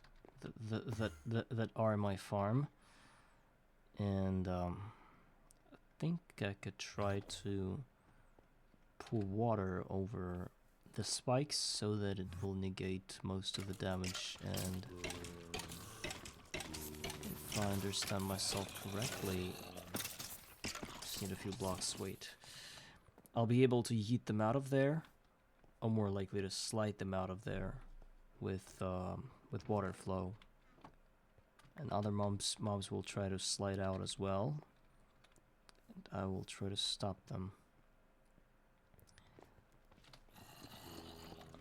that are in my farm, and I think I could try to pour water over the spikes so that it will negate most of the damage. And if I understand myself correctly, just need a few blocks. Wait. I'll be able to yeet them out of there, or more likely to slide them out of there with water flow. And other mobs will try to slide out as well, and I will try to stop them.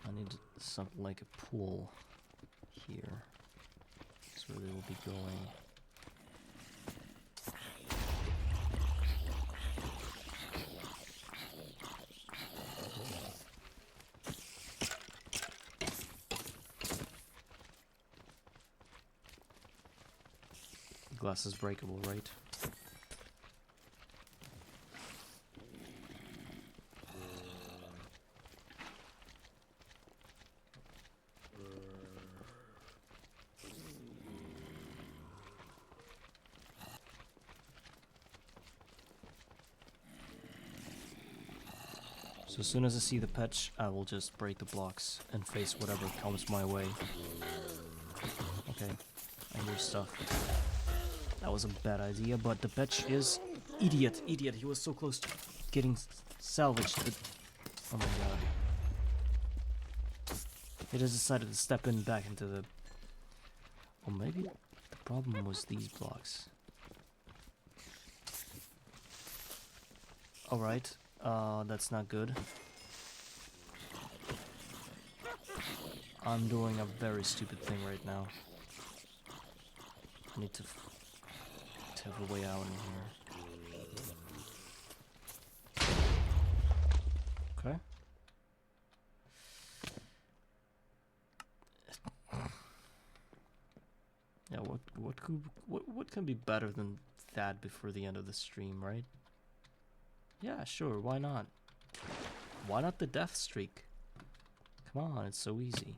I need something like a pool here. That's where they will be going. Glass is breakable, right? So as soon as I see the patch, I will just break the blocks and face whatever comes my way. Okay, I hear stuff. That was a bad idea, but the patch is... Idiot! He was so close to getting salvaged, but... Oh my god. He just decided to step in back into the... Or maybe the problem was these blocks. Alright, that's not good. I'm doing a very stupid thing right now. I need to have a way out in here. Okay. Yeah, what can be better than that before the end of the stream, right? Yeah, sure, why not? Why not the death streak? Come on, it's so easy.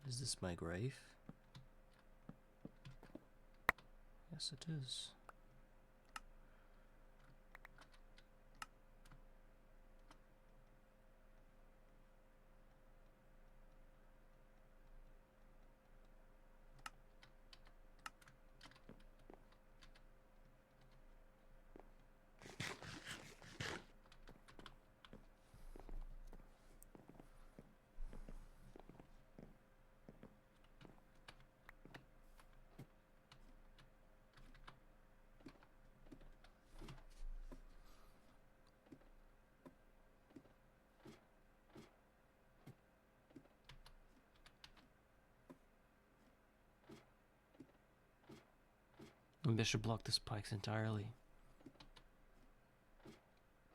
Is this my grave? Yes, it is. Maybe I should block the spikes entirely.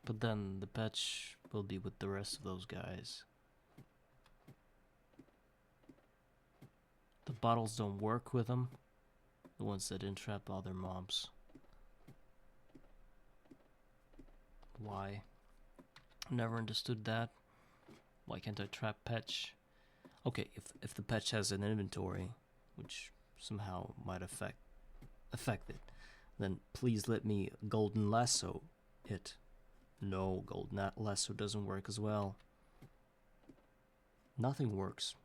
But then the patch will be with the rest of those guys. The bottles don't work with them. The ones that entrap other mobs. Why? Never understood that. Why can't I trap Patch? Okay, if the Patch has an inventory, which somehow might affect it, then please let me golden lasso it. No, golden lasso doesn't work as well. Nothing works.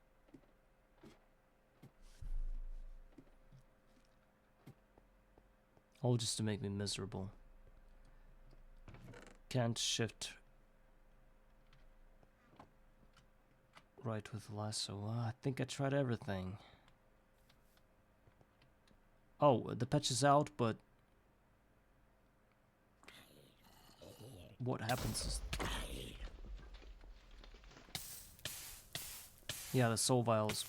All just to make me miserable. Can't shift right with lasso. I think I tried everything. Oh, the patch is out, but what happens is... Yeah, the soul vials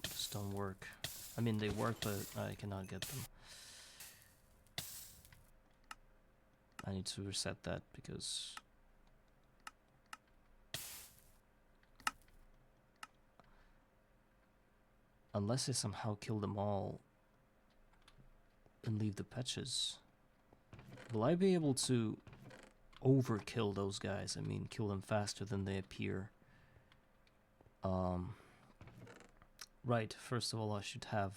just don't work. I mean, they work, but I cannot get them. I need to reset that because... Unless I somehow kill them all and leave the patches, will I be able to overkill those guys? I mean, kill them faster than they appear. Right, first of all, I should have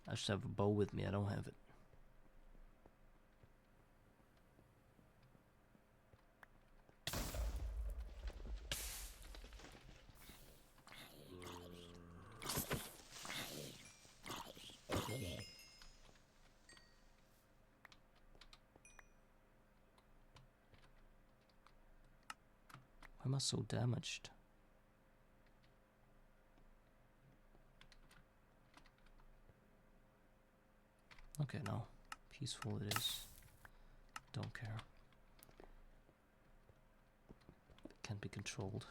a bow with me. I don't have it. Why am I so damaged? Okay, no. Peaceful it is. Don't care. It can't be controlled.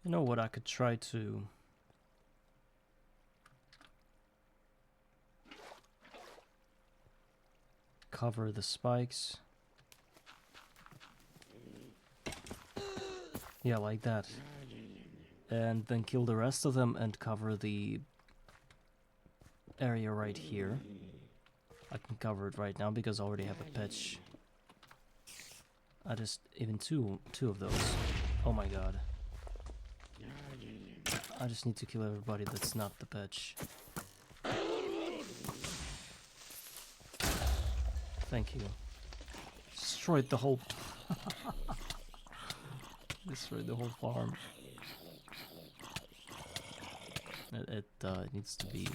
You know what, I could try to cover the spikes. Yeah, like that. And then kill the rest of them and cover the area right here. I can cover it right now because I already have a patch. I just, even two of those. Oh my god. I just need to kill everybody that's not the patch. Thank you. Destroyed the whole... Destroyed the whole farm. It needs to be...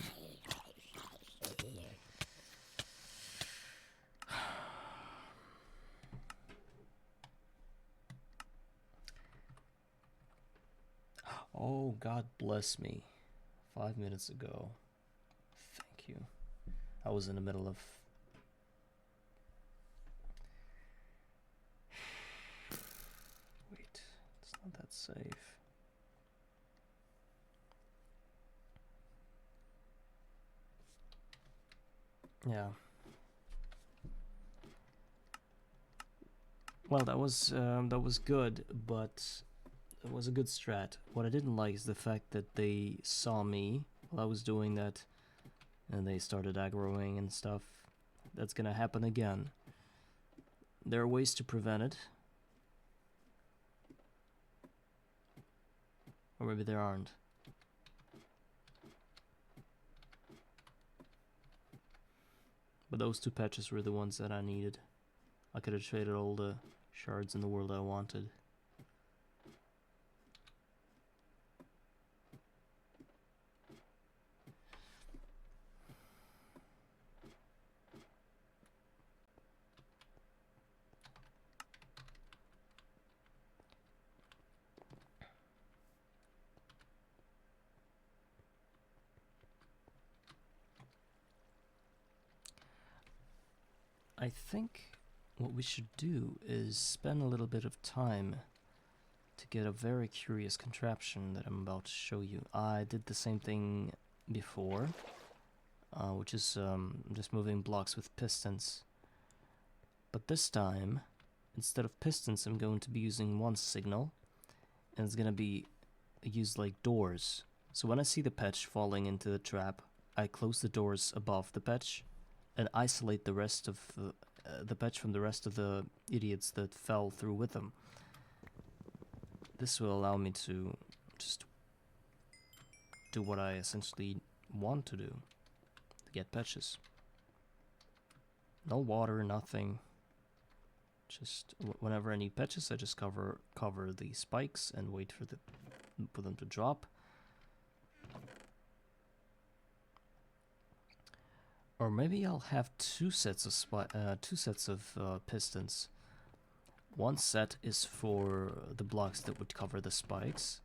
Oh, God bless me. 5 minutes ago. Thank you. I was in the middle of... Wait, it's not that safe. Yeah. Well, that was good, but it was a good strat. What I didn't like is the fact that they saw me while I was doing that, and they started aggroing and stuff. That's gonna happen again. There are ways to prevent it. Or maybe there aren't. But those two patches were the ones that I needed. I could have traded all the shards in the world I wanted. I think what we should do is spend a little bit of time to get a very curious contraption that I'm about to show you. I did the same thing before, which is just moving blocks with pistons. But this time, instead of pistons, I'm going to be using one signal, and it's gonna be used like doors. So when I see the patch falling into the trap, I close the doors above the patch and isolate the rest of the patch from the rest of the idiots that fell through with them. This will allow me to just do what I essentially want to do, to get patches. No water, nothing. Just whenever I need patches, I just cover the spikes and wait for them to drop. Or maybe I'll have two sets of pistons. One set is for the blocks that would cover the spikes,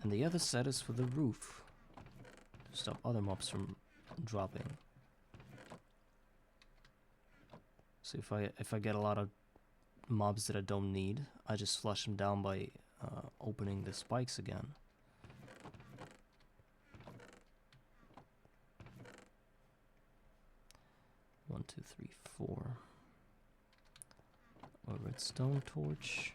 and the other set is for the roof, to stop other mobs from dropping. So if I get a lot of mobs that I don't need, I just flush them down by opening the spikes again. One, two, three, four. A redstone torch.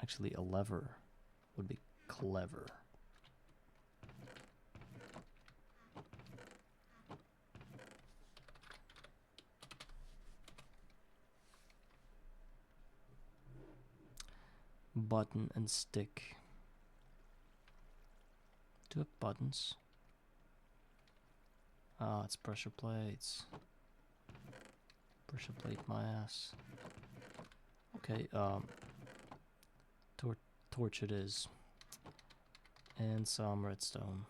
Actually, a lever would be clever. Button and stick. Do have buttons. Ah, it's pressure plates. Pressure plate my ass. Okay, torch it is. And some redstone.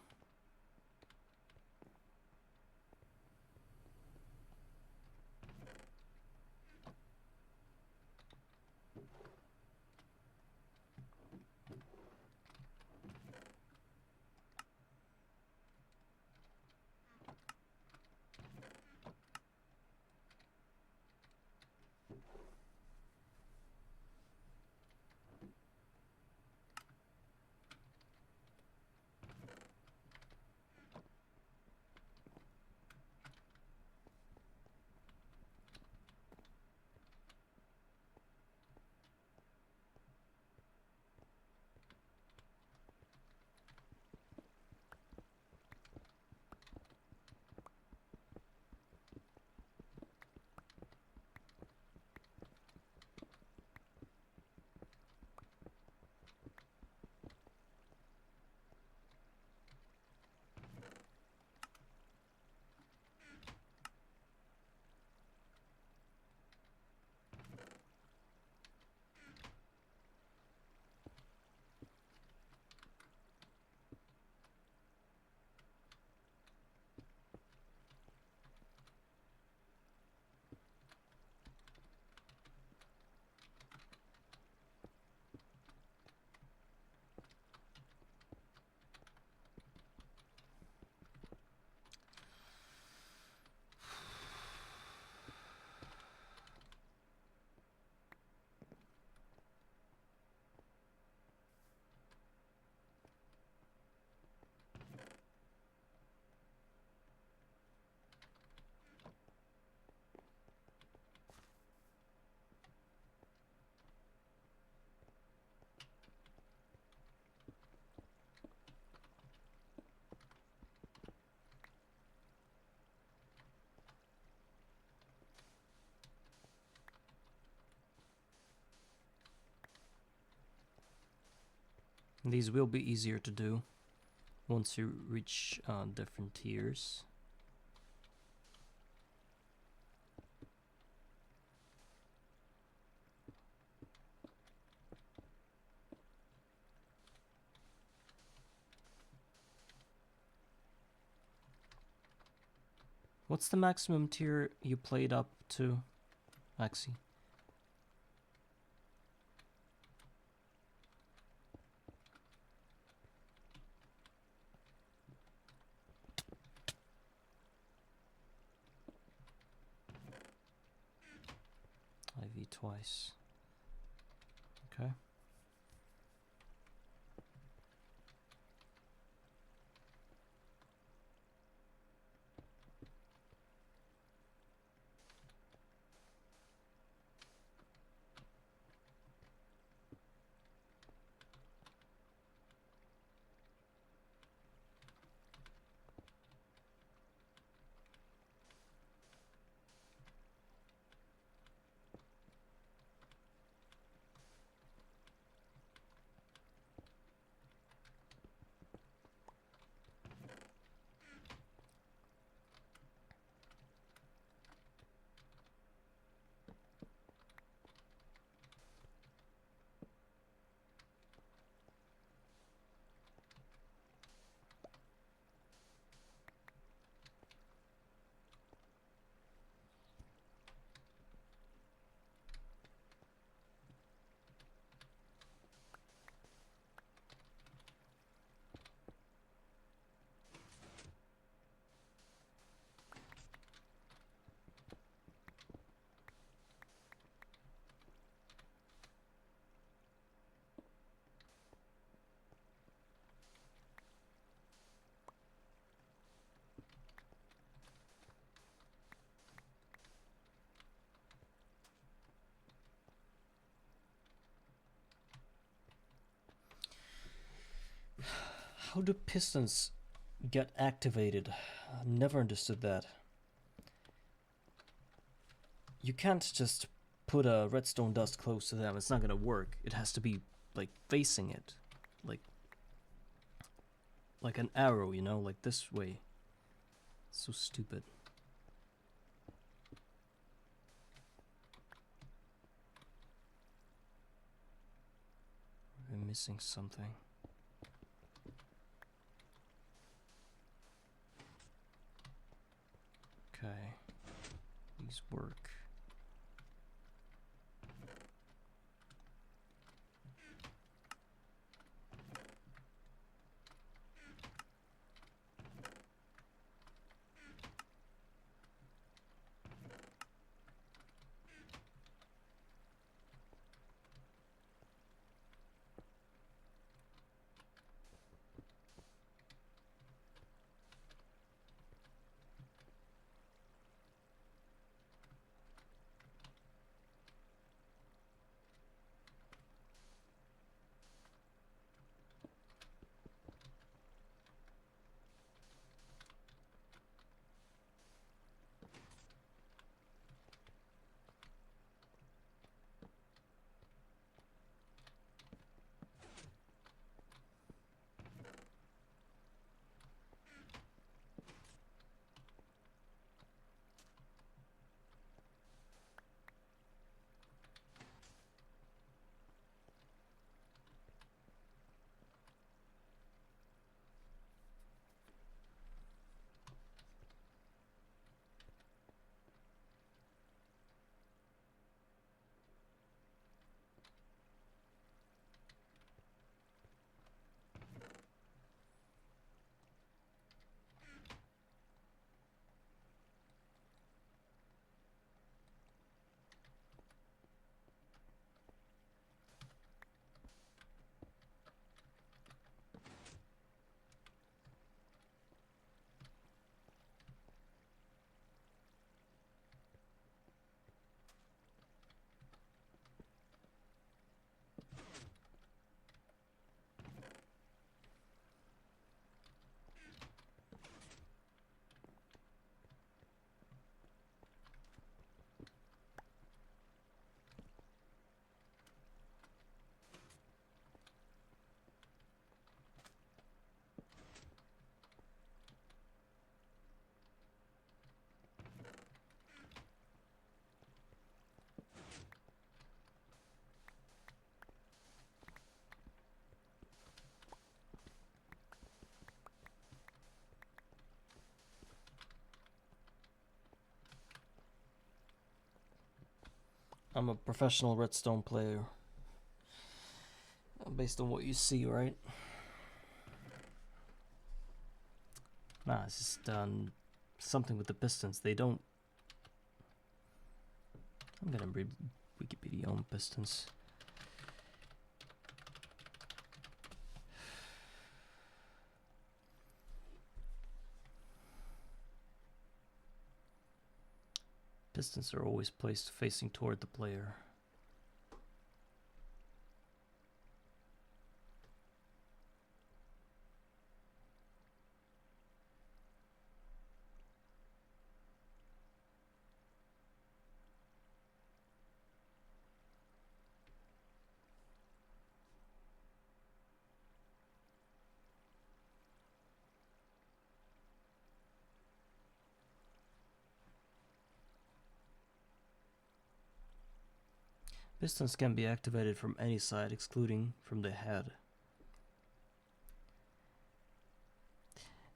These will be easier to do once you reach different tiers. What's the maximum tier you played up to, Axie? twice. Okay. How do pistons get activated? I never understood that. You can't just put a redstone dust close to them. It's not gonna work. It has to be like facing it, like an arrow, you know, like this way. So stupid. We're missing something. Okay, these work. I'm a professional redstone player. Based on what you see, right? Nah, it's just something with the pistons. They don't... I'm gonna Wikipedia on pistons. Pistons are always placed facing toward the player. Pistons can be activated from any side, excluding from the head.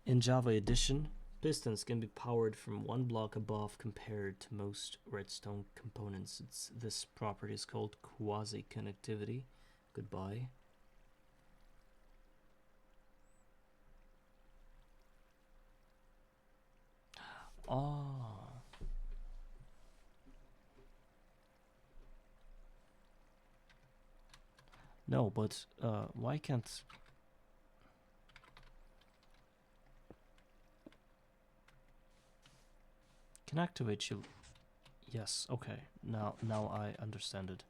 In Java Edition, pistons can be powered from one block above compared to most redstone components. This property is called quasi-connectivity. Goodbye. Ah. No, but why can't... Can activate you... Yes, okay. Now I understand it.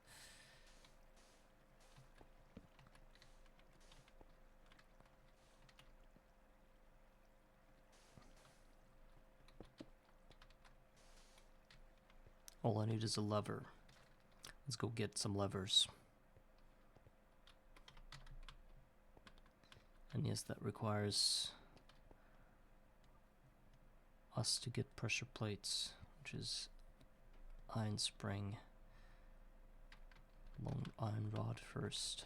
All I need is a lever. Let's go get some levers. And yes, that requires us to get pressure plates, which is iron spring, long iron rod first.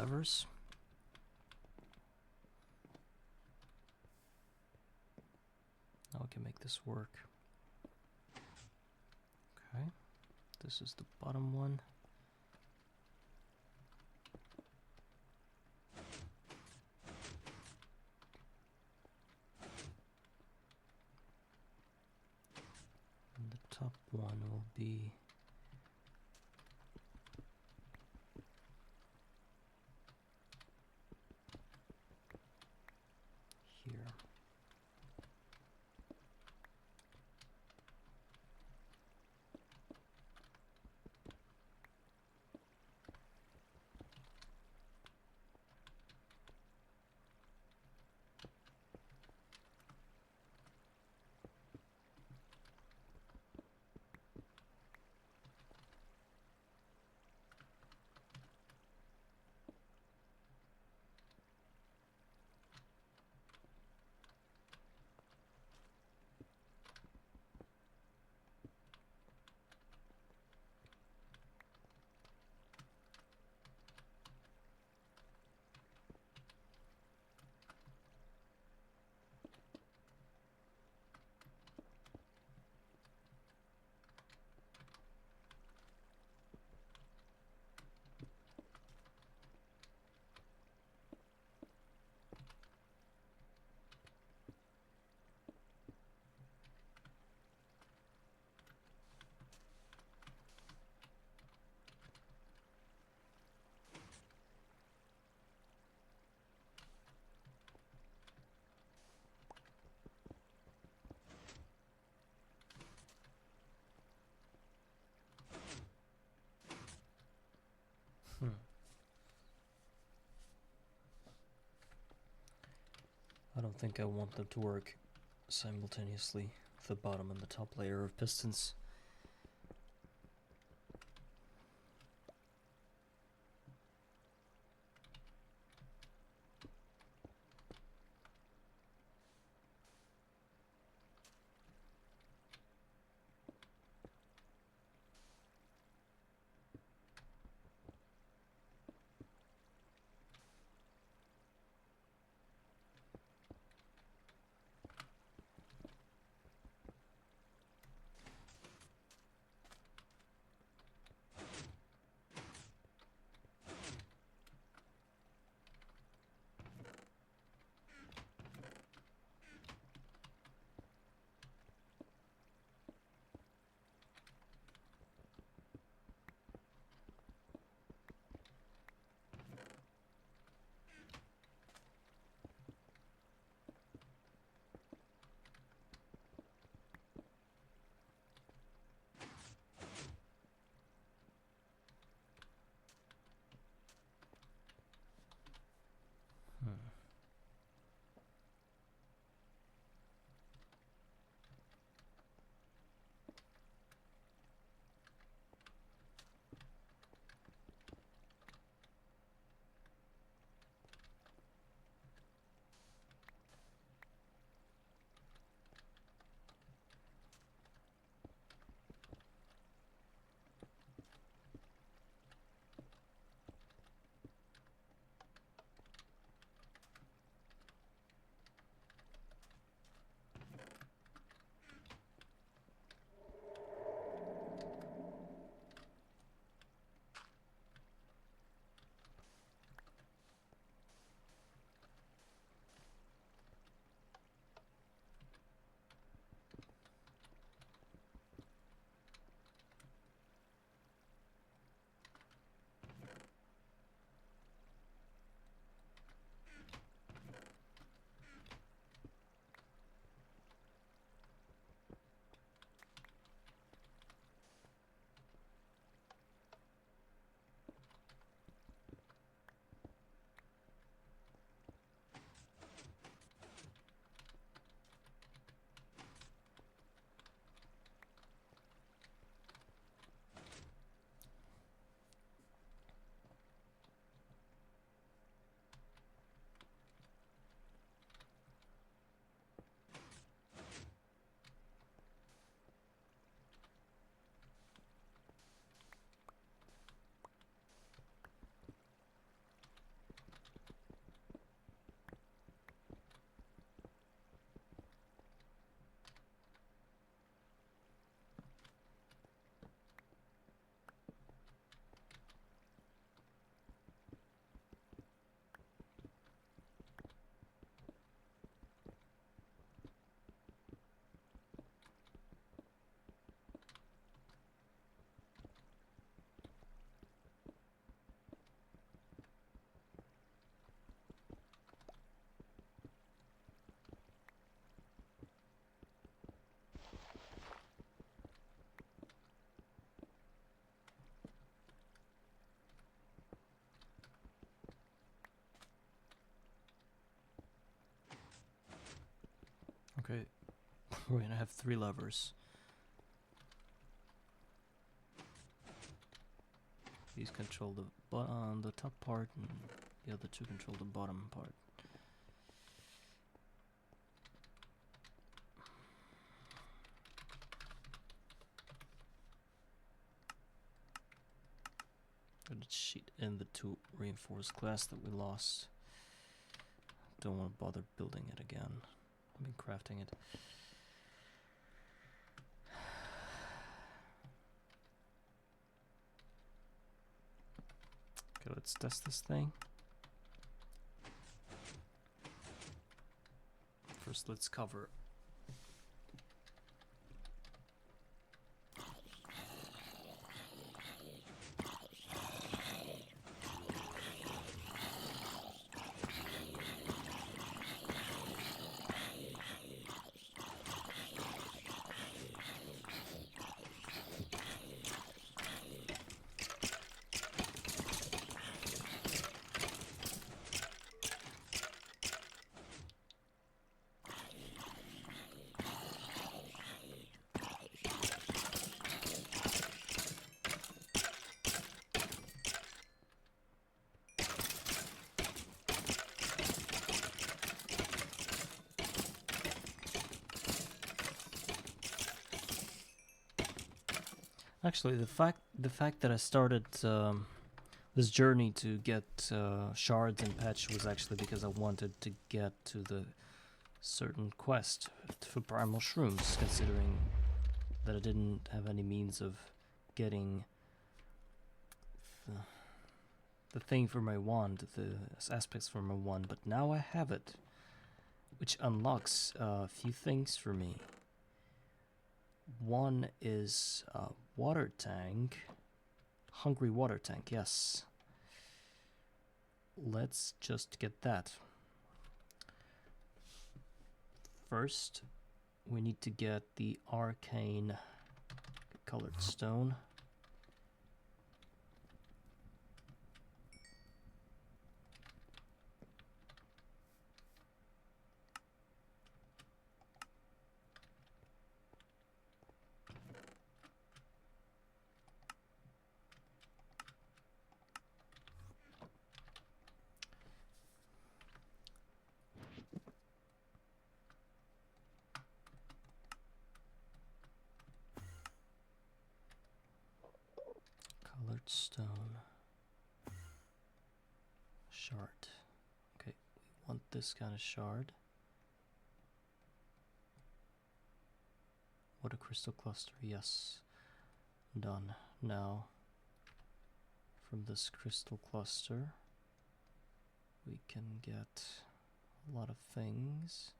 levers. Now we can make this work. Okay, this is the bottom one. And the top one will be here. I don't think I want them to work simultaneously, the bottom and the top layer of pistons. Okay, we're gonna have 3 levers. These control the top part, and the other 2 control the bottom part. Got a sheet in the 2 reinforced glass that we lost. Don't want to bother building it again. I've been crafting it. Okay, let's test this thing. First, let's cover. Actually, the fact that I started this journey to get shards and patch was actually because I wanted to get to the certain quest for primal shrooms, considering that I didn't have any means of getting the thing for my wand, the aspects for my wand, but now I have it, which unlocks a few things for me. One is water tank, hungry water tank, yes. Let's just get that. First, we need to get the arcane colored stone. Colored stone. Shard. Okay, we want this kind of shard. What a crystal cluster, yes. Done. Now, from this crystal cluster, we can get a lot of things.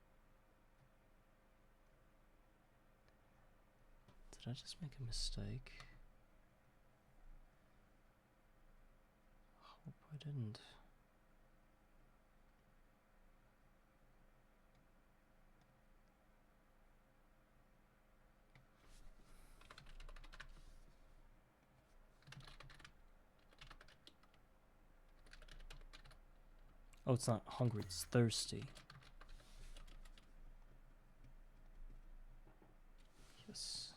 Did I just make a mistake? Hope I didn't. Oh, it's not hungry, it's thirsty. Yes.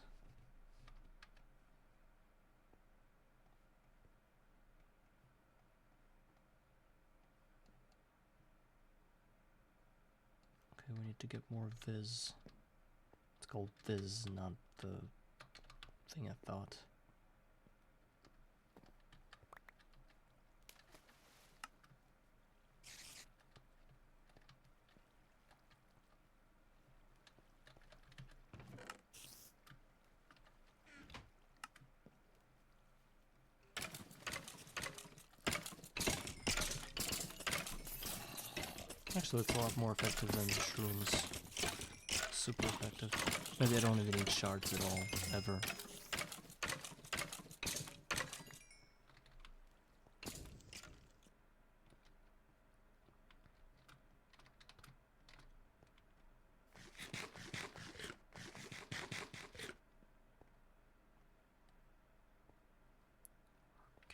Okay, we need to get more Viz. It's called Viz, not the thing I thought. Actually, it's a lot more effective than the shrooms. Super effective. Maybe I don't even need shards at all, ever.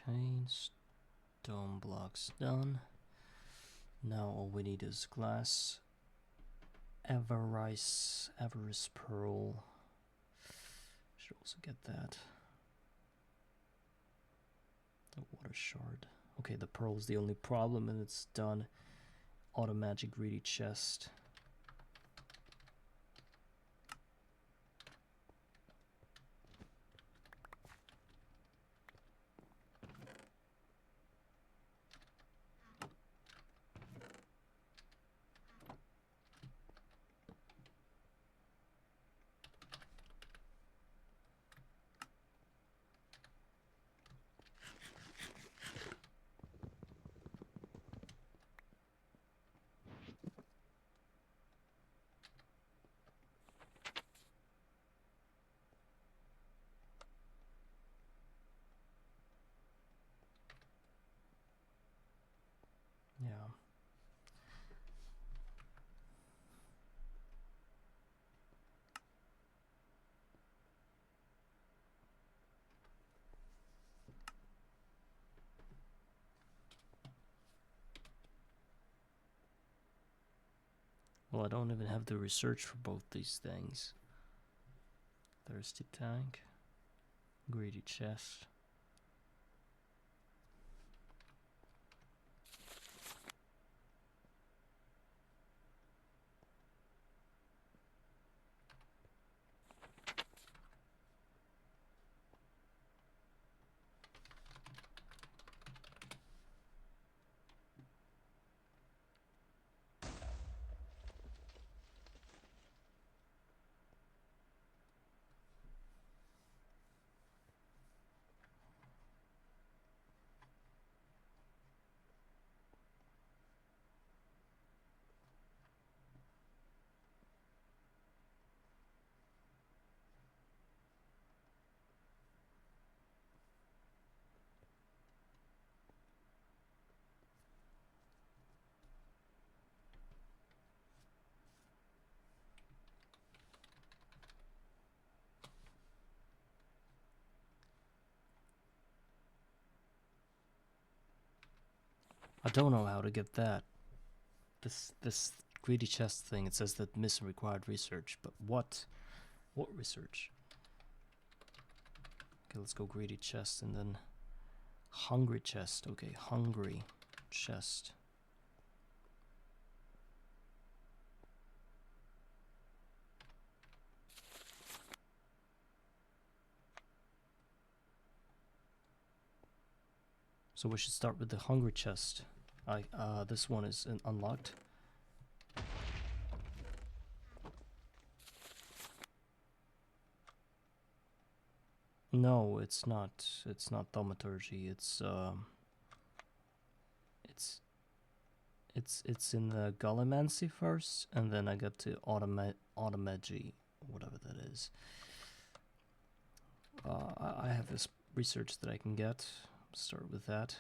Okay, stone blocks done. Now all we need is glass Avarice pearl. Should also get that. The water shard. Okay, the pearl is the only problem, and it's done. Auto magic greedy chest. Yeah. Well, I don't even have the research for both these things. Thirsty tank. Greedy chest. I don't know how to get that. This greedy chest thing, it says that missing required research, but what research? Okay, let's go greedy chest and then hungry chest. Okay, hungry chest. So we should start with the hungry chest. This one is unlocked. No, it's not. It's not thaumaturgy. It's in the Gallimancy first, and then I got to automagy, whatever that is. I have this research that I can get. Start with that.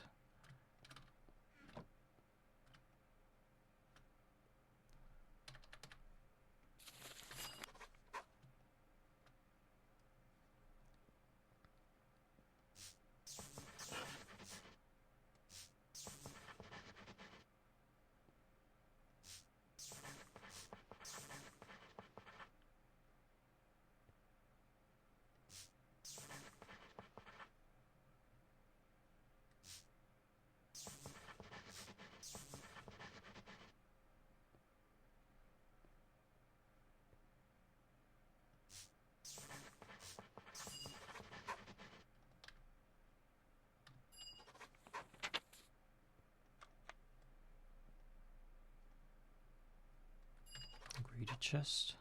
Greedy chest.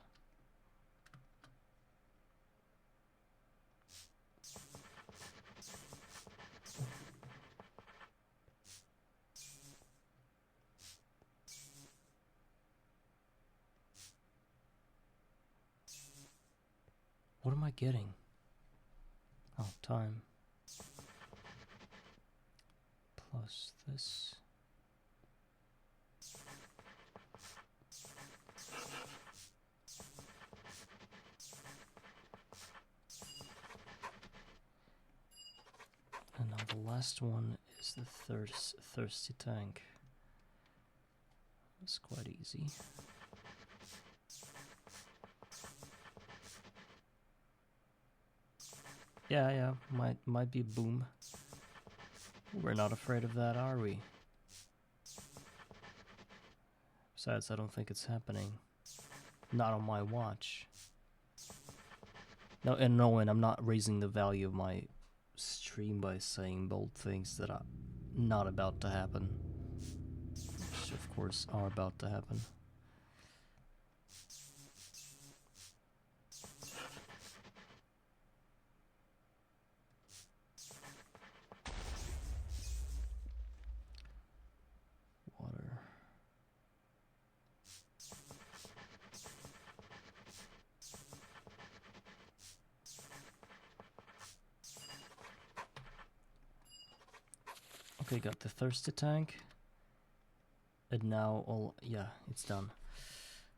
What am I getting? Oh, time. Plus this. And now the last one is the thirsty tank. It's quite easy. Yeah, might be boom. We're not afraid of that, are we? Besides, I don't think it's happening. Not on my watch. No, and I'm not raising the value of my stream by saying bold things that are not about to happen. Which, of course, are about to happen. Water. Okay, got the thirsty tank. And now all, yeah, it's done.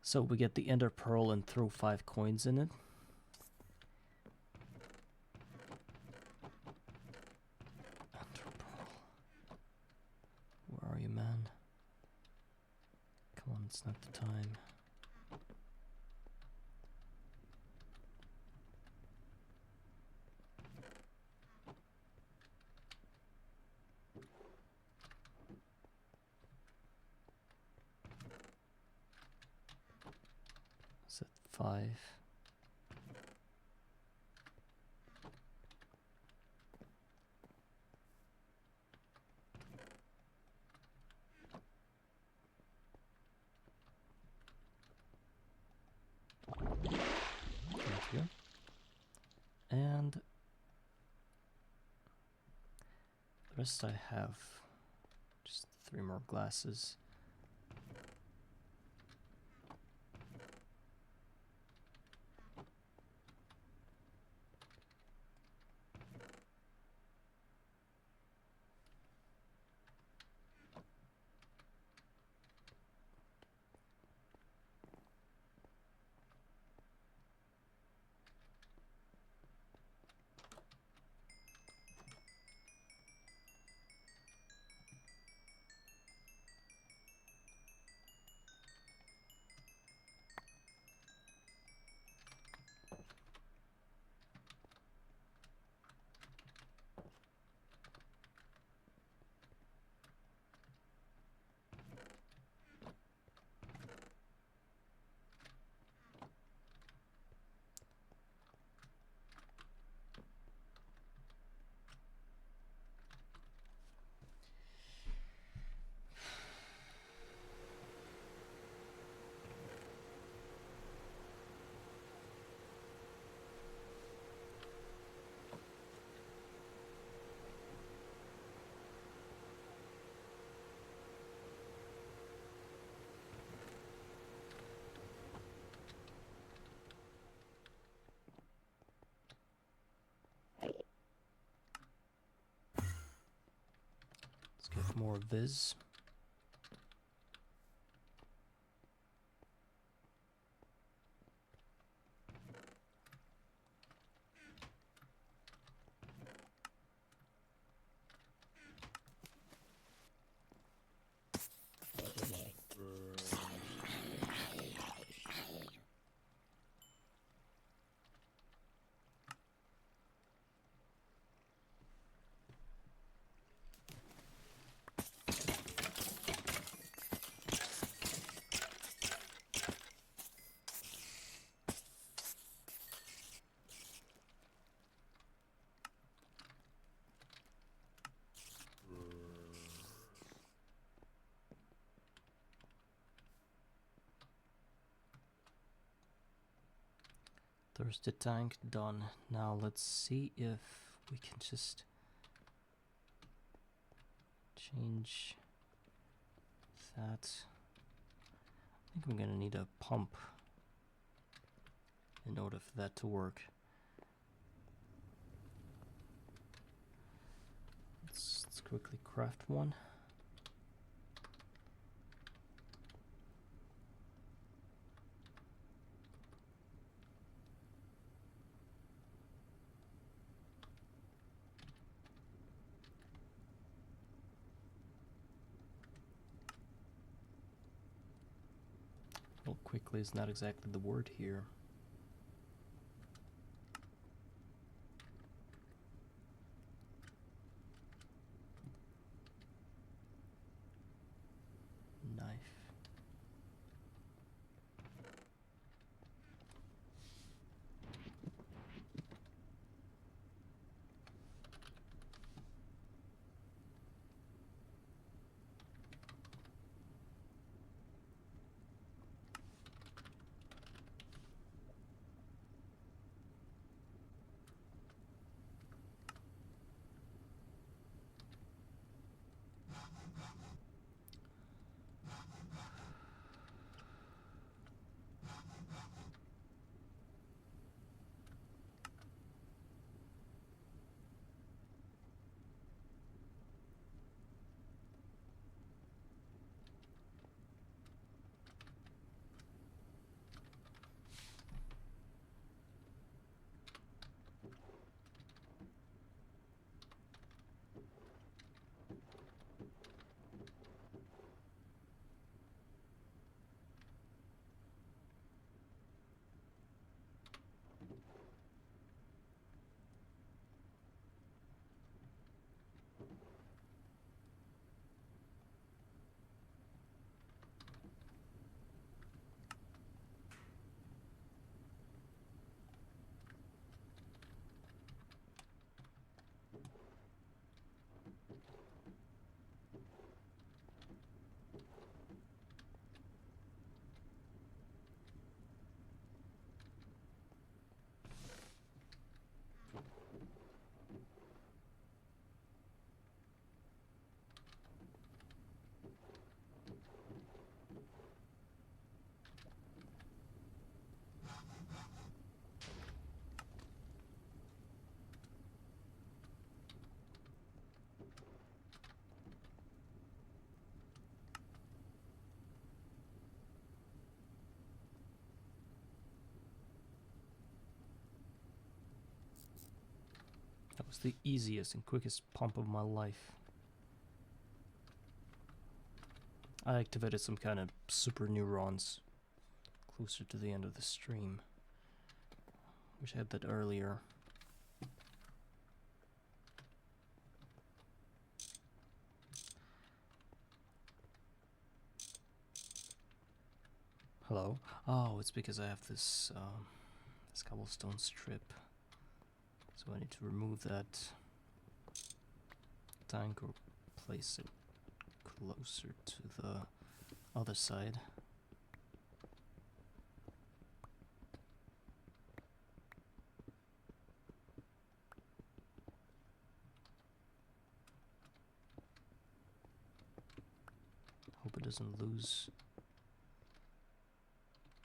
So we get the ender pearl and throw 5 coins in it. Ender pearl. Where are you, man? Come on, it's not the time. Is it 5? Thank you. And the rest I have. Just 3 more glasses. Let's get more viz. Thirsty tank done. Now let's see if we can just change that. I think I'm gonna need a pump in order for that to work. Let's quickly craft one. Well, quickly is not exactly the word here. was the easiest and quickest pump of my life. I activated some kind of super neurons closer to the end of the stream. Wish I had that earlier. Hello? Oh, it's because I have this, this cobblestone strip. So I need to remove that tank or place it closer to the other side. Hope it doesn't lose.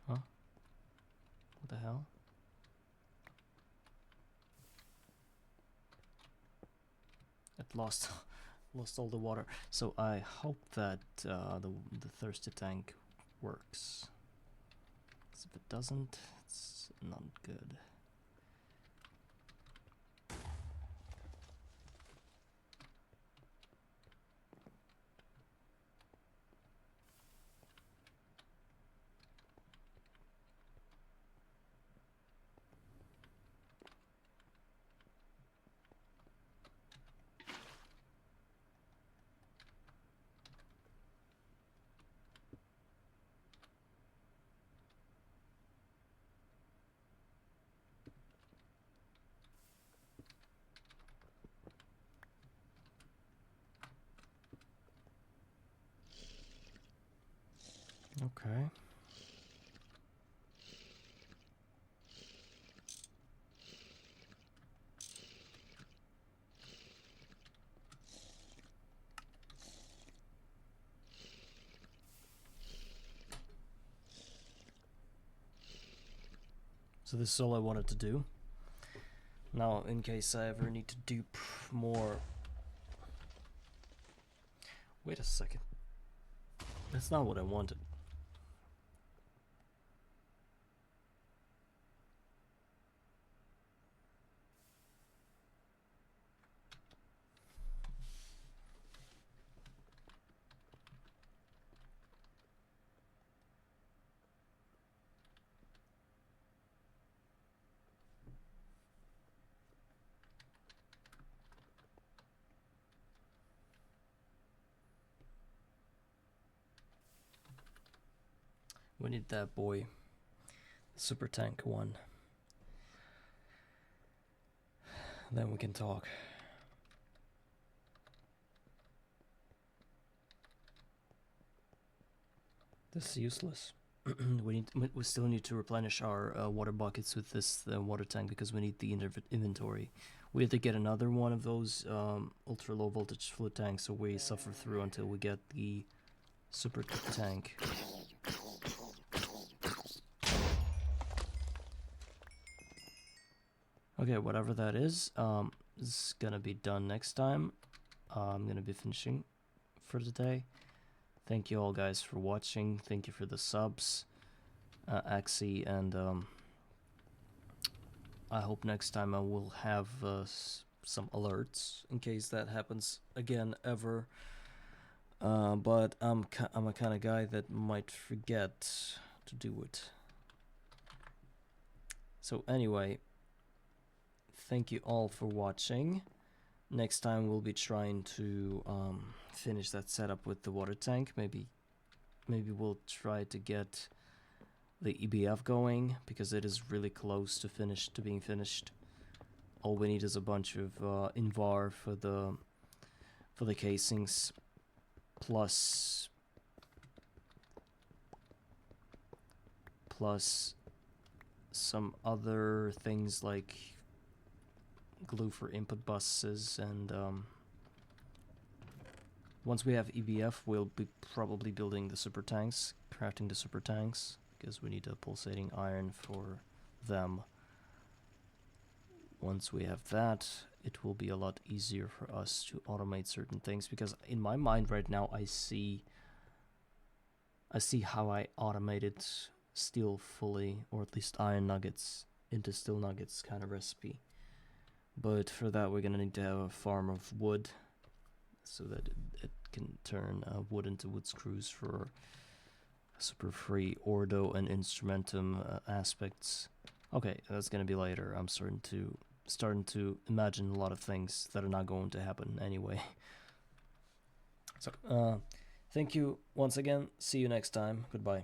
Huh? What the hell? It lost all the water. So I hope that the thirsty tank works. 'Cause if it doesn't, it's not good. Okay. So this is all I wanted to do. Now, in case I ever need to dupe more... Wait a second. That's not what I wanted. We need that boy. Super tank one. Then we can talk. This is useless. we still need to replenish our water buckets with this water tank because we need the inventory. We have to get another one of those ultra low voltage fluid tanks, so we suffer through until we get the super tank. Okay, whatever that is gonna be done next time. I'm gonna be finishing for today. Thank you all guys for watching. Thank you for the subs, Axie, and I hope next time I will have some alerts in case that happens again ever. But I'm a kind of guy that might forget to do it. So anyway, thank you all for watching. Next time we'll be trying to finish that setup with the water tank. Maybe we'll try to get the EBF going because it is really close to being finished. All we need is a bunch of invar for the casings, plus some other things like glue for input buses, and once we have EBF we'll be probably building the super tanks, crafting the super tanks, because we need a pulsating iron for them. Once we have that, it will be a lot easier for us to automate certain things, because in my mind right now I see how I automated steel fully, or at least iron nuggets into steel nuggets kind of recipe. But for that, we're gonna need to have a farm of wood, so that it can turn wood into wood screws for super free ordo and instrumentum aspects. Okay, that's gonna be later. I'm starting to imagine a lot of things that are not going to happen anyway. So, thank you once again. See you next time. Goodbye.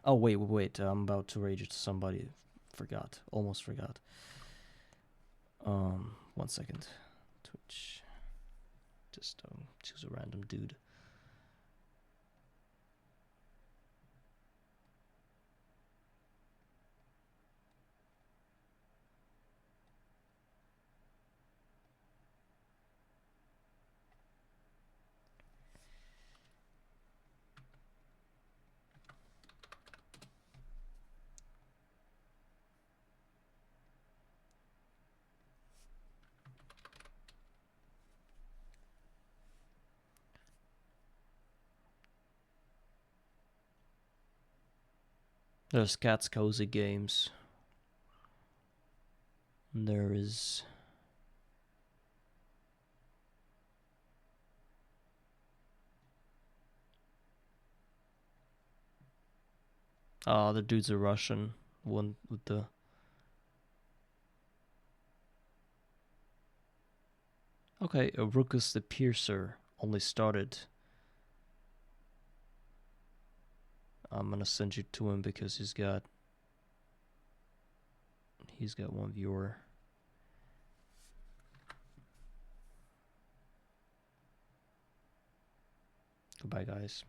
Oh, wait. I'm about to rage at somebody. Forgot. Almost forgot. 1 second. Twitch. Just choose a random dude. There's Cat's Cozy Games. There is... the dude's a Russian. One with the... Okay, Ruckus the Piercer only started. I'm gonna send you to him because he's got one viewer. Goodbye, guys.